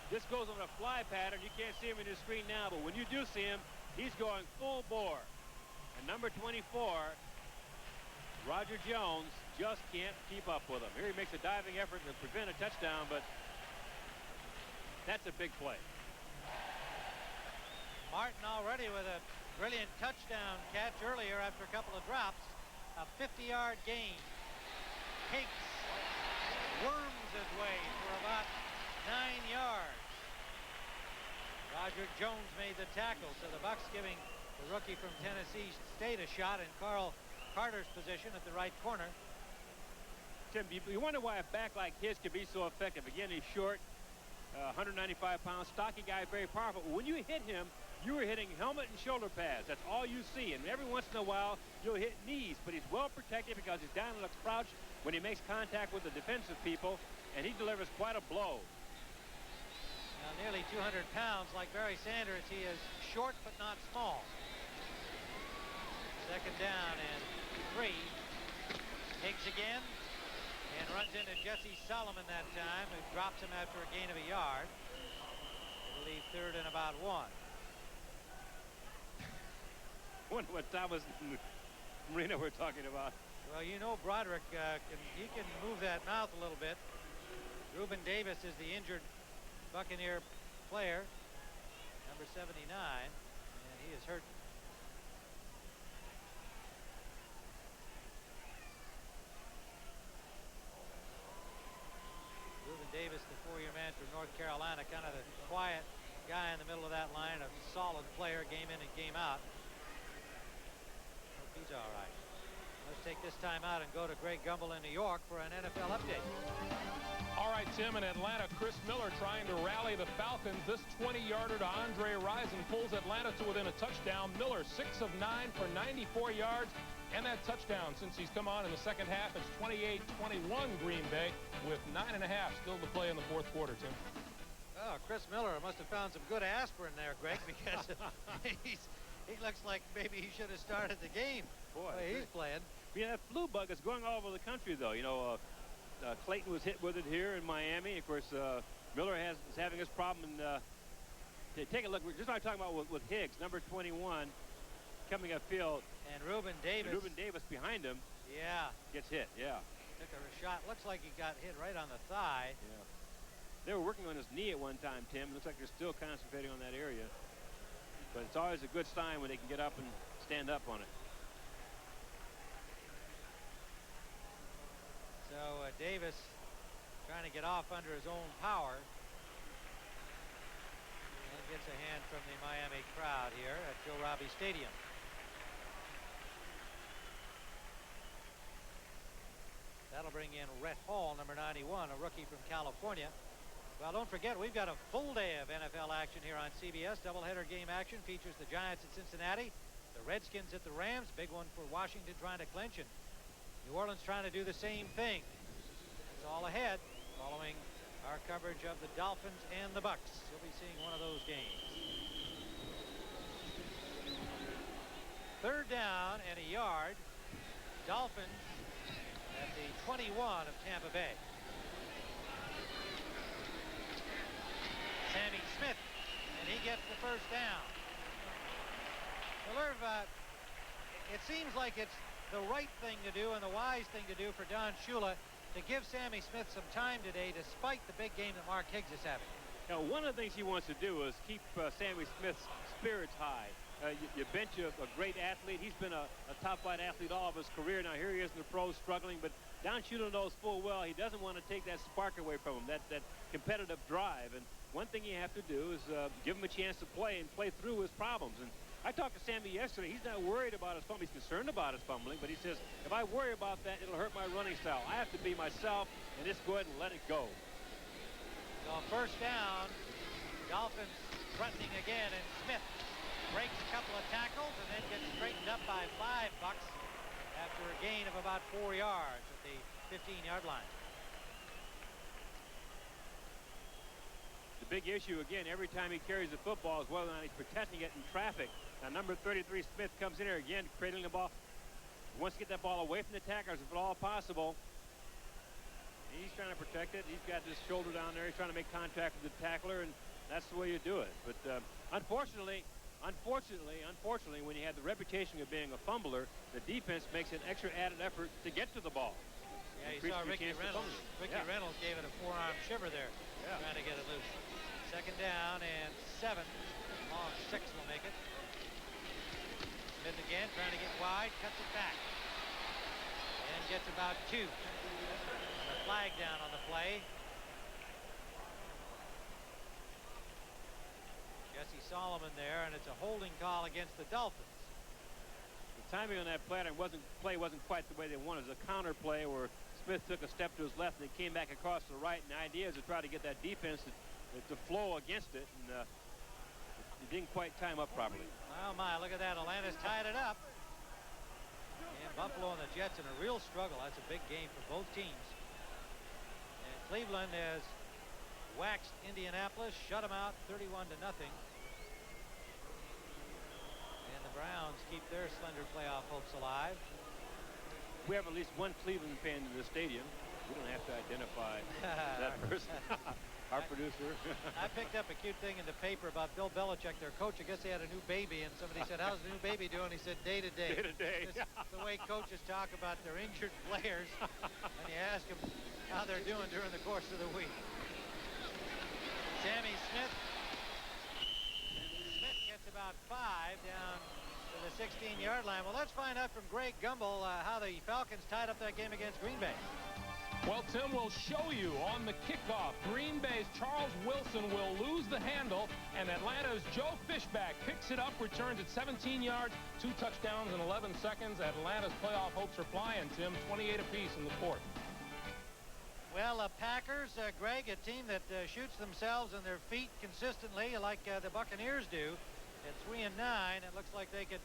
This goes on a fly pattern. You can't see him in your screen now, but when you do see him, he's going full bore. And number 24, Roger Jones, just can't keep up with him. Here he makes a diving effort to prevent a touchdown, but that's a big play. Martin already with a brilliant touchdown catch earlier after a couple of drops. A 50-yard gain. Higgs worms his way for about 9 yards. Roger Jones made the tackle, so the Bucs giving the rookie from Tennessee State a shot in Carl Carter's position at the right corner. Tim, you wonder why a back like his can be so effective. Again, he's short, 195 pounds, stocky guy, very powerful. When you hit him, you are hitting helmet and shoulder pads. That's all you see. And every once in a while, you'll hit knees, but he's well protected because he's down in a crouch when he makes contact with the defensive people, and he delivers quite a blow. Now, nearly 200 pounds, like Barry Sanders, he is short but not small. Second down and 3. Higgs again. And runs into Jesse Solomon that time, who drops him after a gain of a yard. It'll leave third and about 1. Wonder what Thomas and Marino were talking about. Well, you know, Broderick, he can move that mouth a little bit. Reuben Davis is the injured Buccaneer player, number 79, and he is hurt. Davis, the 4-year man from North Carolina, kind of the quiet guy in the middle of that line, a solid player, game in and game out. Hope he's all right. Let's take this time out and go to Greg Gumbel in New York for an NFL update. All right, Tim, in Atlanta, Chris Miller trying to rally the Falcons. This 20-yarder to Andre Rison pulls Atlanta to within a touchdown. Miller, 6 of 9 for 94 yards. And that touchdown, since he's come on in the second half, it's 28-21 Green Bay with 9.5 still to play in the fourth quarter, Tim. Oh, Chris Miller must have found some good aspirin there, Greg, because he looks like maybe he should have started the game. Boy, he's playing. Yeah, that flu bug is going all over the country, though. You know, Clayton was hit with it here in Miami. Of course, Miller is having his problem. And take a look. We're just not talking about with Higgs, number 21, coming upfield. And Reuben Davis behind him. Yeah. Gets hit, yeah. Took a shot. Looks like he got hit right on the thigh. Yeah. They were working on his knee at one time, Tim. Looks like they're still concentrating on that area. But it's always a good sign when they can get up and stand up on it. So Davis trying to get off under his own power. And gets a hand from the Miami crowd here at Joe Robbie Stadium. That'll bring in Rhett Hall, number 91, a rookie from California. Well, don't forget, we've got a full day of NFL action here on CBS. Doubleheader game action features the Giants at Cincinnati, the Redskins at the Rams, big one for Washington trying to clinch, and New Orleans trying to do the same thing. It's all ahead following our coverage of the Dolphins and the Bucs. You'll be seeing one of those games. Third down and a yard. Dolphins at the 21 of Tampa Bay. Sammy Smith, and he gets the first down. Well, Irv, it seems like it's the right thing to do and the wise thing to do for Don Shula to give Sammy Smith some time today despite the big game that Mark Higgs is having. Now, one of the things he wants to do is keep Sammy Smith's spirits high. You bench a great athlete. He's been a top-flight athlete all of his career. Now, here he is in the pros struggling, but Don Shula knows full well he doesn't want to take that spark away from him, that competitive drive. And one thing you have to do is give him a chance to play and play through his problems. And I talked to Sammy yesterday. He's not worried about his fumbling. He's concerned about his fumbling, but he says, if I worry about that, it'll hurt my running style. I have to be myself and just go ahead and let it go. So first down, Dolphins threatening again, and Smith breaks a couple of tackles and then gets straightened up by 5 Bucs after a gain of about 4 yards at the 15-yard line. The big issue, again, every time he carries the football is whether or not he's protecting it in traffic. Now, number 33, Smith, comes in here again, cradling the ball. He wants to get that ball away from the tacklers if at all possible. He's trying to protect it. He's got his shoulder down there. He's trying to make contact with the tackler, and that's the way you do it. But unfortunately, when you have the reputation of being a fumbler, the defense makes an extra added effort to get to the ball. Yeah, you saw Ricky Reynolds. Reynolds gave it a forearm shiver there, trying to get it loose. Second down and 7. Long 6 will make it. Smith again, trying to get wide, cuts it back. And gets about 2. A flag down on the play. Solomon there, and it's a holding call against the Dolphins. The timing on that play wasn't quite the way they wanted. It was a counter play where Smith took a step to his left and then came back across to the right, and the idea is to try to get that defense to flow against it, and it didn't quite time up properly. Oh my, look at that. Atlanta's tied it up. And Buffalo and the Jets in a real struggle. That's a big game for both teams. And Cleveland has waxed Indianapolis, shut them out 31-0. And the Browns keep their slender playoff hopes alive. We have at least one Cleveland fan in the stadium. We don't have to identify that person. Our producer. I picked up a cute thing in the paper about Bill Belichick, their coach. I guess he had a new baby, and somebody said, "How's the new baby doing?" He said, "Day to day." Day to day. Just the way coaches talk about their injured players, and you ask them how they're doing during the course of the week. Sammy Smith. Smith gets about 5 down to the 16-yard line. Well, let's find out from Greg Gumbel how the Falcons tied up that game against Green Bay. Well, Tim will show you on the kickoff. Green Bay's Charles Wilson will lose the handle, and Atlanta's Joe Fishback picks it up, returns at 17 yards, 2 touchdowns in 11 seconds. Atlanta's playoff hopes are flying, Tim, 28 apiece in the fourth. Well, Packers, Greg, a team that shoots themselves in their feet consistently like the Buccaneers do. At 3-9, it looks like they could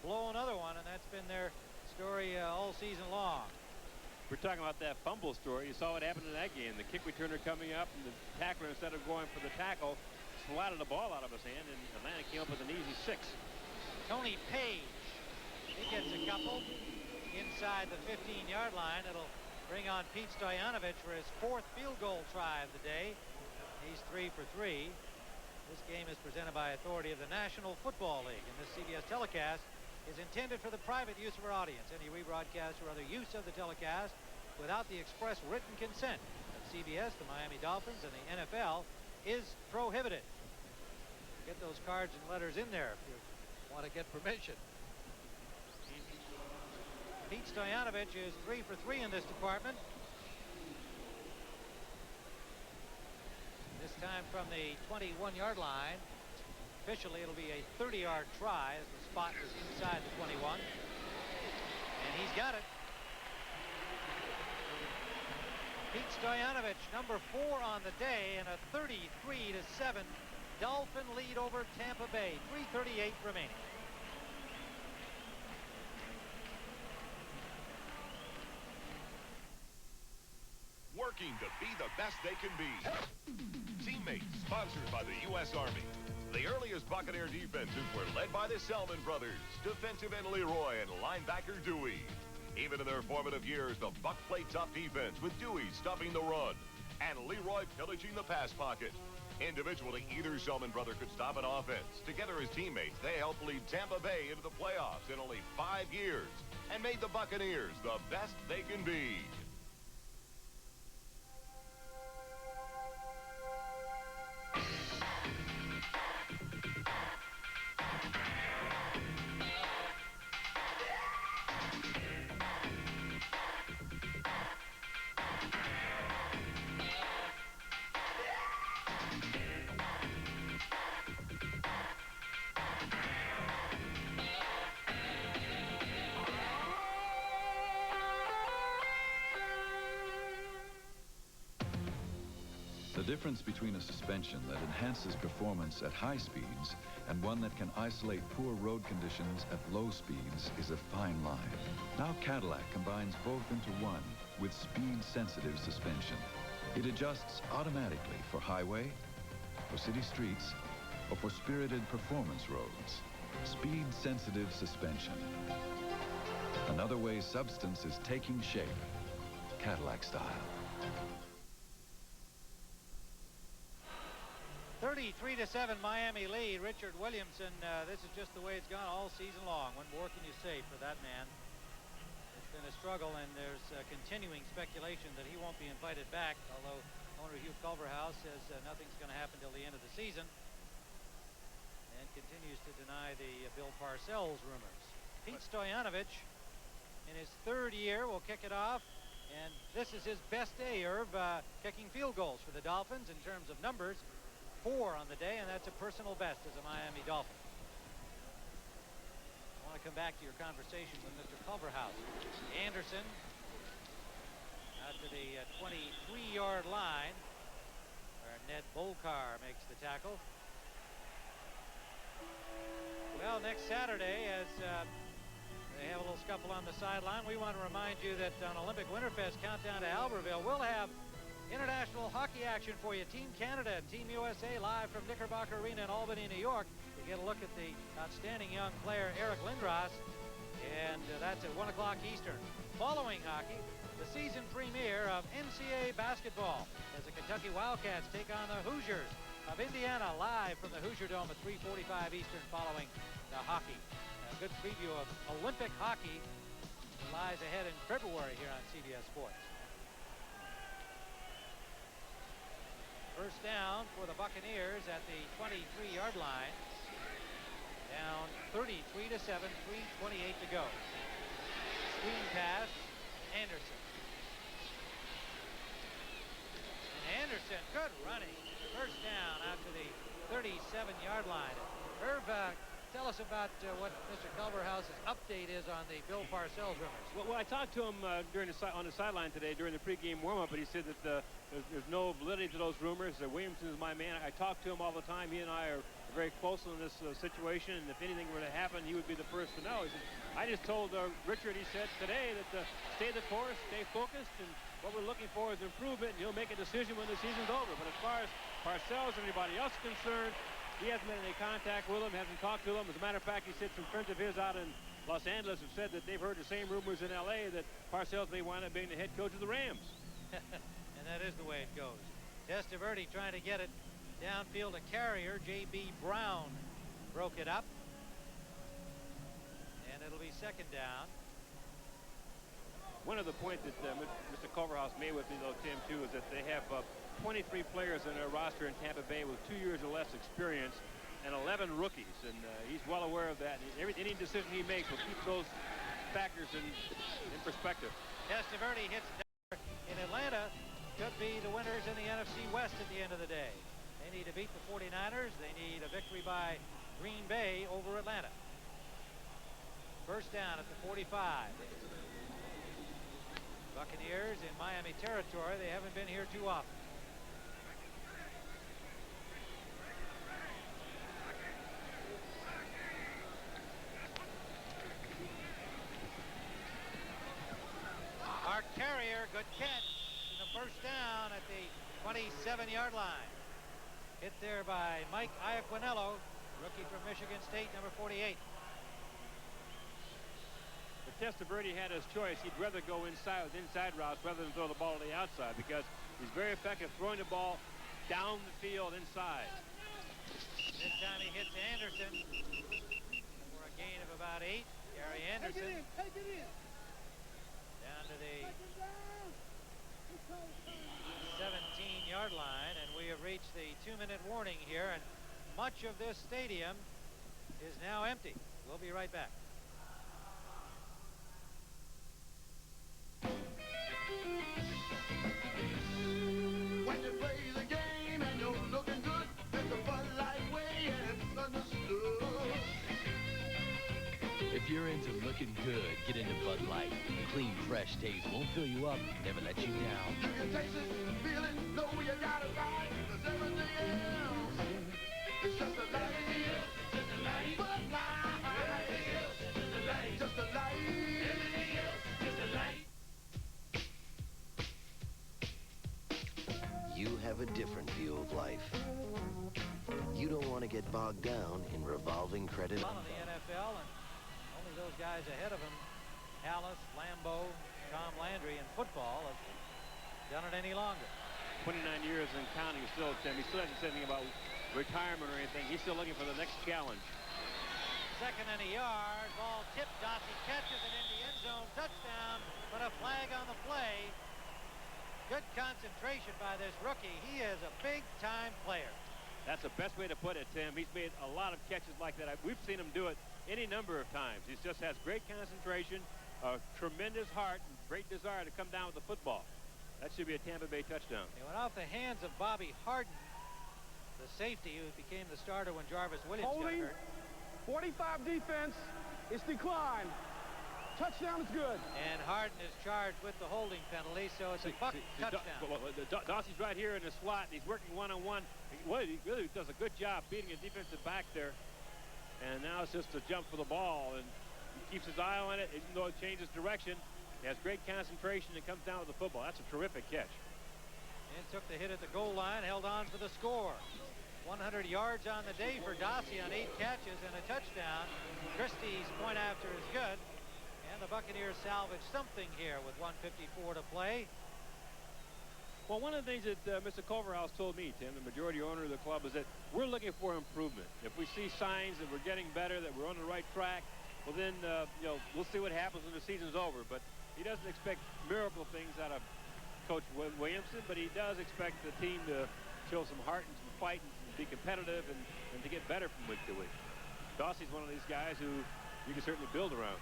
blow another one, and that's been their story all season long. We're talking about that fumble story. You saw what happened in that game. The kick returner coming up, and the tackler, instead of going for the tackle, swatted the ball out of his hand, and Atlanta came up with an easy 6. Tony Page, he gets a couple inside the 15-yard line. It'll bring on Pete Stoyanovich for his 4th field goal try of the day. He's 3 for 3. This game is presented by authority of the National Football League, and this CBS telecast is intended for the private use of our audience. Any rebroadcast or other use of the telecast without the express written consent of CBS, the Miami Dolphins, and the NFL is prohibited. Get those cards and letters in there if you want to get permission. Pete Stoyanovich is 3 for 3 in this department. This time from the 21-yard line. Officially, it'll be a 30-yard try as the spot is inside the 21. And he's got it. Pete Stoyanovich, number 4 on the day, and a 33-7 Dolphin lead over Tampa Bay. 3:38 remaining. Working to be the best they can be. Teammates, sponsored by the U.S. Army. The earliest Buccaneer defenses were led by the Selman brothers, defensive end Leroy and linebacker Dewey. Even in their formative years, the Buck played tough defense with Dewey stopping the run and Leroy pillaging the pass pocket. Individually, either Selman brother could stop an offense. Together as teammates, they helped lead Tampa Bay into the playoffs in only 5 years and made the Buccaneers the best they can be. The difference between a suspension that enhances performance at high speeds and one that can isolate poor road conditions at low speeds is a fine line. Now Cadillac combines both into one with speed-sensitive suspension. It adjusts automatically for highway, for city streets, or for spirited performance roads. Speed-sensitive suspension. Another way substance is taking shape. Cadillac style. 33-7 Miami lead. Richard Williamson, this is just the way it's gone all season long. What more can you say for that man? It's been a struggle, and there's continuing speculation that he won't be invited back, although owner Hugh Culverhouse says nothing's going to happen till the end of the season and continues to deny the Bill Parcells rumors. Pete Stoyanovich, in his 3rd year, will kick it off, and this is his best day, Irv, kicking field goals for the Dolphins in terms of numbers. 4 on the day, and that's a personal best as a Miami Dolphin. I want to come back to your conversation with Mr. Culverhouse. Anderson out to the 23-yard line, where Ned Bolkar makes the tackle. Well, next Saturday, as they have a little scuffle on the sideline, we want to remind you that on Olympic Winterfest Countdown to Albertville, we'll have international hockey action for you. Team Canada and Team USA live from Knickerbocker Arena in Albany, New York. You get a look at the outstanding young player, Eric Lindros, and that's at 1 o'clock Eastern. Following hockey, the season premiere of NCAA basketball as the Kentucky Wildcats take on the Hoosiers of Indiana live from the Hoosier Dome at 3:45 Eastern following the hockey. A good preview of Olympic hockey lies ahead in February here on CBS Sports. First down for the Buccaneers at the 23-yard line. Down 33-7, 3:28 to go. Screen pass, Anderson. And Anderson, good running. First down out to the 37-yard line. Irv, tell us about what Mr. Culverhouse's update is on the Bill Parcells rumors. Well, I talked to him on the sideline today during the pregame warm-up, but he said that there's no validity to those rumors. Williamson is my man. I talk to him all the time. He and I are very close in this situation, and if anything were to happen, he would be the first to know. He said, I just told Richard, he said today, that stay the course, stay focused, and what we're looking for is improvement, and he'll make a decision when the season's over. But as far as Parcells or anybody else is concerned, he hasn't made any contact with him, hasn't talked to him. As a matter of fact, he said some friends of his out in Los Angeles have said that they've heard the same rumors in L.A. that Parcells may wind up being the head coach of the Rams. And that is the way it goes. Testaverde trying to get it downfield to Carrier. J.B. Brown broke it up. And it'll be second down. One of the points that Mr. Culverhouse made with me, though, Tim, too, is that they have 23 players in their roster in Tampa Bay with 2 years or less experience and 11 rookies, and he's well aware of that. Any decision he makes will keep those factors in perspective. Testaverde hits in Atlanta. Could be the winners in the NFC West at the end of the day. They need to beat the 49ers. They need a victory by Green Bay over Atlanta. First down at the 45. Buccaneers in Miami territory. They haven't been here too often. Our Carrier, good catch. First down at the 27-yard line. Hit there by Mike Iaquinello, rookie from Michigan State, number 48. But Testaverde had his choice. He'd rather go inside with inside routes rather than throw the ball to the outside because he's very effective throwing the ball down the field inside. This time he hits Anderson for a gain of about 8. Gary Anderson. Take it in. Down to the 17-yard line, and we have reached the 2-minute warning here, and much of this stadium is now empty. We'll be right back. When you play the game and you're looking good, there's a Bud Light way and it's understood. If you're into looking good, get into Bud Light. The clean, fresh taste won't fill you up, never let you down. Do you taste it, feel it, know you got it right? 'Cause everything else is just a light. Just a light. Bud Light. Just a light. Just a light. Everything else, just a light. You have a different view of life. You don't want to get bogged down in revolving credit. On the NFL, and only those guys ahead of him, Hallis, Lambeau, Tom Landry in football, have done it any longer. 29 years and counting still, Tim. He still hasn't said anything about retirement or anything. He's still looking for the next challenge. Second and a yard. Ball tipped. Dossie catches it in the end zone. Touchdown, but a flag on the play. Good concentration by this rookie. He is a big-time player. That's the best way to put it, Tim. He's made a lot of catches like that. We've seen him do it any number of times. He just has great concentration, a tremendous heart, and great desire to come down with the football. That should be a Tampa Bay touchdown. It went off the hands of Bobby Harden, the safety who became the starter when Jarvis Williams Holding. got hurt. 45 defense. It's declined. Touchdown is good. And Harden is charged with the holding penalty, so it's a Buck touchdown. Dossie's right here in the slot. He's working one-on-one. He really does a good job beating a defensive back there. And now it's just a jump for the ball, and he keeps his eye on it, even though it changes direction. He has great concentration and comes down with the football. That's a terrific catch. And took the hit at the goal line, held on for the score. 100 yards on the day for Dossie on 8 catches and a touchdown. Christie's point after is good. And the Buccaneers salvage something here with 1:54 to play. Well, one of the things that Mr. Culverhouse told me, Tim, the majority owner of the club, is that we're looking for improvement. If we see signs that we're getting better, that we're on the right track, well then, you know, we'll see what happens when the season's over. But he doesn't expect miracle things out of Coach Williamson, but he does expect the team to show some heart and some fight and be competitive and to get better from week to week. Dossie's one of these guys who you can certainly build around.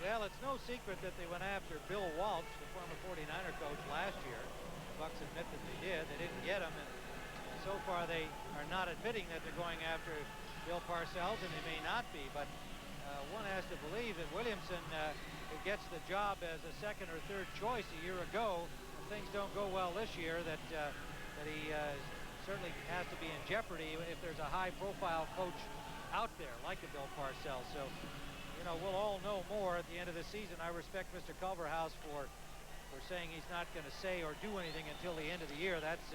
Well, it's no secret that they went after Bill Walsh, the former 49er coach, last year. The Bucs admit that they did. They didn't get him, and so far they are not admitting that they're going after Bill Parcells, and they may not be. But one has to believe that Williamson, who gets the job as a second or third choice a year ago, if things don't go well this year, that he certainly has to be in jeopardy if there's a high-profile coach out there like a Bill Parcells. So, you know, we'll all know more at the end of the season. I respect Mr. Culverhouse for saying he's not going to say or do anything until the end of the year. That's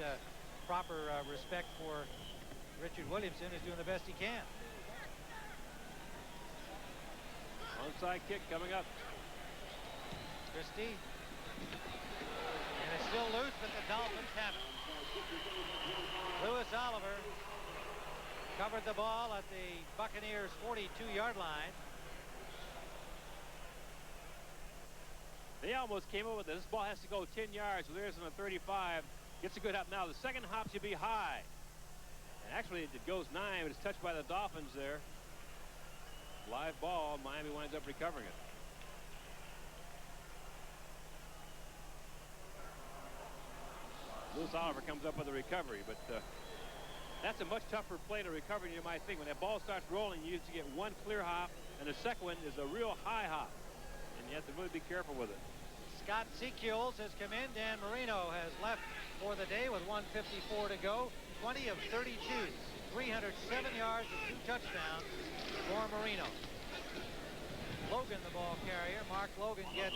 proper respect for Richard Williamson, who's doing the best he can. Onside kick coming up. Christie. And it's still loose, but the Dolphins have it. Lewis Oliver covered the ball at the Buccaneers' 42-yard line. They almost came up with it. This ball has to go 10 yards, so there's on a 35. Gets a good hop. Now, the second hop should be high. And actually, it goes 9, but it's touched by the Dolphins there. Live ball. Miami winds up recovering it. Lewis Oliver comes up with a recovery, but that's a much tougher play to recover than you might think. When that ball starts rolling, you usually get one clear hop, and the second one is a real high hop. And you have to really be careful with it. Scott Sequels has come in. Dan Marino has left for the day with 1:54 to go. 20 of 32. 307 yards and 2 touchdowns for Marino. Logan, the ball carrier. Mark Logan gets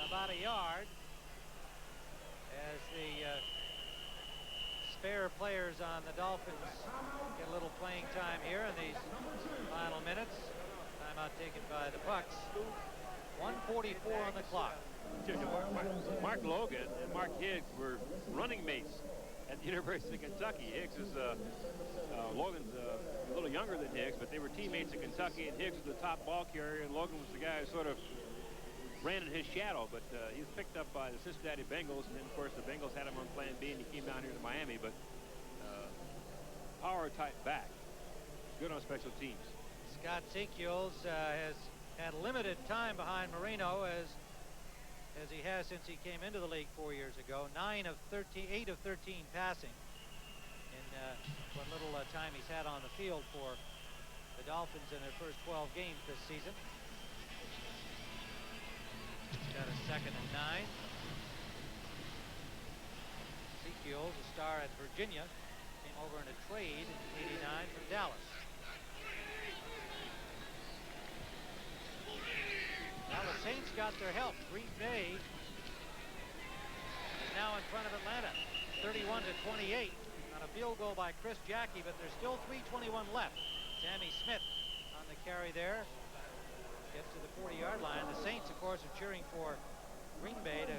about a yard as the spare players on the Dolphins get a little playing time here in these final minutes. Timeout taken by the Bucs. 1:44 on the clock. Mark Logan and Mark Higgs were running mates at the University of Kentucky. Higgs is Logan's a little younger than Higgs, but they were teammates in Kentucky, and Higgs was the top ball carrier, and Logan was the guy who sort of ran in his shadow. But he was picked up by the Cincinnati Bengals, and then of course the Bengals had him on plan B, and he came down here to Miami. But power type back, good on special teams. Scott Sequels has had limited time behind Marino as he has since he came into the league 4 years ago. 8 of 13 passing in what little time he's had on the field for the Dolphins in their first 12 games this season. Got a 2nd and 9. Sequels, a star at Virginia, came over in a trade in '89 from Dallas. Now the Saints got their help. Green Bay is now in front of Atlanta, 31-28 on a field goal by Chris Jackie, but there's still 3:21 left. Sammy Smith on the carry there. Gets to the 40-yard line. The Saints, of course, are cheering for Green Bay to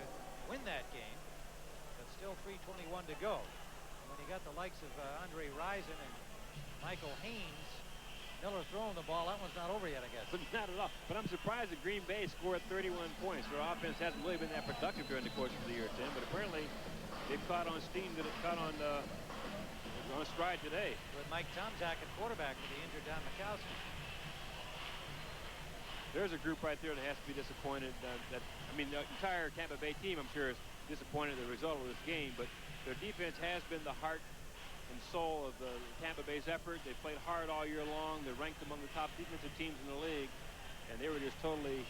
win that game, but still 3:21 to go. And when you got the likes of Andre Rison and Michael Haynes, Miller throwing the ball, that one's not over yet, I guess. But not at all. But I'm surprised that Green Bay scored 31 points. Their offense hasn't really been that productive during the course of the year, Tim. But apparently they've caught on steam, that it caught on stride today. With Mike Tomczak at quarterback for the injured Don Mikowski. There's a group right there that has to be disappointed. The entire Tampa Bay team, I'm sure, is disappointed in the result of this game, but their defense has been the heart and soul of the Tampa Bay's effort. They played hard all year long. They're ranked among the top defensive teams in the league, and they were just totally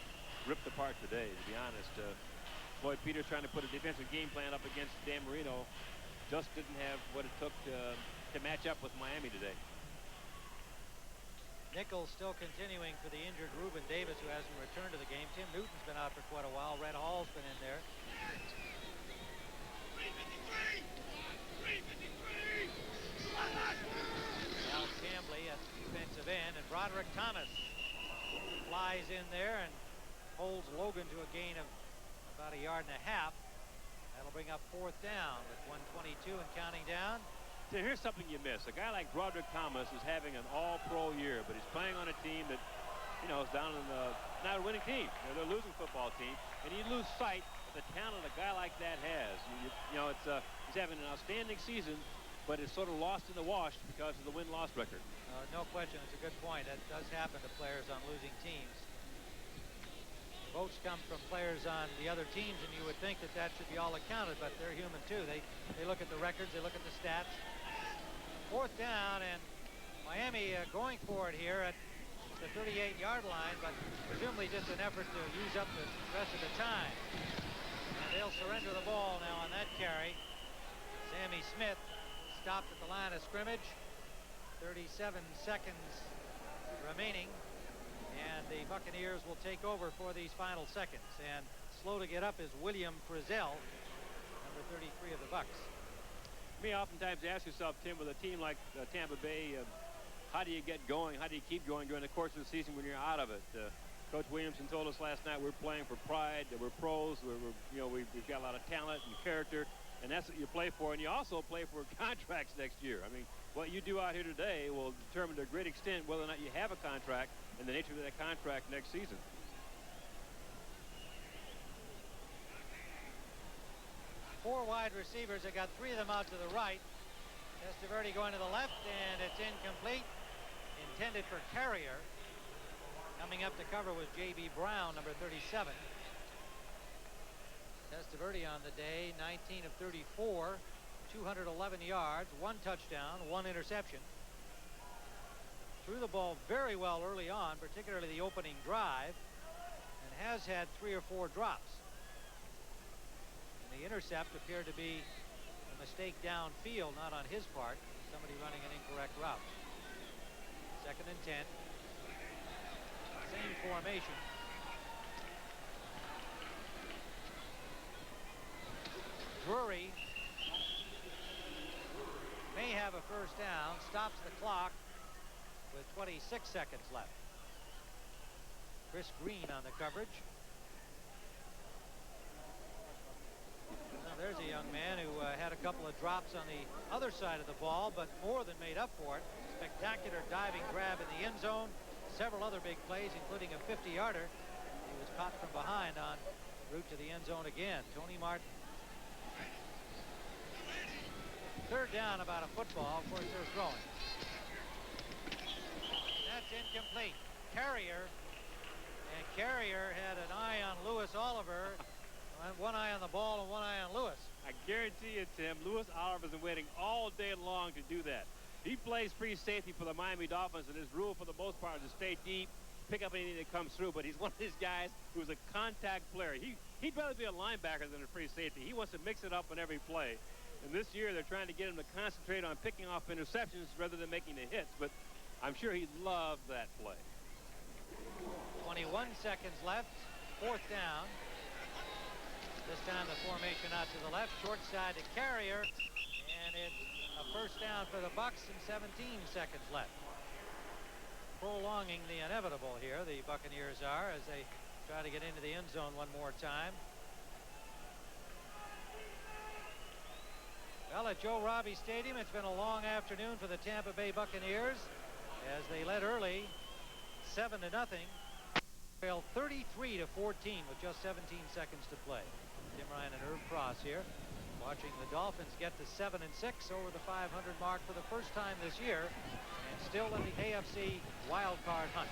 ripped apart today, to be honest. Floyd Peters trying to put a defensive game plan up against Dan Marino just didn't have what it took to match up with Miami today. Nichols still continuing for the injured Reuben Davis, who hasn't returned to the game. Tim Newton's been out for quite a while. Red Hall's been in there. Al Cambley at the defensive end, and Broderick Thomas flies in there and holds Logan to a gain of about 1.5 yards. That'll bring up 4th down with 1:22 and counting down. So here's something you miss. A guy like Broderick Thomas is having an all-pro year, but he's playing on a team that, you know, is down in the, not a winning team. They're a losing football team, and you lose sight of the talent a guy like that has. You know, it's he's having an outstanding season, but it's sort of lost in the wash because of the win-loss record. No question, it's a good point. That does happen to players on losing teams. Votes come from players on the other teams, and you would think that that should be all accounted, but they're human too. They look at the records, they look at the stats. 4th down, and Miami going for it here at the 38-yard line, but presumably just an effort to use up the rest of the time. And they'll surrender the ball now on that carry. Sammy Smith stopped at the line of scrimmage. 37 seconds remaining, and the Buccaneers will take over for these final seconds. And slow to get up is William Frizzell, number 33 of the Bucs. You may oftentimes ask yourself, Tim, with a team like Tampa Bay, how do you get going? How do you keep going during the course of the season when you're out of it? Coach Williamson told us last night we're playing for pride, that we're pros, we've got a lot of talent and character, and that's what you play for. And you also play for contracts next year. I mean, what you do out here today will determine to a great extent whether or not you have a contract and the nature of that contract next season. Four wide receivers. They got 3 of them out to the right. Testaverde going to the left, and it's incomplete. Intended for Carrier. Coming up to cover was J.B. Brown, number 37. Testaverde on the day, 19 of 34, 211 yards, 1 touchdown, 1 interception. Threw the ball very well early on, particularly the opening drive, and has had 3 or 4 drops. And the intercept appeared to be a mistake downfield, not on his part. Somebody running an incorrect route. 2nd and 10. Same formation. Drury may have a 1st down, stops the clock with 26 seconds left. Chris Green on the coverage. Now there's a young man who had a couple of drops on the other side of the ball, but more than made up for it. Spectacular diving grab in the end zone. Several other big plays, including a 50-yarder. He was caught from behind on route to the end zone again. Tony Martin. 3rd down, about a football. Of course, they're throwing. That's incomplete. Carrier. And Carrier had an eye on Lewis Oliver. One eye on the ball and one eye on Lewis. I guarantee you, Tim, Lewis Oliver's been waiting all day long to do that. He plays free safety for the Miami Dolphins, and his rule for the most part is to stay deep, pick up anything that comes through, but he's one of these guys who's a contact player. He'd rather be a linebacker than a free safety. He wants to mix it up on every play. And this year, they're trying to get him to concentrate on picking off interceptions rather than making the hits, but I'm sure he loved that play. 21 seconds left, 4th down. This time the formation out to the left, short side to Carrier, and it's a 1st down for the Bucs and 17 seconds left. Prolonging the inevitable here, the Buccaneers are, as they try to get into the end zone one more time. Well, at Joe Robbie Stadium, it's been a long afternoon for the Tampa Bay Buccaneers as they led early 7-0. Trailed 33-14 with just 17 seconds to play. Tim Ryan and Herb Cross here watching the Dolphins get to 7-6 over the 500 mark for the first time this year and still in the AFC wild card hunt.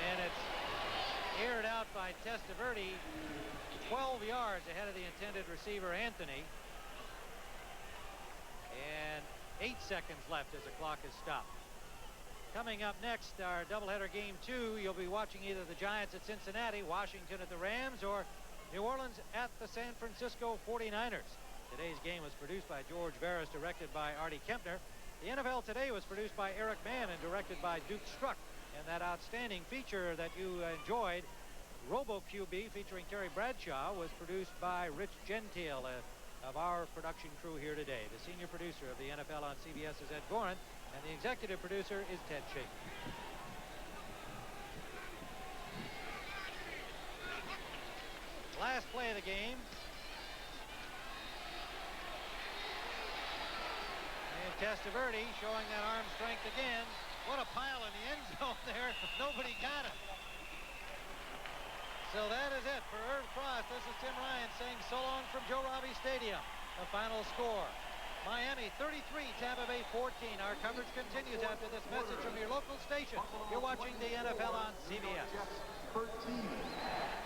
And it's Aired out by Testaverde, 12 yards ahead of the intended receiver, Anthony. And 8 seconds left as the clock is stopped. Coming up next, our doubleheader game 2, you'll be watching either the Giants at Cincinnati, Washington at the Rams, or New Orleans at the San Francisco 49ers. Today's game was produced by George Veras, directed by Artie Kempner. The NFL Today was produced by Eric Mann and directed by Duke Struck. And that outstanding feature that you enjoyed, Robo QB, featuring Terry Bradshaw, was produced by Rich Gentile of our production crew here today. The senior producer of the NFL on CBS is Ed Gorin, and the executive producer is Ted Shaker. Last play of the game. And Testaverde showing that arm strength again. What a pile in the end zone there. Nobody got it. So that is it for Irv Frost. This is Tim Ryan saying so long from Joe Robbie Stadium. The final score: Miami 33, Tampa Bay 14. Our coverage continues after this message from your local station. You're watching the NFL on CBS. 13.